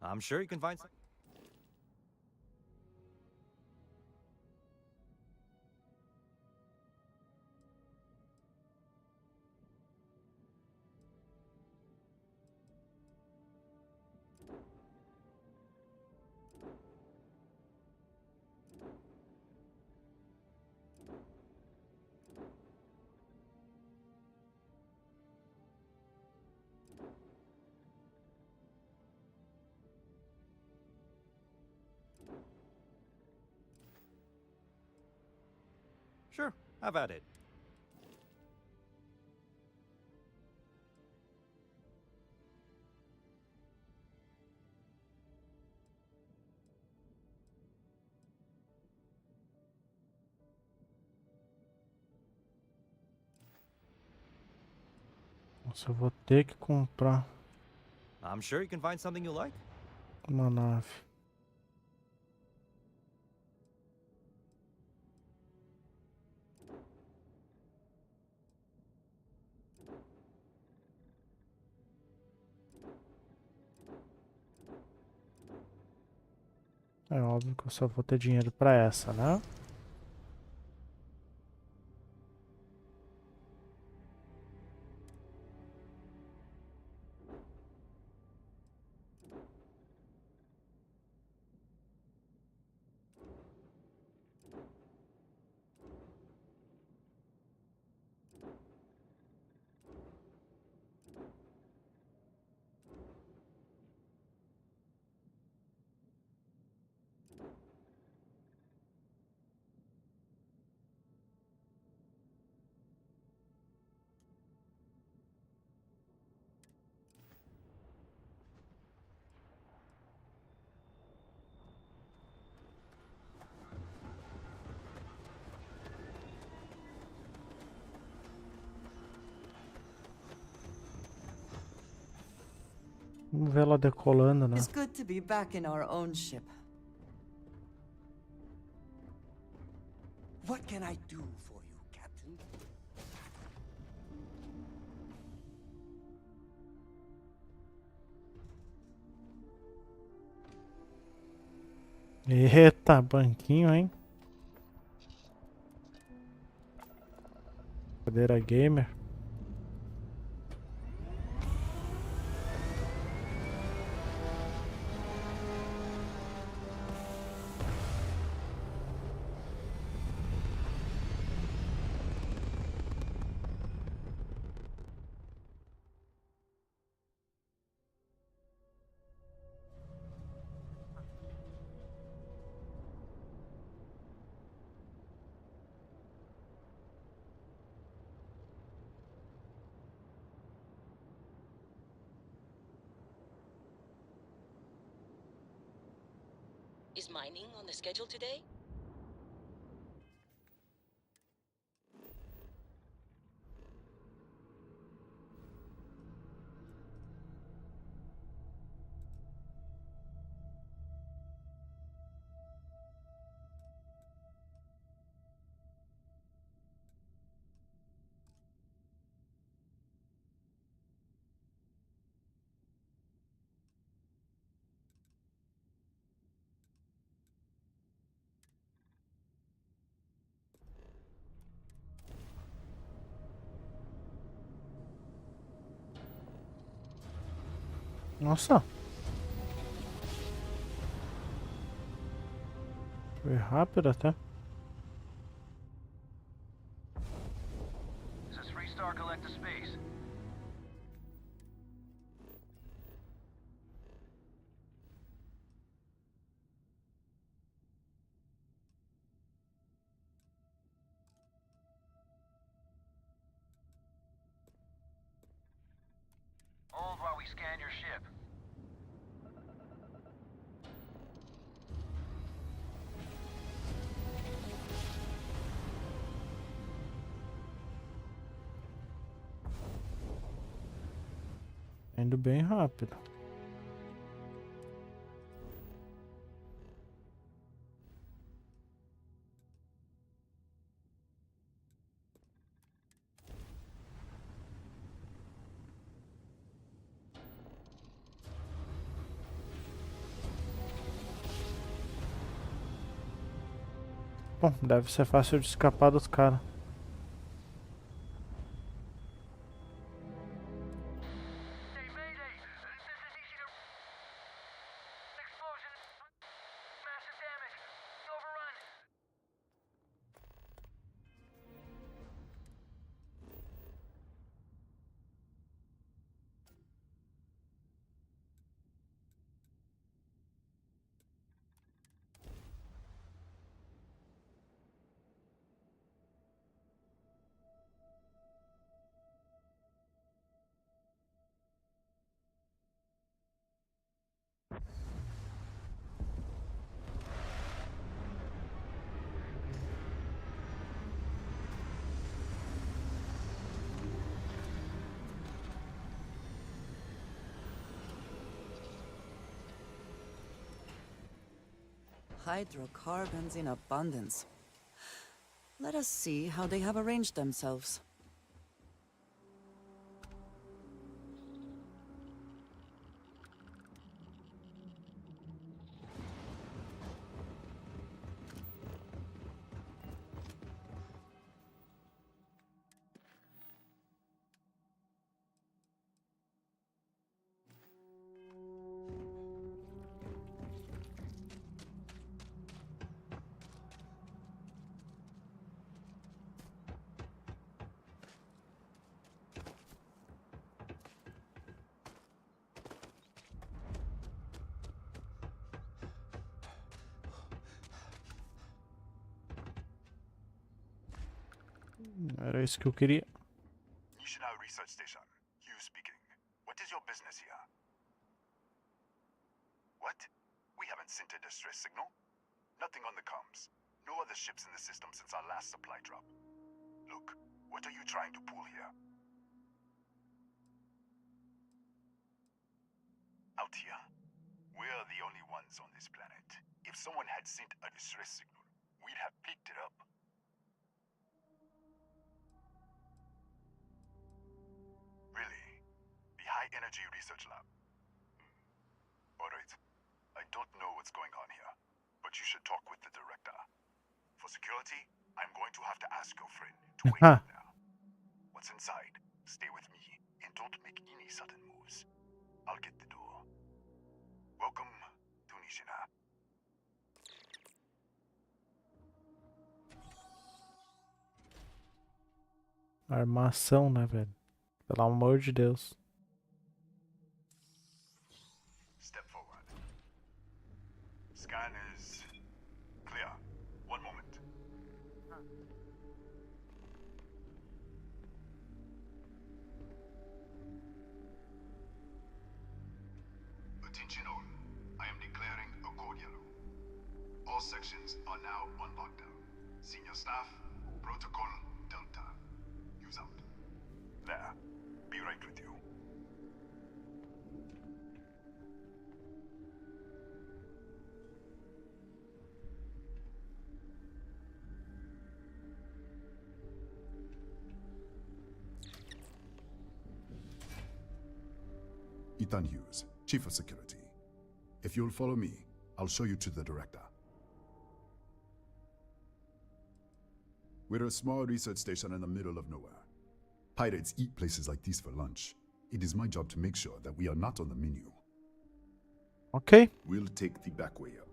I'm sure you can find some. Sure, have at it. Nossa, eu vou ter que comprar I'm sure you can find something you like. uma nave. É óbvio que eu só vou ter dinheiro pra essa, né? Vamos ver ela decolando, né? It's good to be back in our own ship. What can I do for you, Captain? Eita, banquinho, hein? Cadeira gamer. Is mining on the schedule today? Nossa. Foi rápido até. This is 3-star collector space. Hold while we scan your ship. Indo bem rápido. Bom, deve ser fácil de escapar dos caras. Hydrocarbons in abundance. Let us see how they have arranged themselves. Era isso que eu queria. National Research Station. Hugh speaking. What is your business here? What? We haven't sent a distress signal? Nothing on the comms. No other ships in the system since our last supply drop. Look, what are you trying to pull here? here. We're the only ones on this planet. If someone had sent a distress signal, we'd have picked it up. Really? The High Energy Research Lab? Alright. I don't know what's going on here, but you should talk with the director. For security, I'm going to have to ask your friend to wait in there. What's inside? Stay with me, and don't make any sudden moves. I'll get the door. Welcome to Nishina. Armação, né, velho? Pelo amor de Deus. Step forward. Scan is clear. One moment. Attention all. I am declaring a code yellow. All sections are now on lockdown. Senior staff, protocol Delta. Use out. There. Be right with you. Ethan Hughes, Chief of Security. If you'll follow me, I'll show you to the director. We're a small research station in the middle of nowhere. Pirates eat places like these for lunch. It is my job to make sure that we are not on the menu. Okay. We'll take the back way up.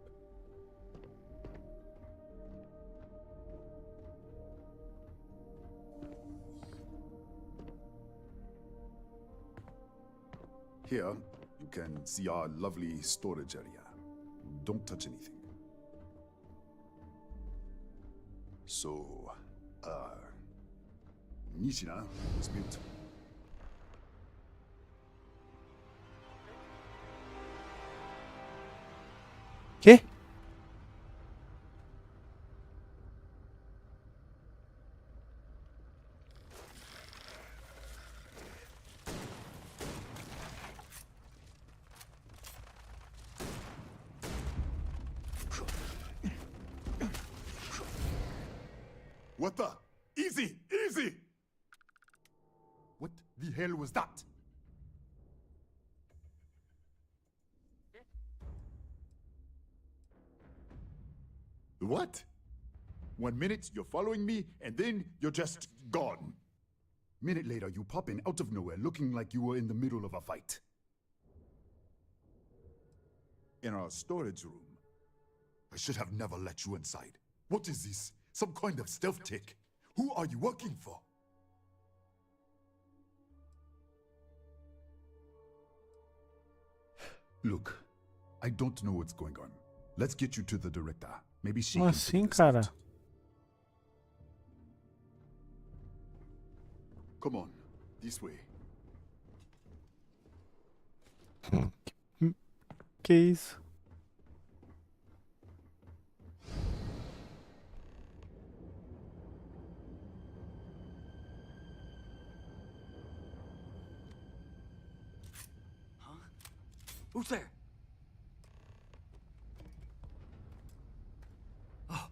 Here, you can see our lovely storage area. Don't touch anything. So, Nishina was built. ¿Qué? What the? Easy! Easy! What the hell was that? What? 1 minute you're following me, and then you're just gone. Minute later, you pop in out of nowhere looking like you were in the middle of a fight. In our storage room. I should have never let you inside. What is this? Some kind of stealth tick? Who are you working for? Look, I don't know what's going on. Let's get you to the director. Maybe she Como can assim, figure this cara? out. Come on, this way. Que isso? Who's there? Oh,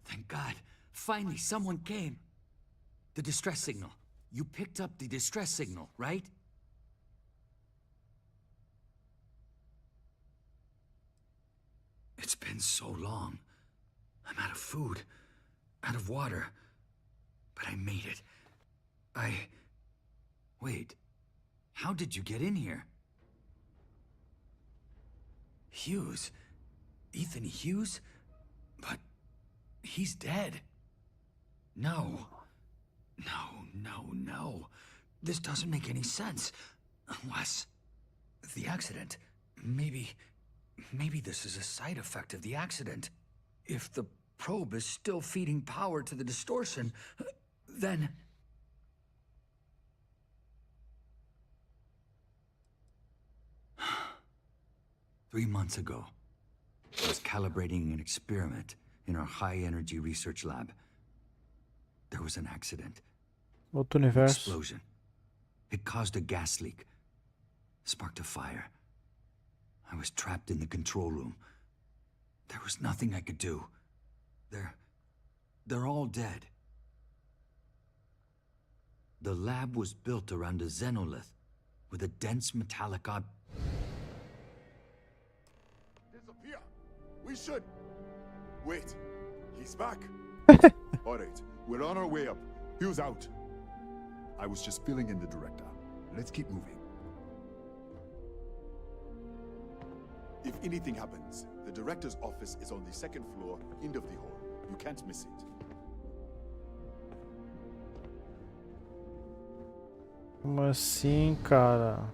thank God. Finally, someone came. The distress signal. You picked up the distress signal, right? It's been so long. I'm out of food, out of water. But I made it. Wait. How did you get in here? Hughes? Ethan Hughes? But he's dead. No. No. This doesn't make any sense. Unless the accident. Maybe this is a side effect of the accident. If the probe is still feeding power to the distortion, then... Three months ago, I was calibrating an experiment in our high-energy research lab. There was an accident. Outro An universo. explosion. It caused a gas leak. Sparked a fire. I was trapped in the control room. There was nothing I could do. They're all dead. The lab was built around a xenolith with a dense metallic Disappear! We should... Wait. He's back. Alright, we're on our way up. Hugh's out. I was just filling in the director. Let's keep moving. If anything happens, the director's office is on the second floor, end of the hall. You can't miss it. Como assim, cara?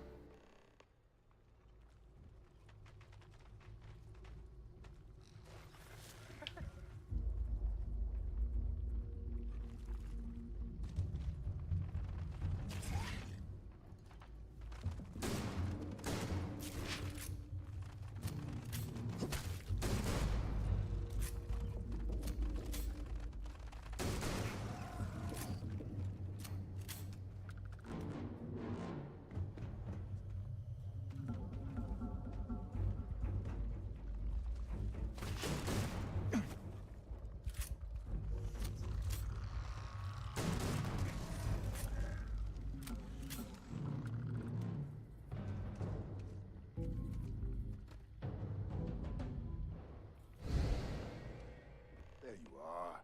There you are.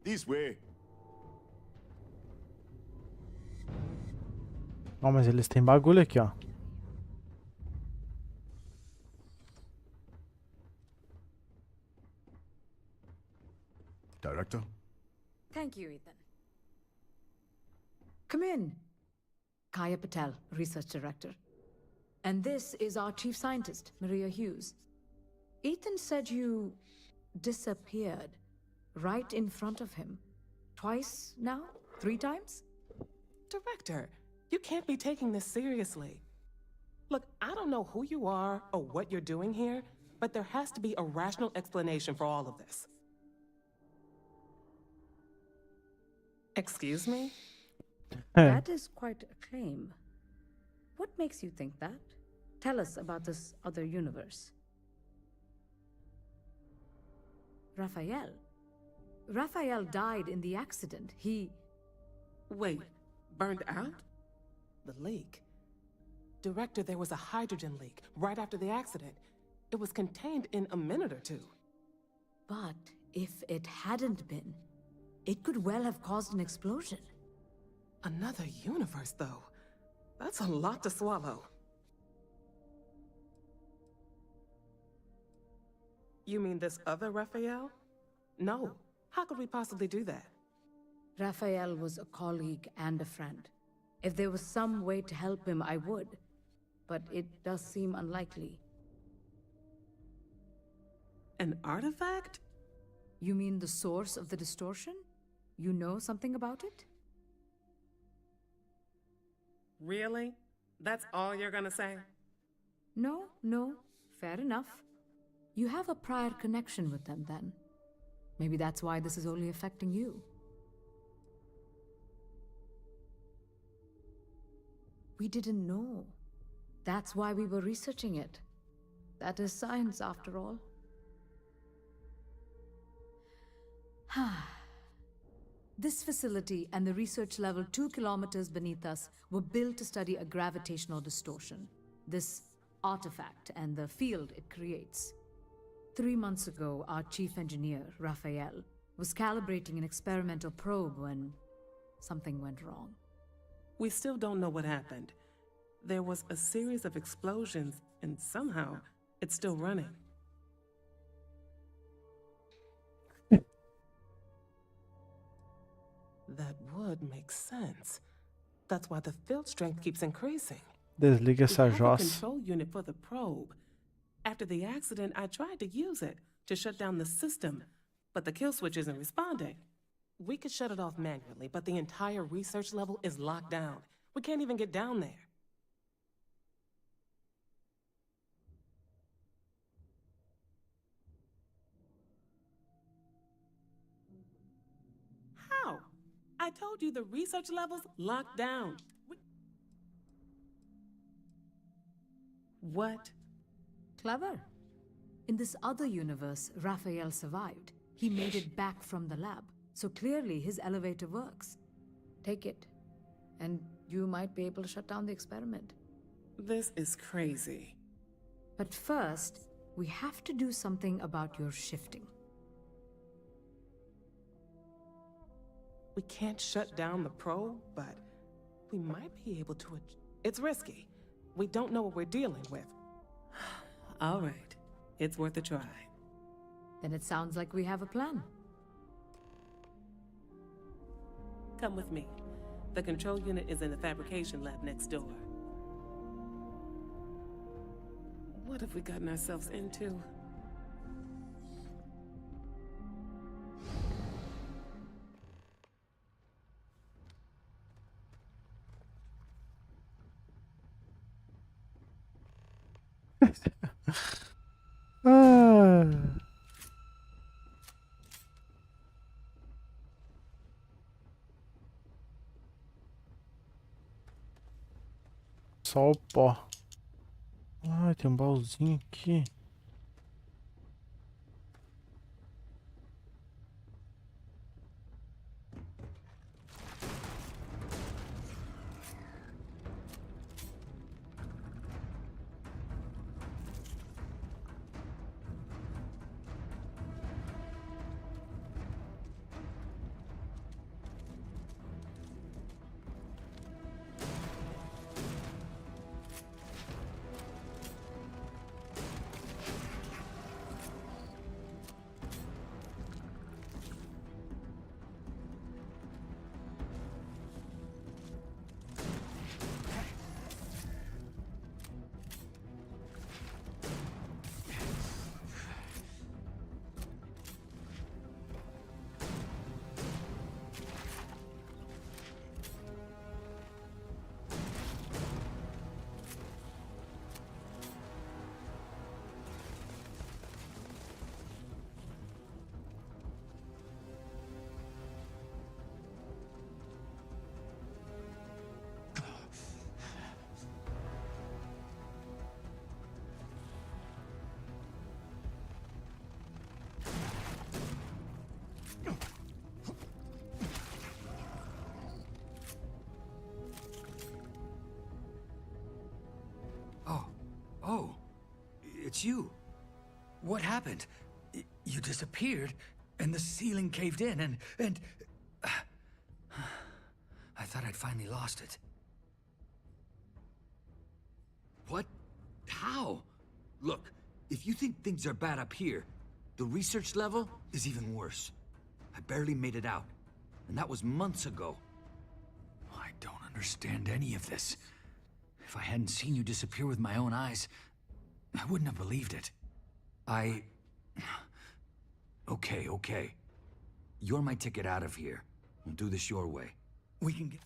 This way. Ó, mas eles têm bagulho aqui, ó. Director? Thank you, Ethan. Come in. Kaya Patel, Research Director. And this is our Chief Scientist, Maria Hughes. Ethan said you disappeared right in front of him. Twice now? 3 times? Director, you can't be taking this seriously. Look, I don't know who you are or what you're doing here, but there has to be a rational explanation for all of this. Excuse me? That is quite a claim. What makes you think that? Tell us about this other universe. Raphael. Raphael died in the accident. He... Wait, burned out? The leak. Director, there was a hydrogen leak right after the accident. It was contained in a minute or 2. But if it hadn't been, it could well have caused an explosion. Another universe, though. That's a lot to swallow. You mean this other Raphael? No. How could we possibly do that? Raphael was a colleague and a friend. If there was some way to help him, I would. But it does seem unlikely. An artifact? You mean the source of the distortion? You know something about it? Really? That's all you're gonna say? No. Fair enough. You have a prior connection with them, then. Maybe that's why this is only affecting you. We didn't know. That's why we were researching it. That is science, after all. This facility and the research level 2 kilometers beneath us were built to study a gravitational distortion, this artifact and the field it creates. 3 months ago, our chief engineer, Raphael, was calibrating an experimental probe when something went wrong. We still don't know what happened. There was a series of explosions, and somehow it's still running. That would make sense. That's why the field strength keeps increasing. Desliga essa We have a jossa. control unit for the probe. After the accident, I tried to use it to shut down the system, but the kill switch isn't responding. We could shut it off manually, but the entire research level is locked down. We can't even get down there. How? I told you the research level's locked down. What? Clever. In this other universe, Raphael survived. He made it back from the lab, so clearly his elevator works. Take it, and you might be able to shut down the experiment. This is crazy. But first, we have to do something about your shifting. We can't shut down the probe, but we might be able to. It's risky. We don't know what we're dealing with. All right. It's worth a try. Then it sounds like we have a plan. Come with me. The control unit is in the fabrication lab next door. What have we gotten ourselves into? Só o pó. Ah, tem um baúzinho aqui. Oh, it's you. What happened? You disappeared, and the ceiling caved in, and... I thought I'd finally lost it. What? How? Look, if you think things are bad up here, the research level is even worse. I barely made it out, and that was months ago. I don't understand any of this. If I hadn't seen you disappear with my own eyes, I wouldn't have believed it. Okay. You're my ticket out of here. We'll do this your way. We can get...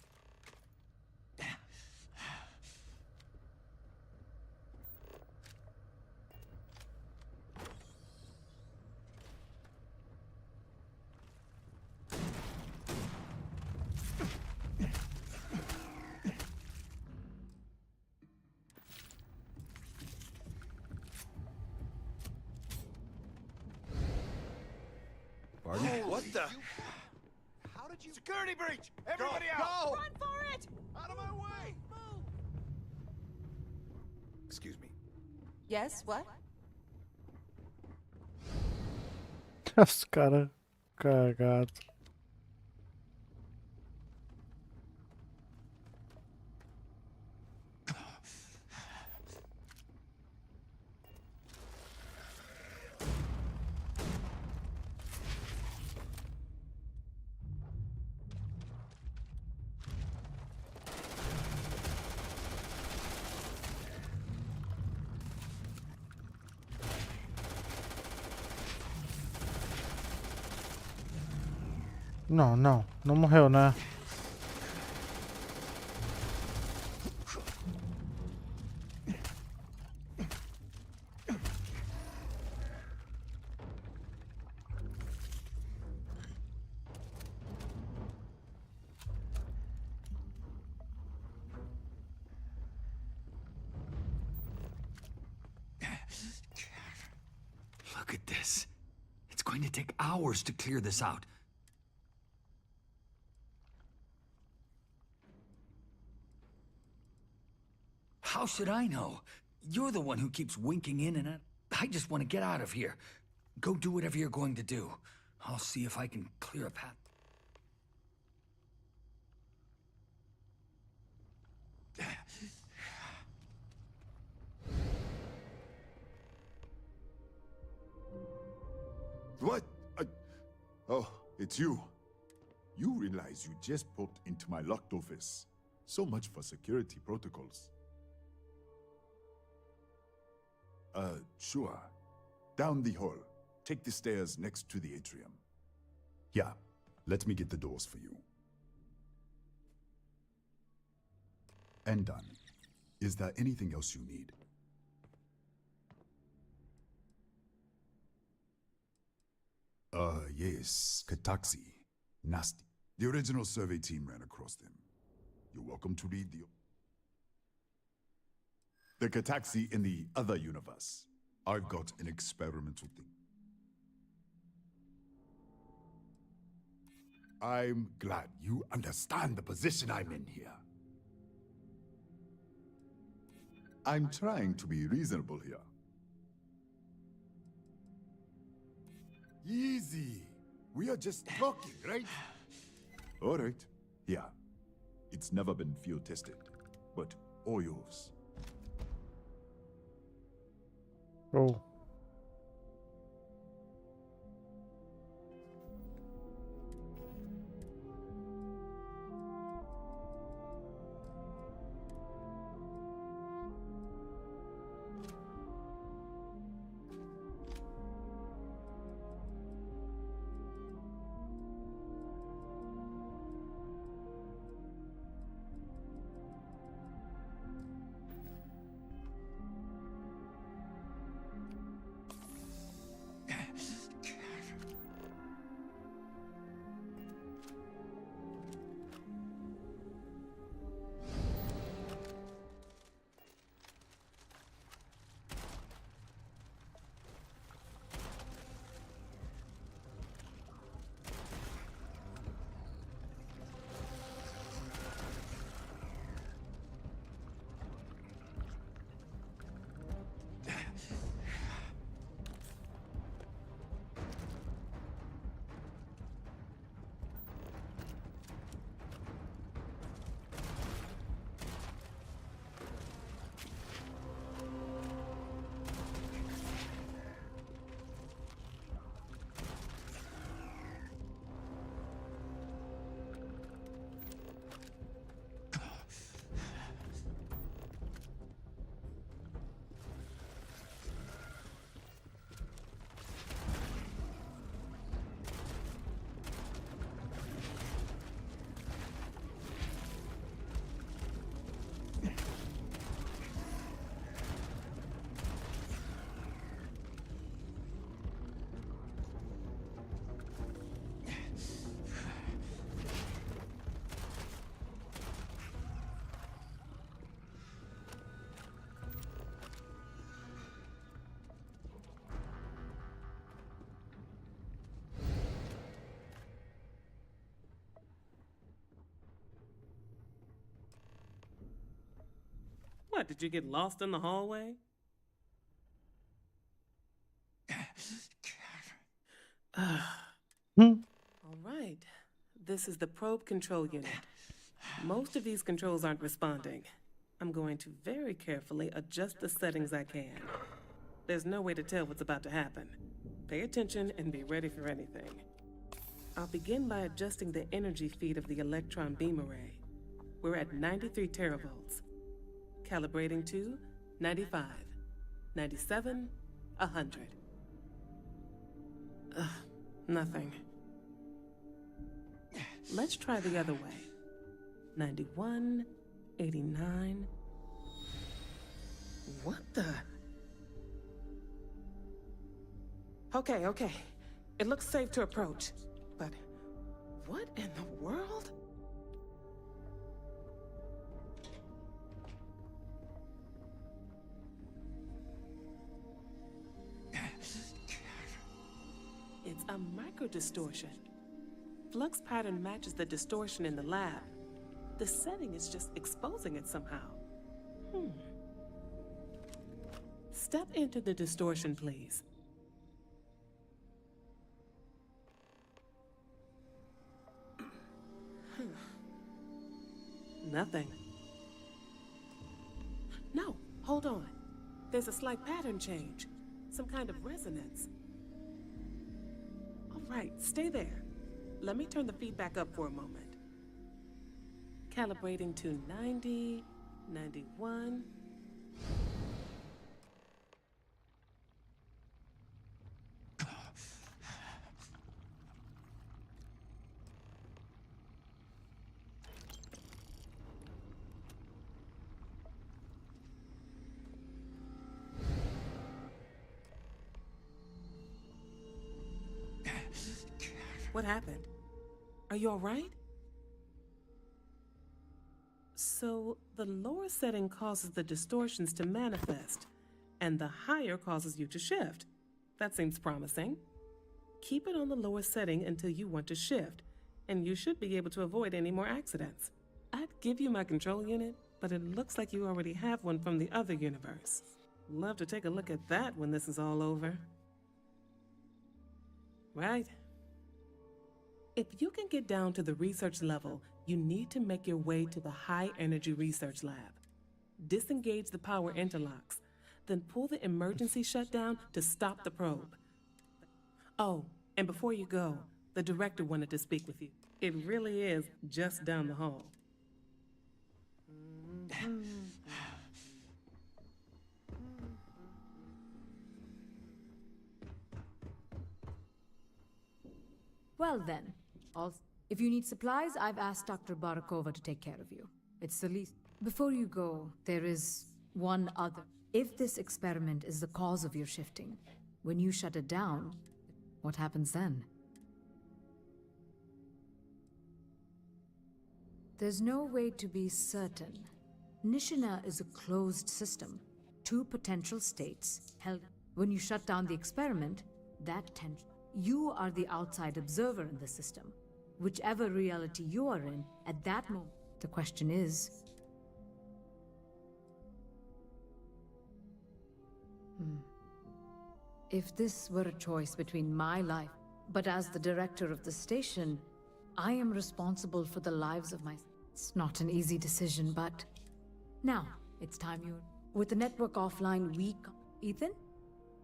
What the? How did you? Security breach! Everybody out! Run for it! Out of my way! Move! Excuse me. Yes, what? Os caras cagados. Não morreu, né? going to take hours to clear this out. How should I know? You're the one who keeps winking in and out. I just want to get out of here. Go do whatever you're going to do. I'll see if I can clear a path. What? Oh, it's you. You realize you just popped into my locked office. So much for security protocols. Sure. Down the hall. Take the stairs next to the atrium. Yeah, let me get the doors for you. And done. Is there anything else you need? Yes, Kataxi. Nasty. The original survey team ran across them. You're welcome to read the Kataxi in the other universe. I've got an experimental thing. I'm glad you understand the position I'm in here. I'm trying to be reasonable here. Easy. We are just talking, right? All right. Yeah. It's never been field tested, but all yours. Oh. What, did you get lost in the hallway? All right. This is the probe control unit. Most of these controls aren't responding. I'm going to very carefully adjust the settings I can. There's no way to tell what's about to happen. Pay attention and be ready for anything. I'll begin by adjusting the energy feed of the electron beam array. We're at 93 teravolts. Calibrating to 95, 97, 100. Nothing. Let's try the other way. 91, 89. What the? Okay. It looks safe to approach. But what in the world? It's hyper distortion. Flux pattern matches the distortion in the lab. The setting is just exposing it somehow. Step into the distortion, please. Nothing. No, hold on. There's a slight pattern change. Some kind of resonance. All right, stay there. Let me turn the feedback up for a moment. Calibrating to 90, 91. What happened? Are you all right? So, the lower setting causes the distortions to manifest, and the higher causes you to shift. That seems promising. Keep it on the lower setting until you want to shift, and you should be able to avoid any more accidents. I'd give you my control unit, but it looks like you already have one from the other universe. Love to take a look at that when this is all over. Right? If you can get down to the research level, you need to make your way to the high energy research lab. Disengage the power interlocks, then pull the emergency shutdown to stop the probe. Oh, and before you go, the director wanted to speak with you. It really is just down the hall. Well then, if you need supplies, I've asked Dr. Barakova to take care of you. It's the least. Before you go, there is one other. If this experiment is the cause of your shifting, when you shut it down, what happens then? There's no way to be certain. Nishina is a closed system. Two potential states held. When you shut down the experiment, that tension. You are the outside observer in the system. Whichever reality you are in, at that moment, the question is... If this were a choice between my life, but as the director of the station, I am responsible for the lives of my... It's not an easy decision, but... Now, it's time you... With the network offline, Ethan?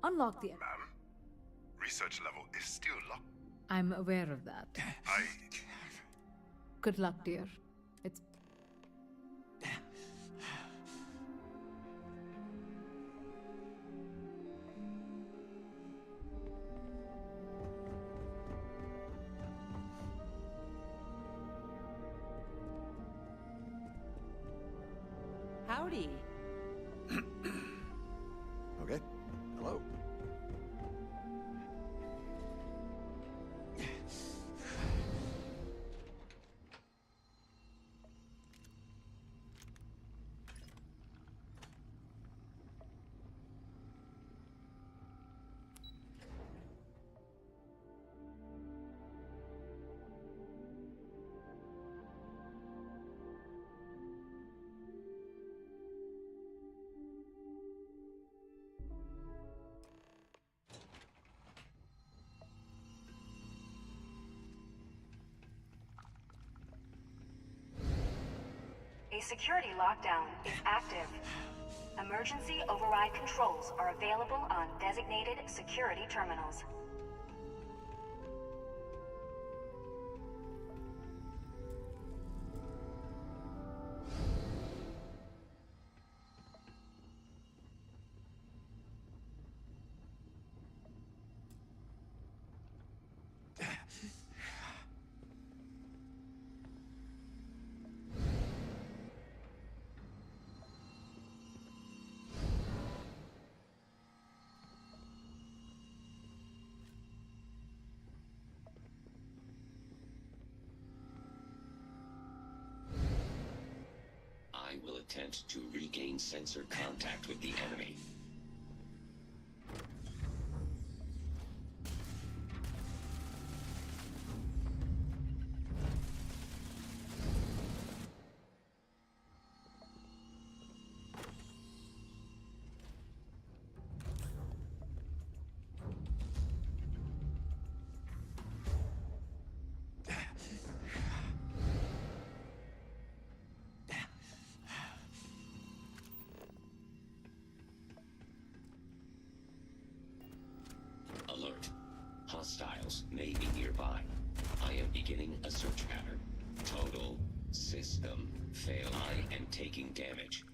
Unlock the... Ma'am, research level is still locked. I'm aware of that. Good luck, dear. It's... Howdy. Okay, hello. A security lockdown is active. Emergency override controls are available on designated security terminals. I will attempt to regain sensor contact with the enemy. Beginning a search pattern. Total system fail. I am taking damage.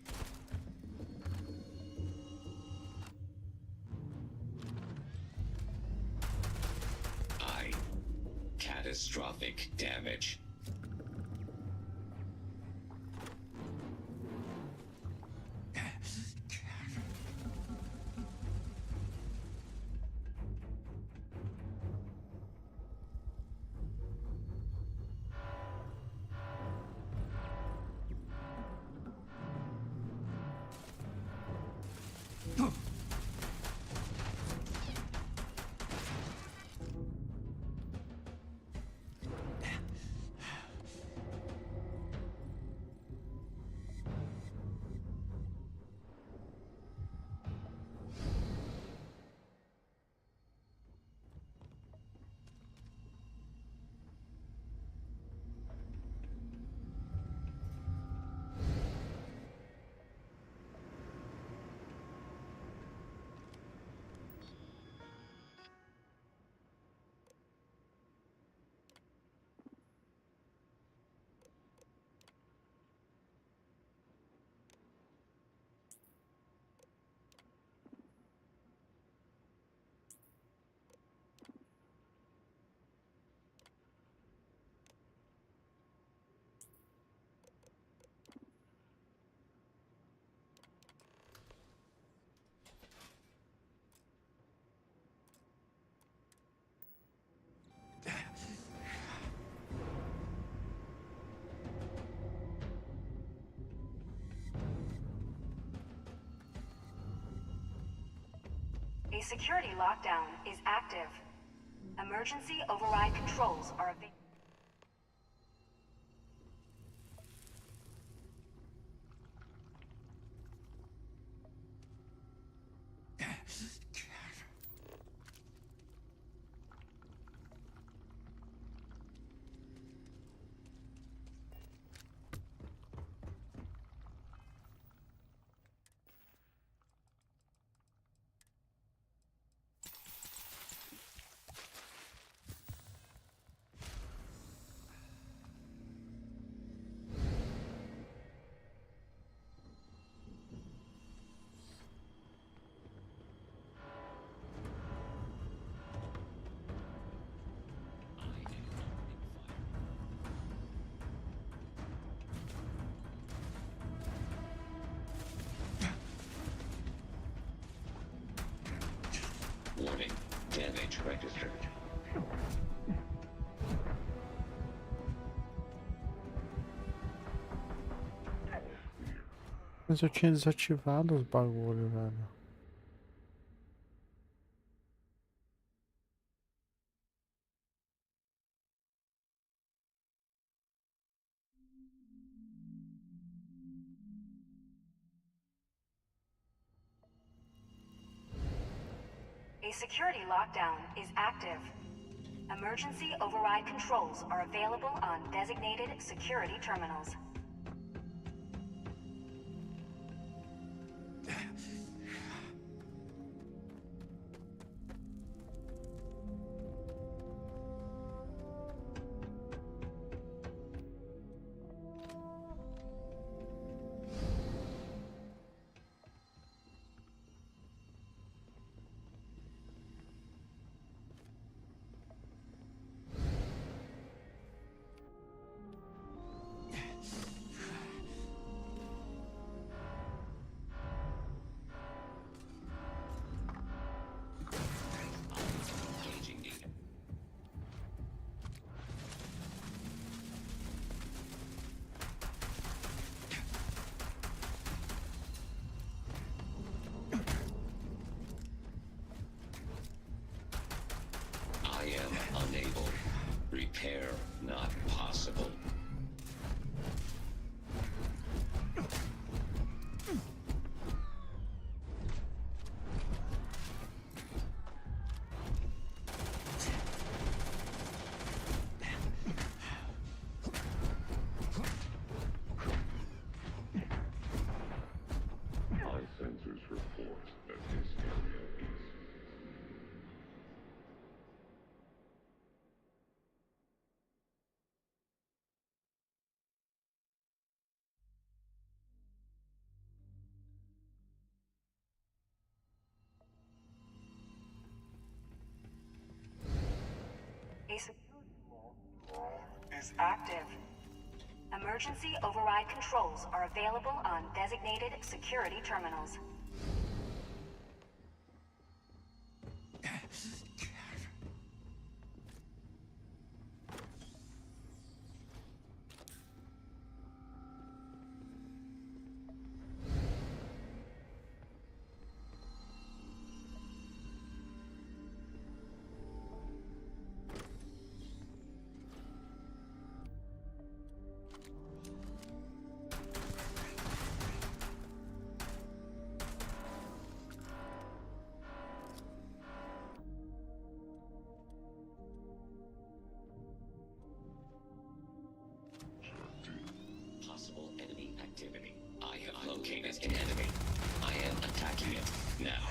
Catastrophic damage. A security lockdown is active. Emergency override controls are available. Warning, damage registered. Mas eu tinha desativado os bagulho, velho. A security lockdown is active. Emergency override controls are available on designated security terminals. A security law is active. Emergency override controls are available on designated security terminals. Possible enemy activity. I have located an enemy. I am attacking it now.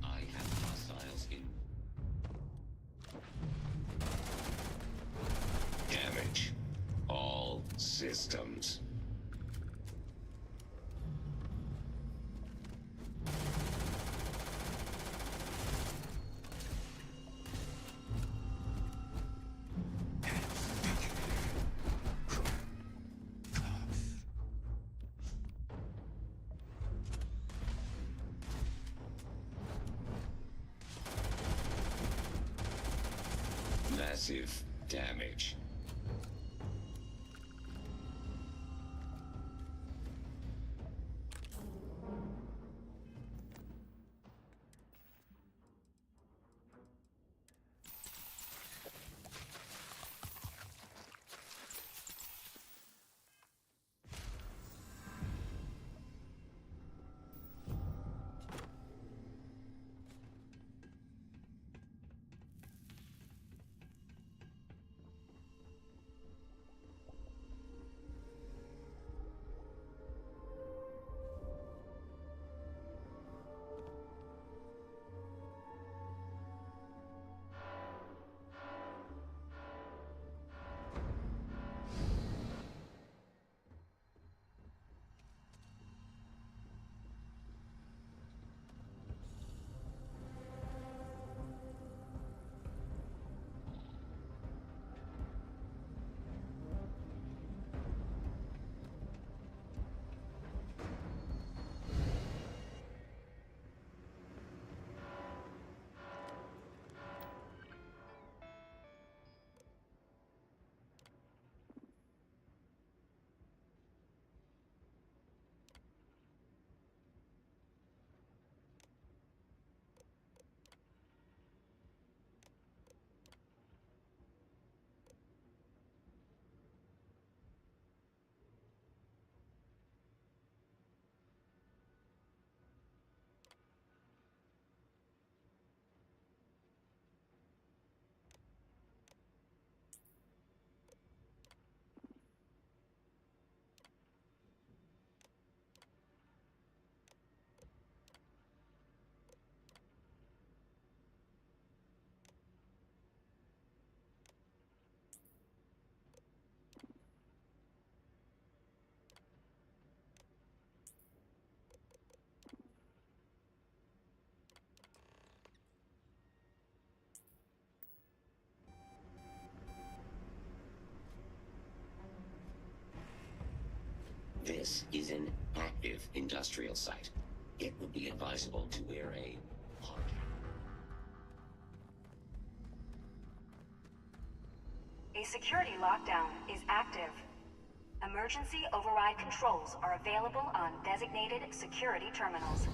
I have hostiles in. Damage. All systems. Massive damage. This is an active industrial site. It would be advisable to wear a hard A security lockdown is active. Emergency override controls are available on designated security terminals.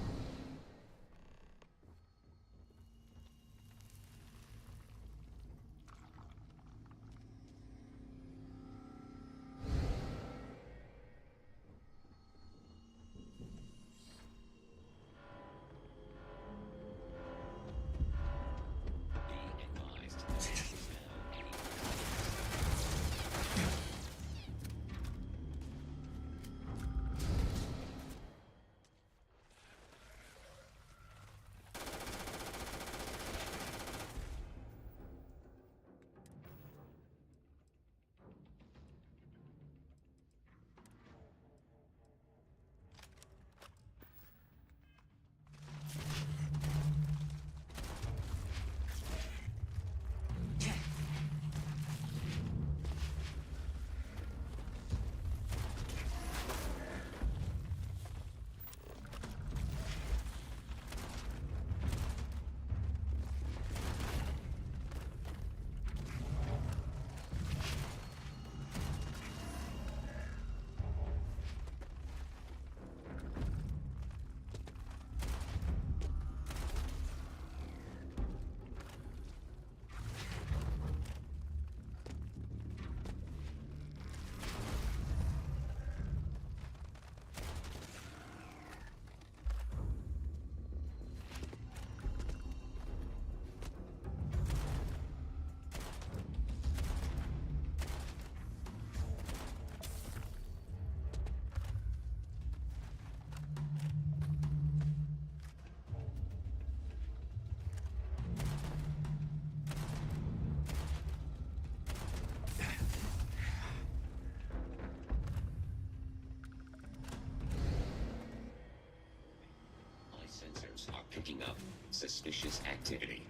picking up suspicious activity.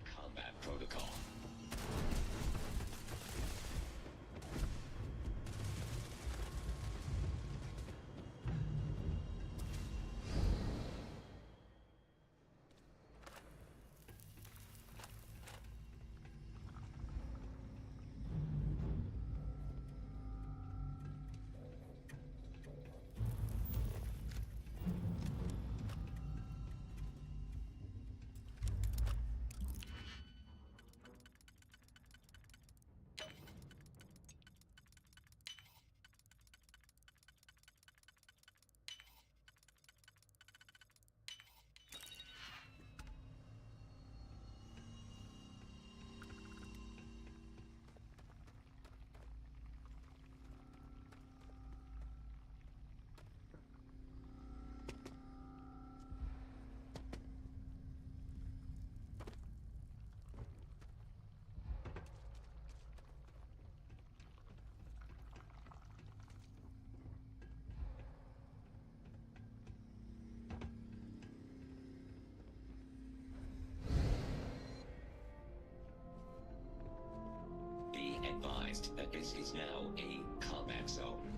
Combat protocol. Be advised that this is now a combat zone.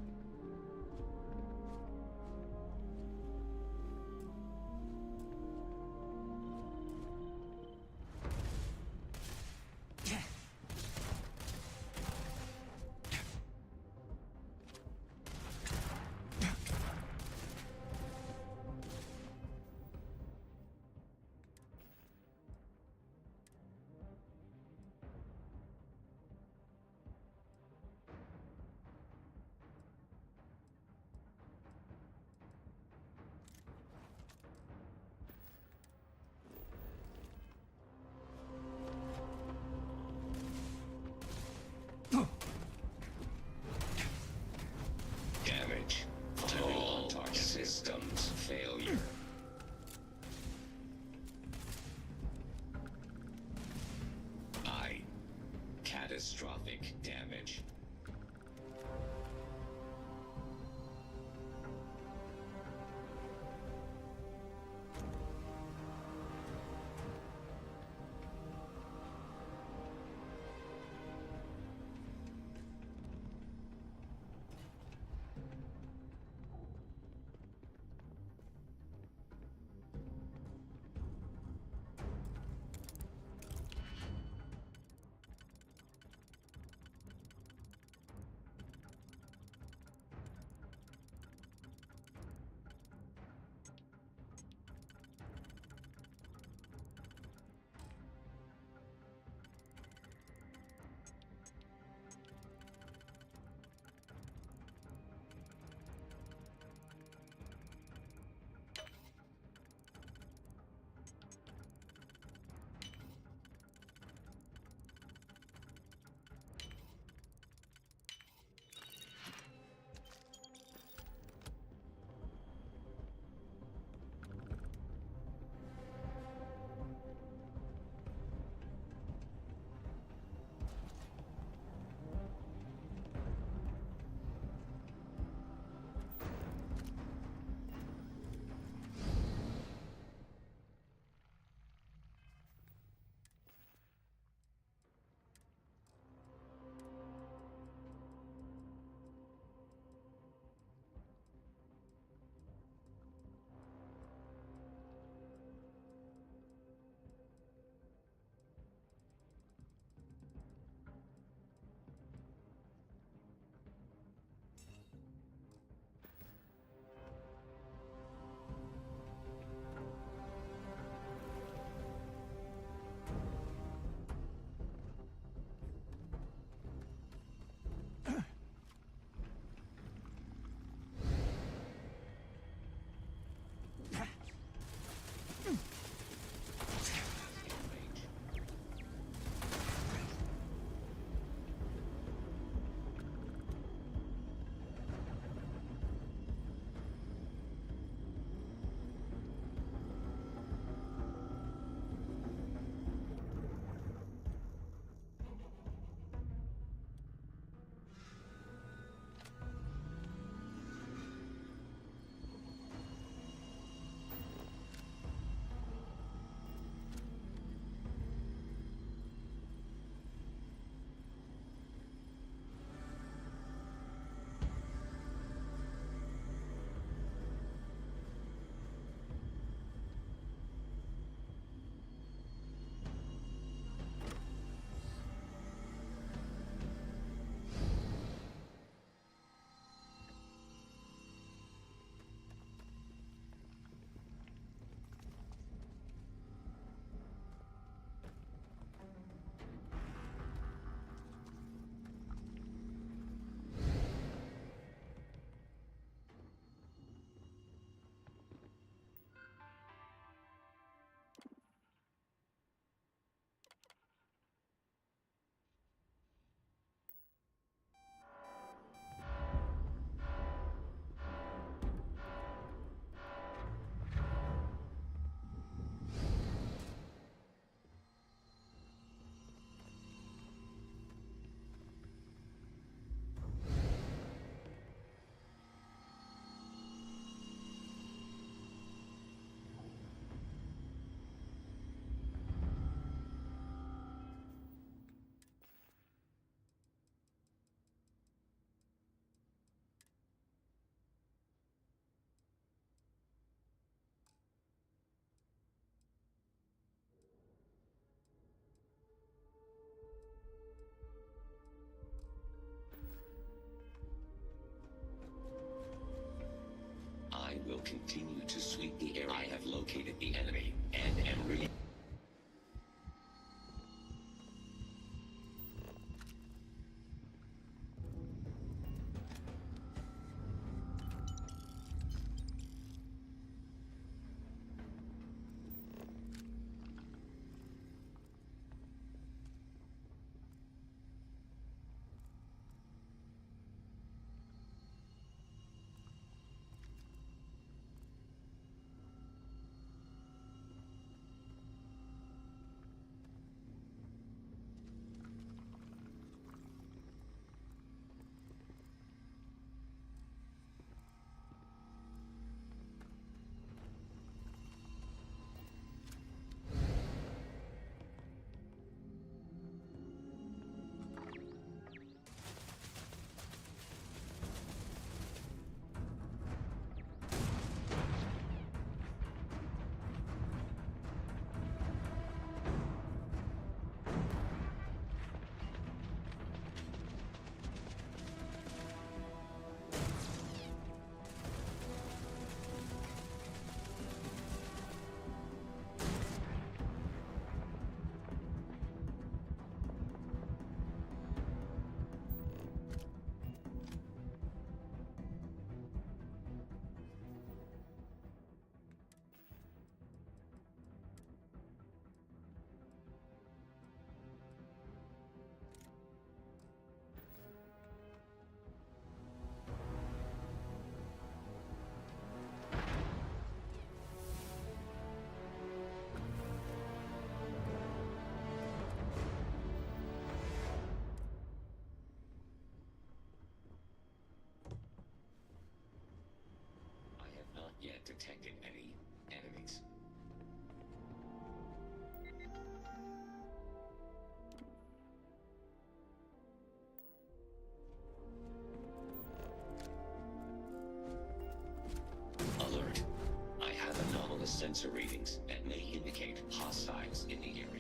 the sensor readings and may indicate hostiles in the area.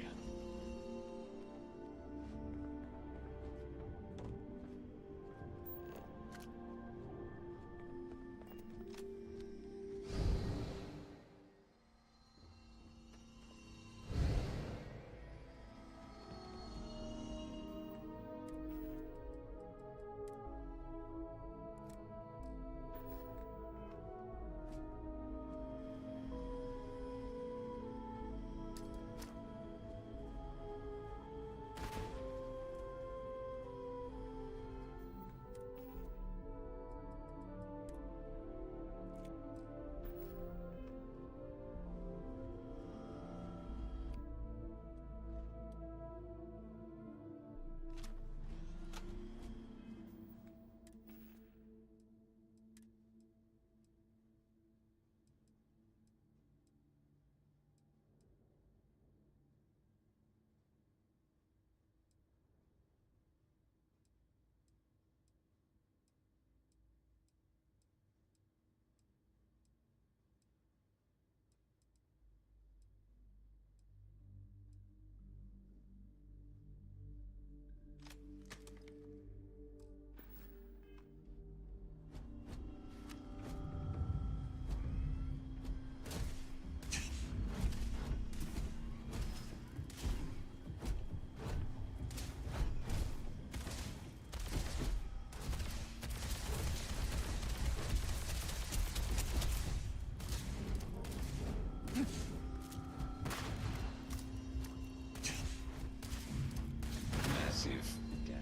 Massive gap.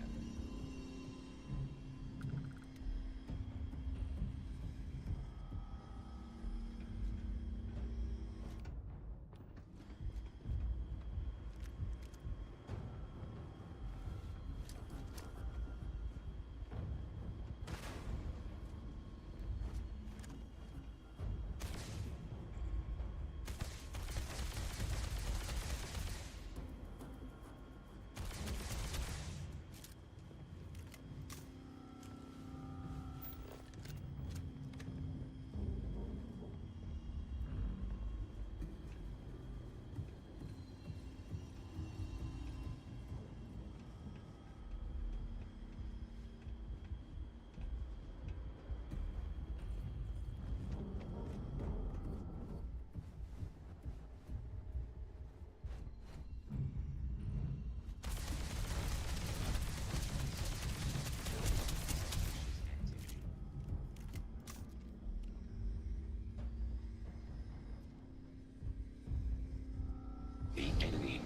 The enemy.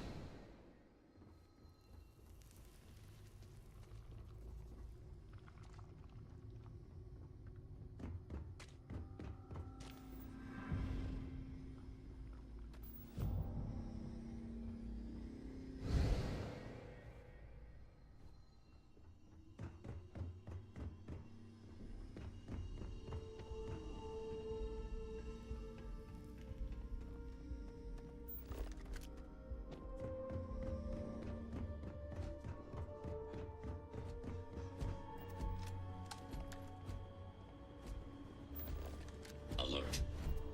Alert.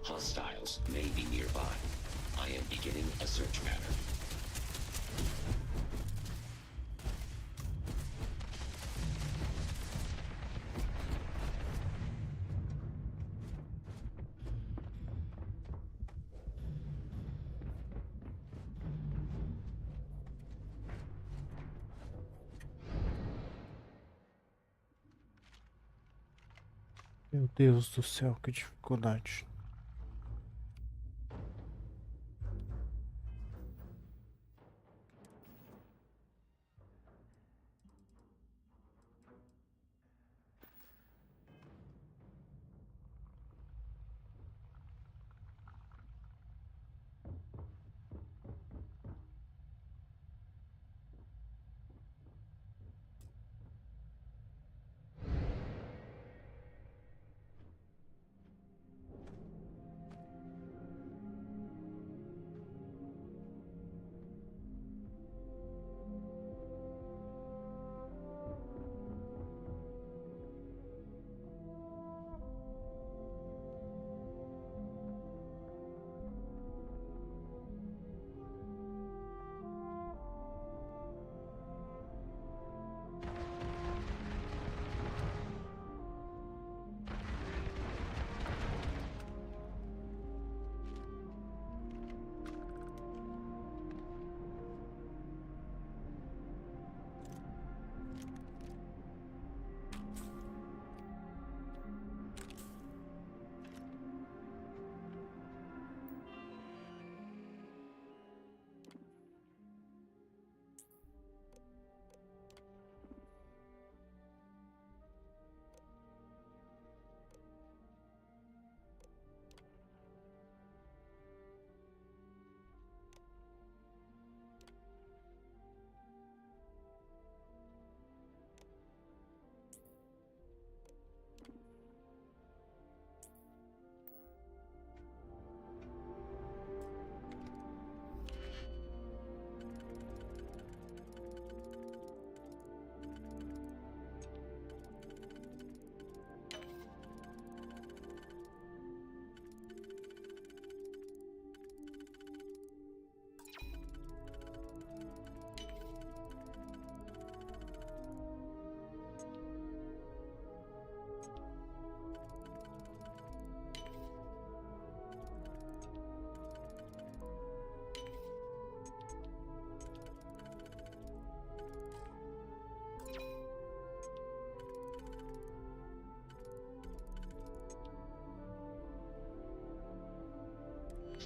Hostiles may be nearby. I am beginning a search pattern. Meu Deus do céu, que dificuldade.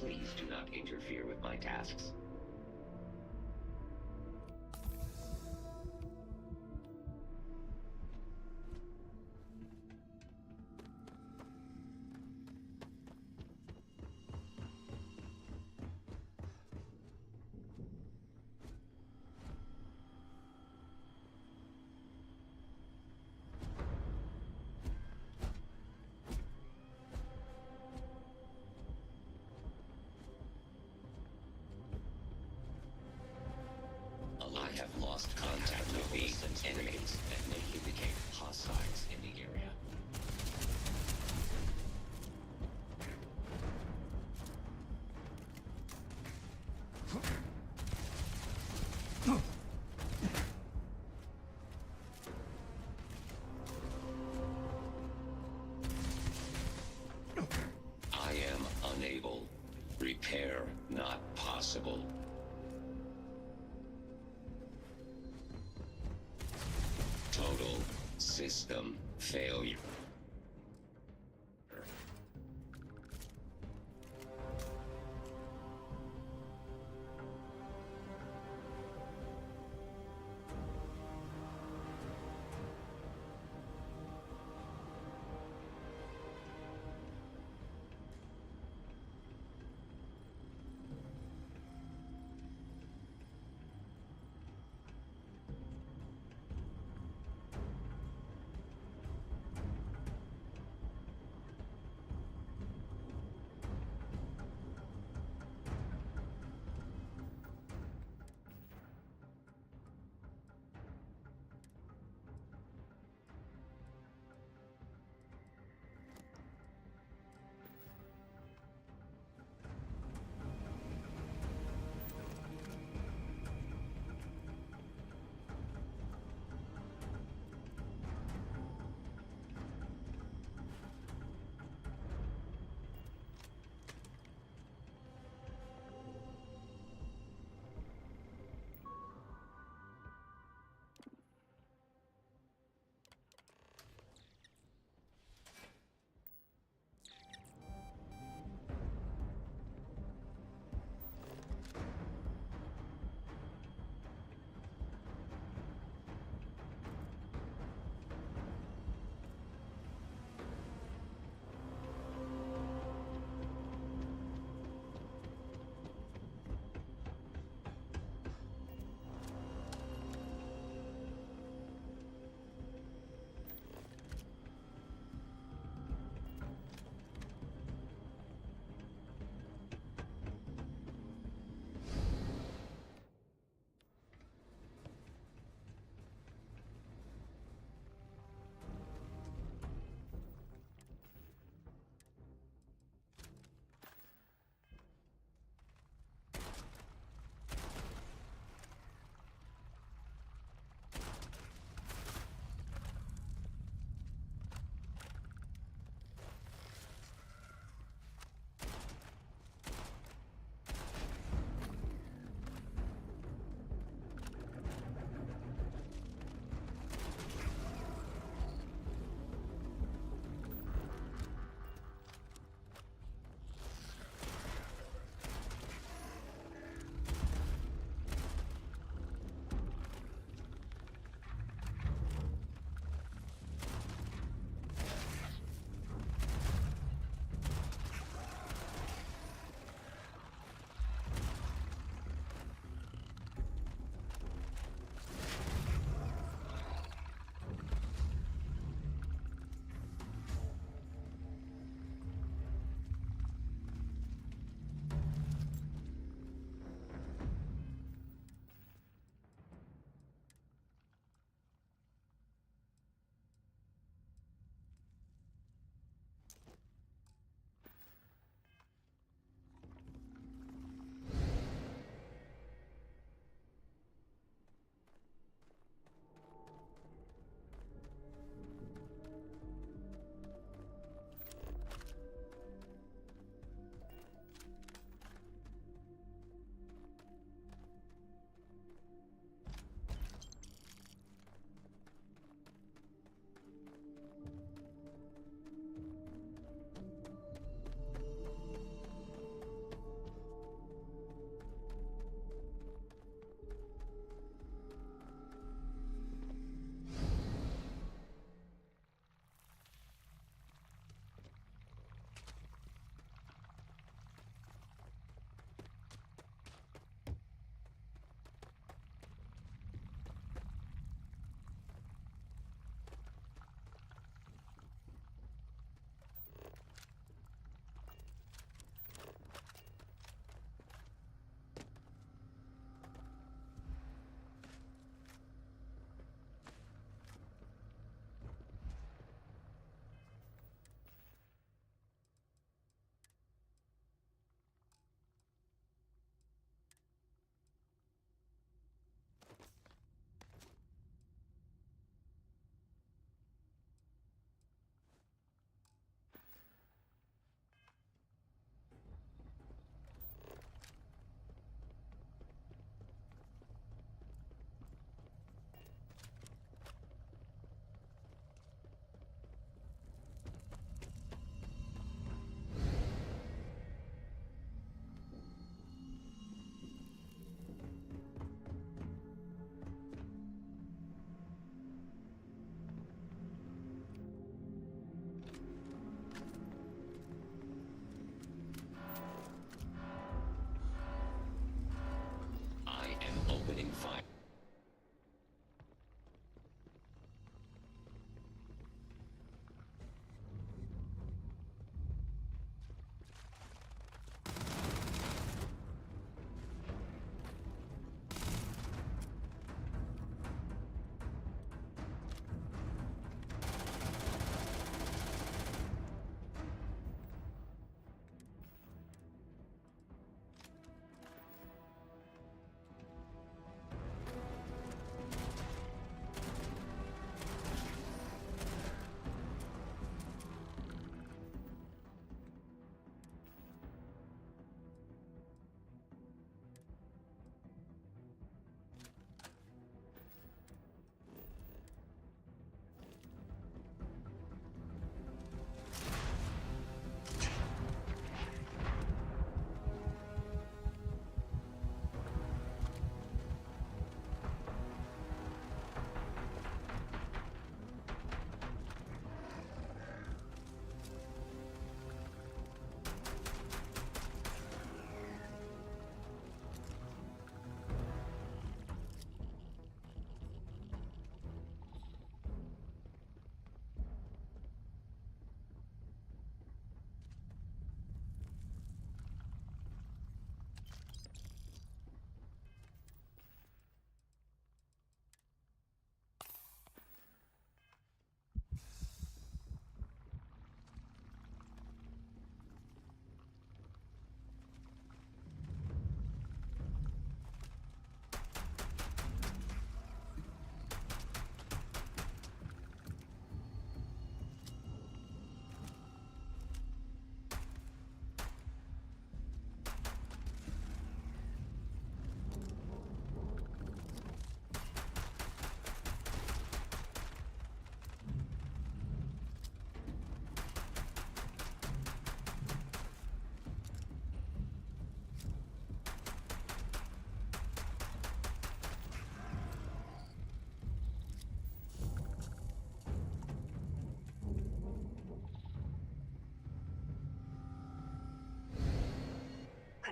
Please do not interfere with my tasks. I have lost contact with these enemies that lately became hostiles in the area. I am unable. Repair not possible. Total system failure.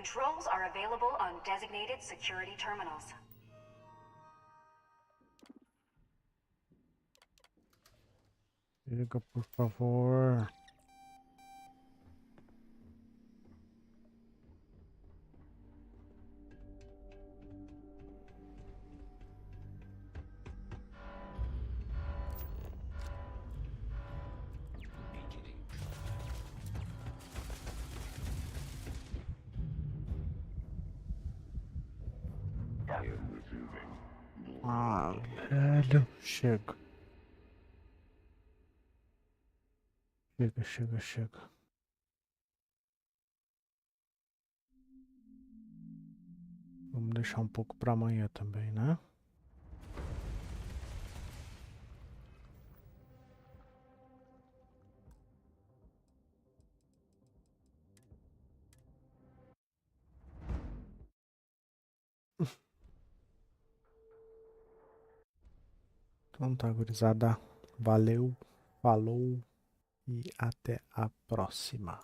Controls are available on designated security terminals. Chega, por favor. Ah, velho. Chega. Chega, chega, chega. Vamos deixar um pouco para amanhã também, né? Então tá, gurizada. Valeu, falou e até a próxima.